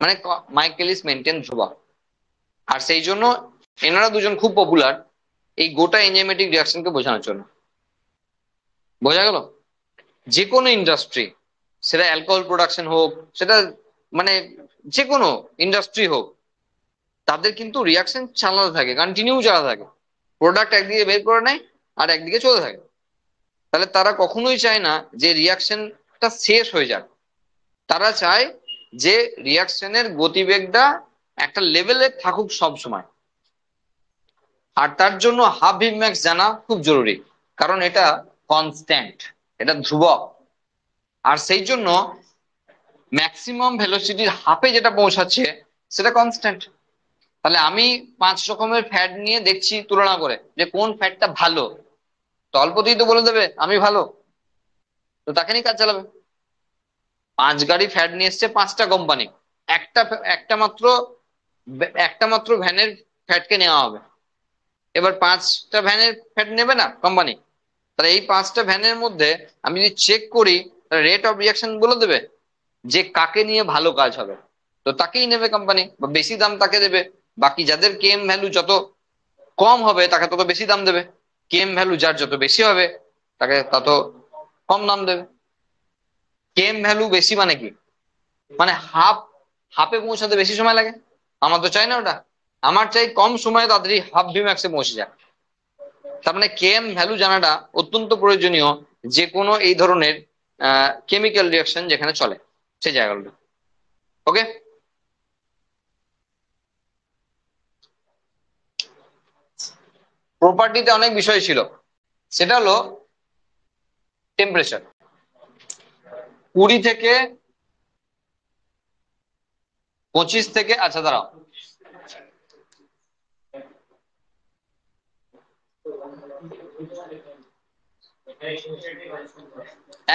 মানে মাইকেলিস মেনটেন ধ্রুবক। আর সেই জন্য এনারা দুজন খুব পপুলার, এই গোটা এনজাইমেটিক রিয়াকশনকে বোঝানোর জন্য। বোঝা গেল? যে কোনো ইন্ডাস্ট্রি, সেটা অ্যালকোহল প্রোডাকশন হোক, সেটা মানে যে কোনো ইন্ডাস্ট্রি হোক, তাদের কিন্তু রিয়াকশন চালাতে থাকে, কন্টিনিউ চালাতে থাকে। প্রোডাক্ট একদিকে বের করে নেয় আর একদিকে চলতে থাকে। তাহলে তারা কখনোই চায় না যে রিয়াকশনটা শেষ হয়ে যাক। তারা চায় যে রিয়াকশনের গতিবেগটা একটা লেভেলে থাকুক সব সময়। আর তার জন্য হাফ ভিম্যাক্স জানা খুব জরুরি, কারণ এটা কনস্ট্যান্ট, এটা ধ্রুবক। আর সেই জন্য ম্যাক্সিমাম ভেলোসিটির হাফে যেটা পৌঁছাচ্ছে সেটা কনস্ট্যান্ট। তাহলে আমি 5 রকমের ফ্যাট নিয়ে দেখছি তুলনা করে যে কোন ফ্যাটটা ভালো, তো অল্পতেই তো বলে দেবে আমি ভালো, তো তাকে নিয়ে কাজ চালাবে। 5 গাড়ি ফ্যাট নিয়ে এসছে 5টা কোম্পানি, একটা একটা মাত্র একটা মাত্র ভ্যানের ফ্যাটকে নেওয়া হবে। এবার 5টা ভ্যানের ফ্যাট নেবে না কোম্পানি, তাহলে এই 5টা ভ্যানের মধ্যে আমি যদি চেক করি, রেট অফ রিয়াকশন বলে দেবে যে কাকে নিয়ে ভালো কাজ হবে, তো তাকেই নেবে কোম্পানি, বা বেশি দাম তাকে দেবে। বাকি যাদের কেএম ভ্যালু যত কম হবে তাকে তত বেশি দাম দেবে, কেএম ভ্যালু যার যত বেশি হবে তাকে তত কম দাম দেবে। কেএম ভ্যালু বেশি মানে কি, মানে হাফে পৌঁছাতে বেশি সময় লাগে। আমার তো চাই না ওটা, আমার চাই কম সময়ে তাড়াতাড়ি হাফ ভিম্যাক্সে পৌঁছে যায়। তার মানে কেএম ভ্যালু জানাটা অত্যন্ত প্রয়োজনীয় যে কোনো এই ধরনের কেমিক্যাল রিয়াকশন যেখানে চলে সেই জায়গাগুলো। ওকে, প্রপার্টিতে অনেক বিষয় ছিল, সেটা হলো টেম্পারেচার। 20 থেকে 25 থেকে, আচ্ছা দাঁড়াও,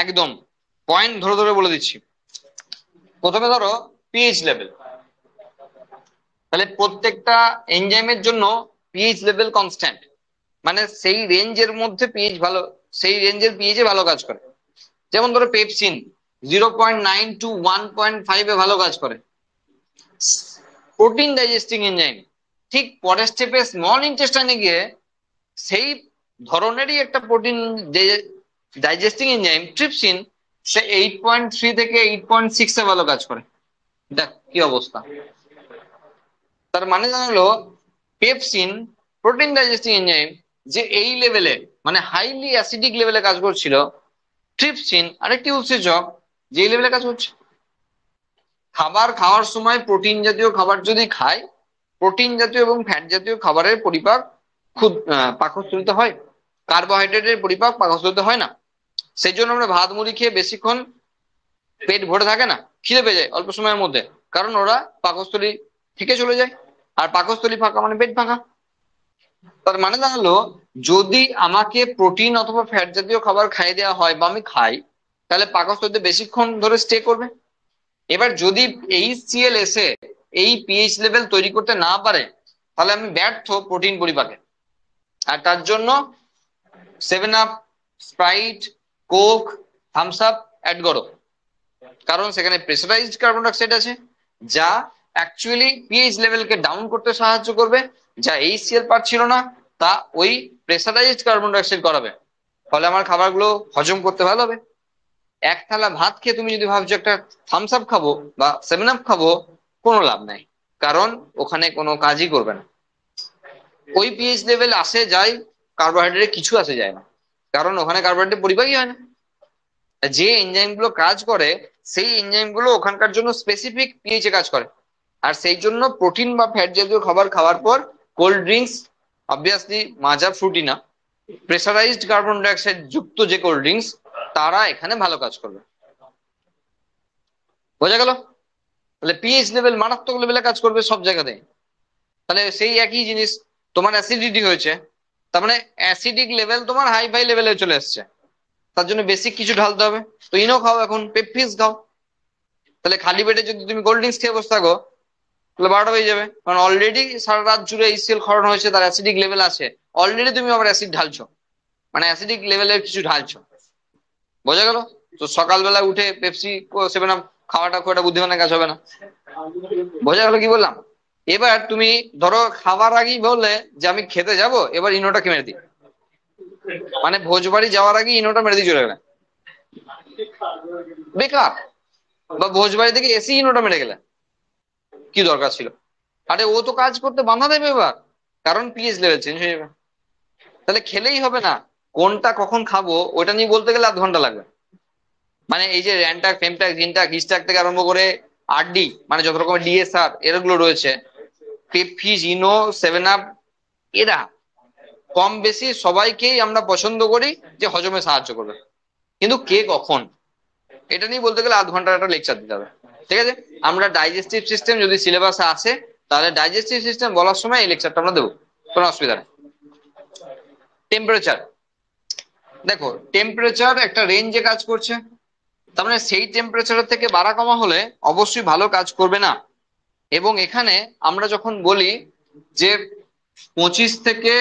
একদম পয়েন্ট ধরে ধরে বলে দিচ্ছি। প্রথমে ধরো পিএইচ লেভেল, তাহলে প্রত্যেকটা এনজাইমের জন্য পিএইচ লেভেল কনস্ট্যান্ট, মানে সেই রেঞ্জের মধ্যে পিএইচ ভালো, সেই রেঞ্জের পিএইচে ভালো কাজ করে। যেমন ধরো পেপসিন 0.9 টু 1.5 ভালো কাজ করে। প্রোটিন ডাইজেস্টিং এনজাইম ঠিক পরের স্টেপে স্মল ইন্টেস্টাইনে গিয়ে সেই ধরনেরই একটা প্রোটিন ডাইজেস্টিং এনজাইম ট্রিপসিন, সে 8.3 থেকে 8.6 ভালো কাজ করে। দেখ কি অবস্থা। তার মানে জানালো পেপসিন প্রোটিন ডাইজেস্টিং এনজাইম যে এই লেভেলে, মানে হাইলি অ্যাসিডিক লেভেলে কাজ করছিল, ট্রিপসিন আরেকটি উৎসেচক যে লেভেলে কাজ করছে। খাবার খাওয়ার সময় প্রোটিন জাতীয় খাবার যদি খায়, প্রোটিন জাতীয় এবং ফ্যাট জাতীয় খাবারের পরিপাক খুব পাকস্থলিতে হয়, কার্বোহাইড্রেটের পরিপাক পাকস্থলিতে হয় না। সেই জন্য আমরা ভাত মুড়ি খেয়ে বেশিক্ষণ পেট ভরে থাকে না, খিদে পেয়ে যায় অল্প সময়ের মধ্যে, কারণ ওরা পাকস্থলী থেকে চলে যায়, আর পাকস্থলী ফাঁকা মানে পেট ফাঁকা। তার মানে দাঁড়ালো যদি আমাকে প্রোটিন অথবা ফ্যাট জাতীয় খাবার খাইয়ে দেওয়া হয় বা আমি খাই, তাহলে পাকস্থলীতে বেশিক্ষণ ধরে স্টে করবে। এবার যদি HCl এসে এই পিএইচ লেভেল তৈরি করতে না পারে, তাহলে আমি ব্যর্থ প্রোটিন পরিপাকে। আর তার জন্য 7 up, Sprite, Coke, Thums Up add করো, কারণ সেখানে প্রেসারাইজড কার্বন ডাইঅক্সাইড আছে যা অ্যাকচুয়ালি পিএইচ লেভেলকে ডাউন করতে সাহায্য করবে, যা HCl পাচ্ছিল না তা ওই প্রেসারাইজড কার্বন ডাইঅক্সাইড করাবে। ফলে আমার খাবারগুলো হজম করতে ভালো হবে। এক থালা ভাত খেয়ে তুমি যদি ভাবছো একটা থামস আপ খাবো বা 7 আপ খাবো, কোনো লাভ নাই, কারণ ওখানে কোনো কাজই করবে না। ওই পিএইচ লেভেল আসে যায়, কার্বোহাইড্রেট কিছু আসে যায় না, কারণ ওখানে কার্বোহাইড্রেট পরিপাকই হয় না। যে এনজাইম গুলো কাজ করে সেই এনজাইম গুলো ওখানকার জন্য স্পেসিফিক পিএইচে কাজ করে। আর সেই জন্য প্রোটিন বা ফ্যাট জাতীয় খাবার খাওয়ার পর কোল্ড ড্রিঙ্কস, অবভিয়াসলি মাজা ফ্রুটি না, প্রেসারাইজড কার্বন ডাইঅক্সাইড যুক্ত যে কোল্ড ড্রিঙ্কস, তারা এখানে ভালো কাজ করবে। বোঝা গেল? তাহলে পিএইচ লেভেল মারাত্মক লেভেলে কাজ করবে সব জায়গাতে। তাহলে সেই একই জিনিস, তোমার অ্যাসিডিটি হয়েছে, তার মানে অ্যাসিডিক লেভেল তোমার হাই ফাই লেভেলে চলে এসছে, তার জন্য বেসিক কিছু ঢালতে হবে। তো ইনো খাও, এখন পেপফিস খাও। তাহলে খালি পেটে যদি তুমি কোল্ড ড্রিঙ্কস খেয়ে বসে থাকো, তাহলে 12টা হয়ে যাবে, কারণ অলরেডি সারা রাত জুড়ে HCl ক্ষরণ হয়েছে, তার অ্যাসিডিক লেভেল আছে, অলরেডি তুমি আবার অ্যাসিড ঢালছো, মানে অ্যাসিডিক লেভেলের কিছু ঢালছো। বোঝা গেল? তো সকালবেলা উঠে পেপসি 7 আপ খাওয়াটা খুব একটা বুদ্ধিমানের কাজ হবে না। বোঝা গেল কি বললাম? এবার তুমি ধরো খাবার আগেই বললে যে আমি খেতে যাব, এবার ইনোটাকে মেরে দিই, মানে ভোজ বাড়ি যাওয়ার আগে ইনোটা মেরে দিয়ে চলে গেলে, বেকার। বা ভোজ বাড়ি থেকে এসি ইনোটা মেরে গেলে, কি দরকার ছিল? আরে ও তো কাজ করতে বাধা দেবে এবার, কারণ পিএইচ লেভেল চেঞ্জ হয়ে যাবে। তাহলে খেলেই হবে না, কোনটা কখন খাবো ওটা নিয়ে বলতে গেলে 0.5 ঘন্টা লাগবে। মানে এই যে র্যানটাক, ফেমটাক, জিনটাক, হিস্টাক থেকে আরম্ভ করে আরডি, মানে যত রকমের ডিএসআর এগুলো রয়েছে, পেপফিজ, ইনো, 7 আপ, এরা কম বেশি সবাইকেই আমরা পছন্দ করি যে হজমে সাহায্য করবে, কিন্তু কে কখন এটা নিয়ে বলতে গেলে 0.5 ঘন্টার একটা লেকচার দিতে হবে। ঠিক আছে, আমরা ডাইজেস্টিভ সিস্টেম যদি সিলেবাসে আসে, তাহলে ডাইজেস্টিভ সিস্টেম বলার সময় এই লেকচারটা আমরা দেবো, কোনো অসুবিধা নেই। টেম্পারেচার, দেখো টেম্পারেচার একটা রেঞ্জে কাজ করছে, তার মানে সেই টেম্পারেচারের থেকে বাড়া কমা হলে অবশ্যই ভালো কাজ করবে না। এবং এখানে আমরা যখন বলি যে 25 থেকে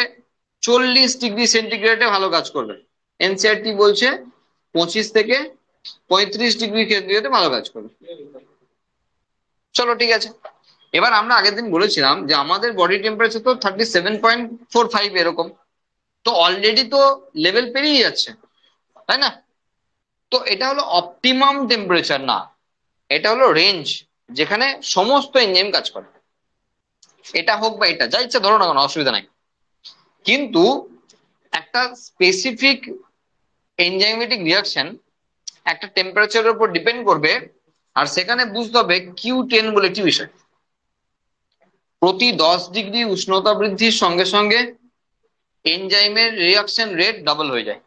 40 ডিগ্রি সেন্টিগ্রেডে ভালো কাজ করবে, এনসিআরটি বলছে 25 থেকে 35 ডিগ্রি সেন্টিগ্রেডে ভালো কাজ করবে। চলো ঠিক আছে, এবার আমরা আগের দিন বলেছিলাম যে আমাদের বডি টেম্পারেচার তো 37.45 এরকম, তো অলরেডি তো লেভেল পেরিয়ে যাচ্ছে, তাই না? তো এটা হলো অপটিমাম টেম্পারেচার না, এটা হলো রেঞ্জ যেখানে সমস্ত এনজাইম কাজ করে। এটা হোক বা এটা, যা ইচ্ছা ধরো না, কোনো অসুবিধা নাই। কিন্তু একটা স্পেসিফিক এনজাইমেটিক রিয়াকশন একটা টেম্পারেচারের উপর ডিপেন্ড করবে, আর সেখানে বুঝতে হবে Q10 বলে একটি বিষয়। প্রতি 10 ডিগ্রি উষ্ণতা বৃদ্ধির সঙ্গে সঙ্গে এনজাইমের রিয়াকশন রেট ডাবল হয়ে যায়,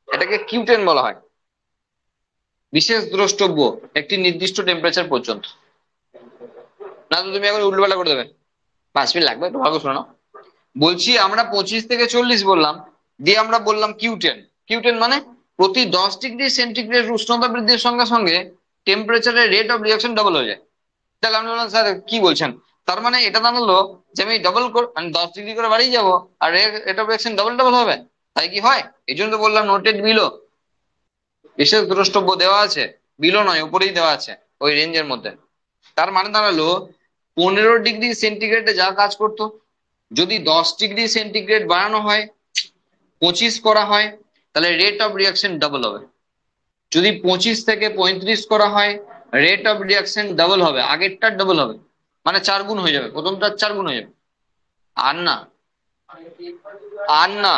এটাকে Q10 বলা হয়। বিশেষ দ্রষ্টব্য একটি নির্দিষ্ট টেম্পারেচার পর্যন্ত। না তো তুমি এখন উল্টোপাল্টা করে দেবে, 5 মিনিট লাগবে, একটু ভালো শোনো। বলছি আমরা 25 থেকে 40 বললাম, দিয়ে আমরা বললাম Q10। Q10 মানে প্রতি 10 ডিগ্রি সেন্টিগ্রেড উষ্ণতা বৃদ্ধির সঙ্গে সঙ্গে টেম্পারেচারের রেট অফ রিয়াকশন ডাবল হয়ে যায়। তাহলে আমি বললাম স্যার কি বলছেন, তার মানে এটা জানালো যে আমি ডাবল মানে 10 ডিগ্রি করে বাড়িয়ে যাবো আর rate of reaction double double হবে, তাই কি হয়? এই জন্য তো বললাম নোটেড বিলো, বিশেষ দ্রষ্টব্য দেওয়া আছে, বিলো নয় উপরেই দেওয়া আছে ওই রেঞ্জের মধ্যে। তার মানে দাঁড়ালো 15 ডিগ্রি সেন্টিগ্রেডে যা কাজ করতো, যদি 10 ডিগ্রি সেন্টিগ্রেড বাড়ানো হয়, 25 করা হয়, তাহলে রেট অফ রিয়াকশন ডাবল হবে। যদি 25 থেকে 35 করা হয়, রেট অফ রিয়াকশন ডাবল হবে, আগেরটার ডাবল হবে, মানে 4 গুণ হয়ে যাবে, প্রথমটার 4 গুণ হয়ে যাবে। আর না, আর না,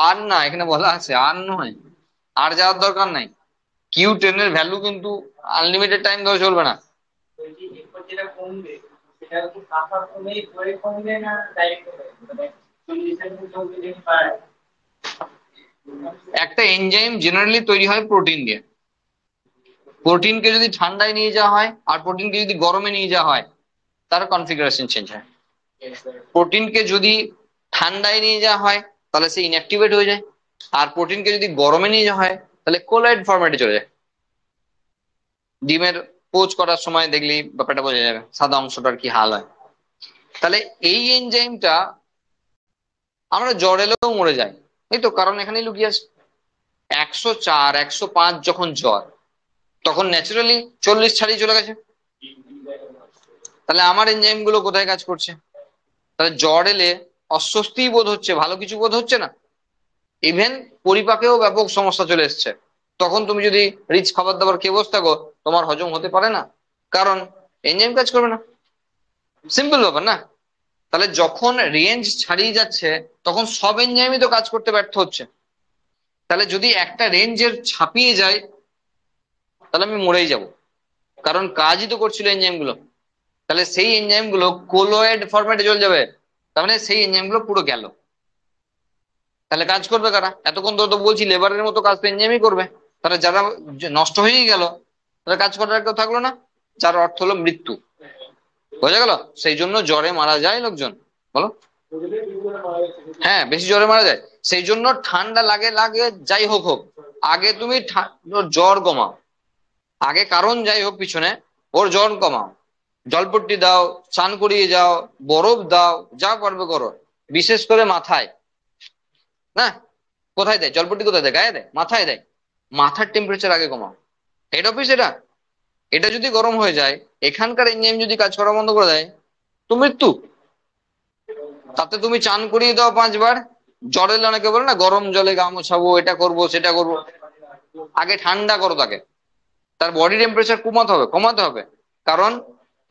আর না, এখানে বলা আছে আর নয়, আর যাওয়ার দরকার নাই। Q10 এর ভ্যালু কিন্তু আনলিমিটেড টাইম ধরে চলবে না। একটা এনজাইম জেনারেলি তৈরি হয় প্রোটিন দিয়ে। প্রোটিনকে যদি ঠান্ডায় নিয়ে যাওয়া হয় আর প্রোটিনকে যদি গরমে নিয়ে যাওয়া হয়, তার কনফিগারেশন চেঞ্জ হয়। প্রোটিনকে যদি ঠান্ডায় নিয়ে যাওয়া হয় তাহলে সে ইনঅ্যাক্টিভেট হয়ে যায়, আর প্রোটিনকে যদি গরমে নিয়ে যাওয়া হয় তাহলে কোলয়েড ফরম্যাটে চলে যায়। ডিমের পোচ করার সময় দেখলি ব্যাপারটা বোঝা যাবে, সাদা অংশটার কি হাল হয়। তাহলে এই এনজাইমটা আমরা জ্বর এলেও মরে যাই, এই তো কারণ এখানেই লুকিয়ে আছে। 104 105 যখন জ্বর, তখন ন্যাচারালি 40 ছাড়িয়ে চলে গেছে। তাহলে আমার এনজাইম গুলো কোথায় কাজ করছে? তাহলে জ্বর এলে অস্বস্তি বোধ হচ্ছে, ভালো কিছু বোধ হচ্ছে না, ইভেন পরিপাকেও ব্যাপক সমস্যা চলে এসছে। তখন তুমি যদি রিচ খাবার দাবার খেয়ে বসে থাকো, তোমার হজম হতে পারে না, কারণ এনজাইম কাজ করবে না। সিম্পল ব্যাপার না? তাহলে যখন রেঞ্জ ছাড়িয়ে যাচ্ছে তখন সব এনজাইমই তো কাজ করতে ব্যর্থ হচ্ছে। তাহলে যদি একটা রেঞ্জের ছাপিয়ে যায় তাহলে আমি মরেই যাব, কারণ কাজই তো করছিল এনজাইম গুলো। তাহলে সেই এনজাইম গুলো কোলয়েড ফরম্যাটে চলে যাবে, তার মানে সেই এনজাইম গুলো পুরো গেল। তাহলে কাজ করবে কারা? এতক্ষণ ধরে তো বলছি লেবারের মতো কাজ তো এনজাইমই করবে। তাহলে যারা নষ্ট হয়েই গেল, তাহলে কাজ করার কেউ থাকলো না, যার অর্থ হলো মৃত্যু। বোঝা গেল? সেই জন্য জ্বরে মারা যায় লোকজন, বলো। হ্যাঁ, বেশি জ্বরে মারা যায়। সেই জন্য ঠান্ডা লাগে লাগে যাই হোক হোক, আগে তুমি ওর জ্বর কমাও, আগে কারণ যাই হোক পিছনে ওর জ্বর কমাও, জলপট্টি দাও, স্নান করিয়ে যাও, বরফ দাও, যা পারবে করো, বিশেষ করে মাথায়। না, কোথায় দেয় জলপট্টি? কোথায় দেয়? গায়ে দেয়? মাথায় দেয়। মাথার টেম্পারেচার আগে কমাও। হেড অফিস এটা, এটা যদি গরম হয়ে যায়, এখানকার এনজাইম যদি কাজ করা বন্ধ করে দেয়, তো মৃত্যু। তাতে তুমি চান করিয়ে দাও 5 বার, জ্বর এলে অনেকে বলে না গরম জলে গা মোছাবো, এটা করবো সেটা করবো, আগে ঠান্ডা করো তাকে, তার বডি টেম্পারেচার কমাতে হবে, কমাতে হবে। কারণ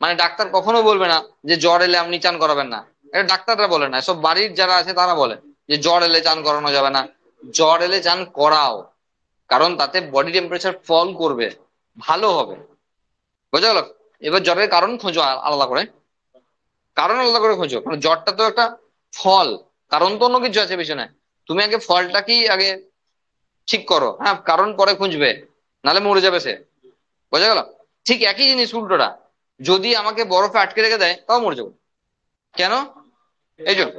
মানে ডাক্তার কখনো বলবে না যে জ্বর এলে আপনি চান করাবেন না, এটা ডাক্তাররা বলে না, সব বাড়ির যারা আছে তারা বলে যে জ্বর এলে চান করানো যাবে না। জ্বর এলে চান করাও, কারণ তাতে বডি টেম্পারেচার ফল করবে, ভালো হবে। বোঝা গেল? এবার জ্বরের কারণ খোঁজো আলাদা করে, কারণ আলাদা করে খোঁজো, কারণ জ্বরটা তো একটা ফল, কারণ তো অন্য কিছু আছে পিছনে। তুমি আগে ফলটা কি আগে ঠিক করো, হ্যাঁ কারণ পরে খুঁজবে, নাহলে মরে যাবে সে। বোঝা গেল? ঠিক একই জিনিস উল্টোটা, যদি আমাকে বরফে আটকে রেখে দেয় তাও মরে যাবো। কেন? এই জন্য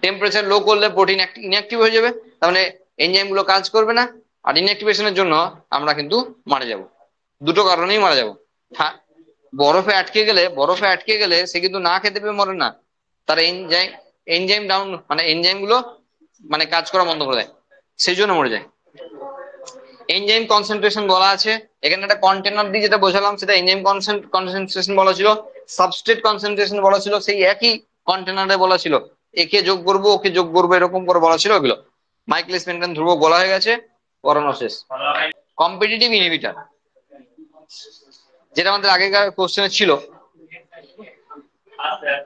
টেম্পারেচার লো করলে প্রোটিন ইনঅ্যাক্টিভ হয়ে যাবে, তার মানে এনজাইম গুলো কাজ করবে না, আর ইনঅ্যাক্টিভেশনের জন্য আমরা কিন্তু মারা যাব। দুটো কারণেই মারা যাব। হ্যাঁ, বরফে আটকে গেলে সে কিন্তু না খেতে পেয়ে মরে না, তার এনজাইম এনজাইম ডাউন মানে এনজাইম গুলো মানে কাজ করা বন্ধ করে দেয়, সেই জন্য মরে যায়। এনজাইম কনসেন্ট্রেশন বলা আছে এখানে, একটা কন্টেনার দিয়ে যেটা বোঝালাম সেটা এনজাইম কনসেন্ট্রেশন বলা ছিল, সাবস্ট্রেট কনসেন্ট্রেশন বলা ছিল, সেই একই কন্টেনারে বলা ছিল। একে যোগ করবো ওকে যোগ করবো এরকম করে বলা ছিল ওগুলো। মাইকেলিস মেন্টন ধ্রুবক বলা হয়ে গেছে, পড়ানো শেষ। কম্পিটিটিভ ইনহিবিটর, যেটা আমাদের আগেকার কোশ্চেনে ছিল,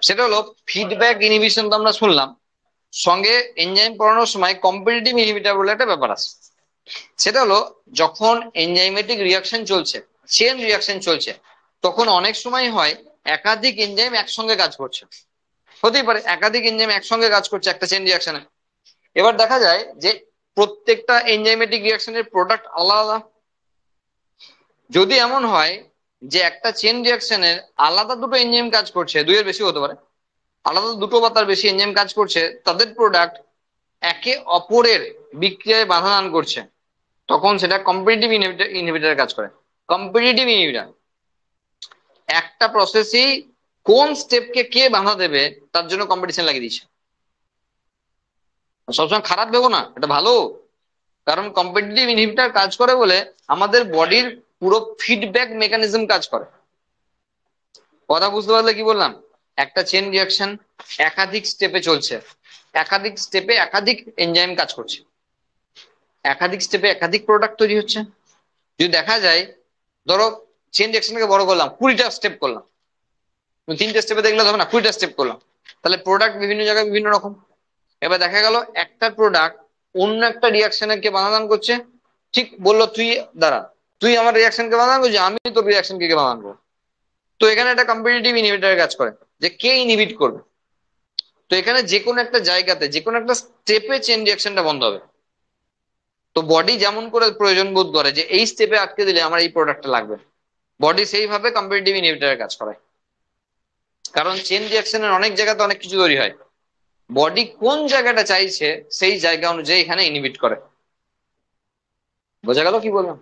সেটা হলো ফিডব্যাক ইনহিবিশন। তো আমরা শুনলাম, সঙ্গে এনজাইম পড়ানোর সময় কম্পিটিটিভ ইনহিবিটর বলে একটা ব্যাপার আছে। সেটা হলো যখন এনজাইমেটিক রিয়াকশন চলছে, চেন রিয়াকশন চলছে, তখন অনেক সময় হয় একাধিক এনজাইম একসঙ্গে কাজ করছে। হতেই পারে একাধিক এনজাইম একসঙ্গে কাজ করছে একটা চেন রিয়াকশনে। এবার দেখা যায় যে প্রত্যেকটা এনজাইমেটিক রিয়াকশনের প্রোডাক্ট আলাদা। যদি এমন হয় যে একটা চেন রিয়াকশনের আলাদা দুটো এনজাইম কাজ করছে, দুইয়ের বেশি হতে পারে, আলাদা দুটো বা তার বেশি এনজাইম কাজ করছে, তাদের প্রোডাক্ট একে অপরের বিক্রিয়ায় বাধা দান করছে, তখন সেটা কম্পিটিটিভ ইনহিবিটরের কাজ করে। কম্পিটিটিভ ইনহিবিটর একটা প্রসেসই কোন স্টেপকে কে বাধা দেবে তার জন্য কম্পিটিশন লাগিয়ে দিচ্ছে। সবসময় খারাপ ভেবো না, এটা ভালো। কারণ কম্পিটিটিভ ইনহিবিটর কাজ করে বলে আমাদের বডির পুরো ফিডব্যাক মেকানিজম কাজ করে। কথা বুঝতে পারলে কি বললাম? একটা চেন রিয়াকশন একাধিক স্টেপে চলছে, একাধিক স্টেপে একাধিক এনজাইম কাজ করছে, একাধিক স্টেপে একাধিক প্রোডাক্ট তৈরি হচ্ছে। যদি দেখা যায়, ধরো চেন রিয়াকশনকে বড় করলাম, 20টা স্টেপ করলাম, 3টে স্টেপে দেখলে হবে না, 20টা স্টেপ করলাম, তাহলে প্রোডাক্ট বিভিন্ন জায়গায় বিভিন্ন রকম। এবার দেখা গেল একটা প্রোডাক্ট অন্য একটা রিয়াকশনের কে বাধা দান করছে, ঠিক বললো তুই দাঁড়া, তুই আমার রিয়াকশনকে বাধা দান করছিস, আমি তোর রিয়াকশন কে বাধা দান করবো। তো এখানে একটা কম্পিটিটিভ ইনহিবিটরের কাজ করে, যে কে ইনহিবিট করবে। তো এখানে যে কোনো একটা জায়গাতে যে কোনো একটা স্টেপে চেন রিয়াকশনটা বন্ধ হবে। তো বডি যেমন করে প্রয়োজন বোধ করে যে এই স্টেপে আটকে দিলে আমার এই প্রোডাক্টটা লাগবে, বডি সেইভাবে কম্পিটিটিভ ইনহিবিটরের কাজ করে। কারণ চেন রিয়াকশনের অনেক জায়গাতে অনেক কিছু তৈরি হয়, বডি কোন জায়গাটা চাইছে সেই জায়গা অনুযায়ী এখানে ইনহিবিট করে। বোঝা গেল কি বললাম?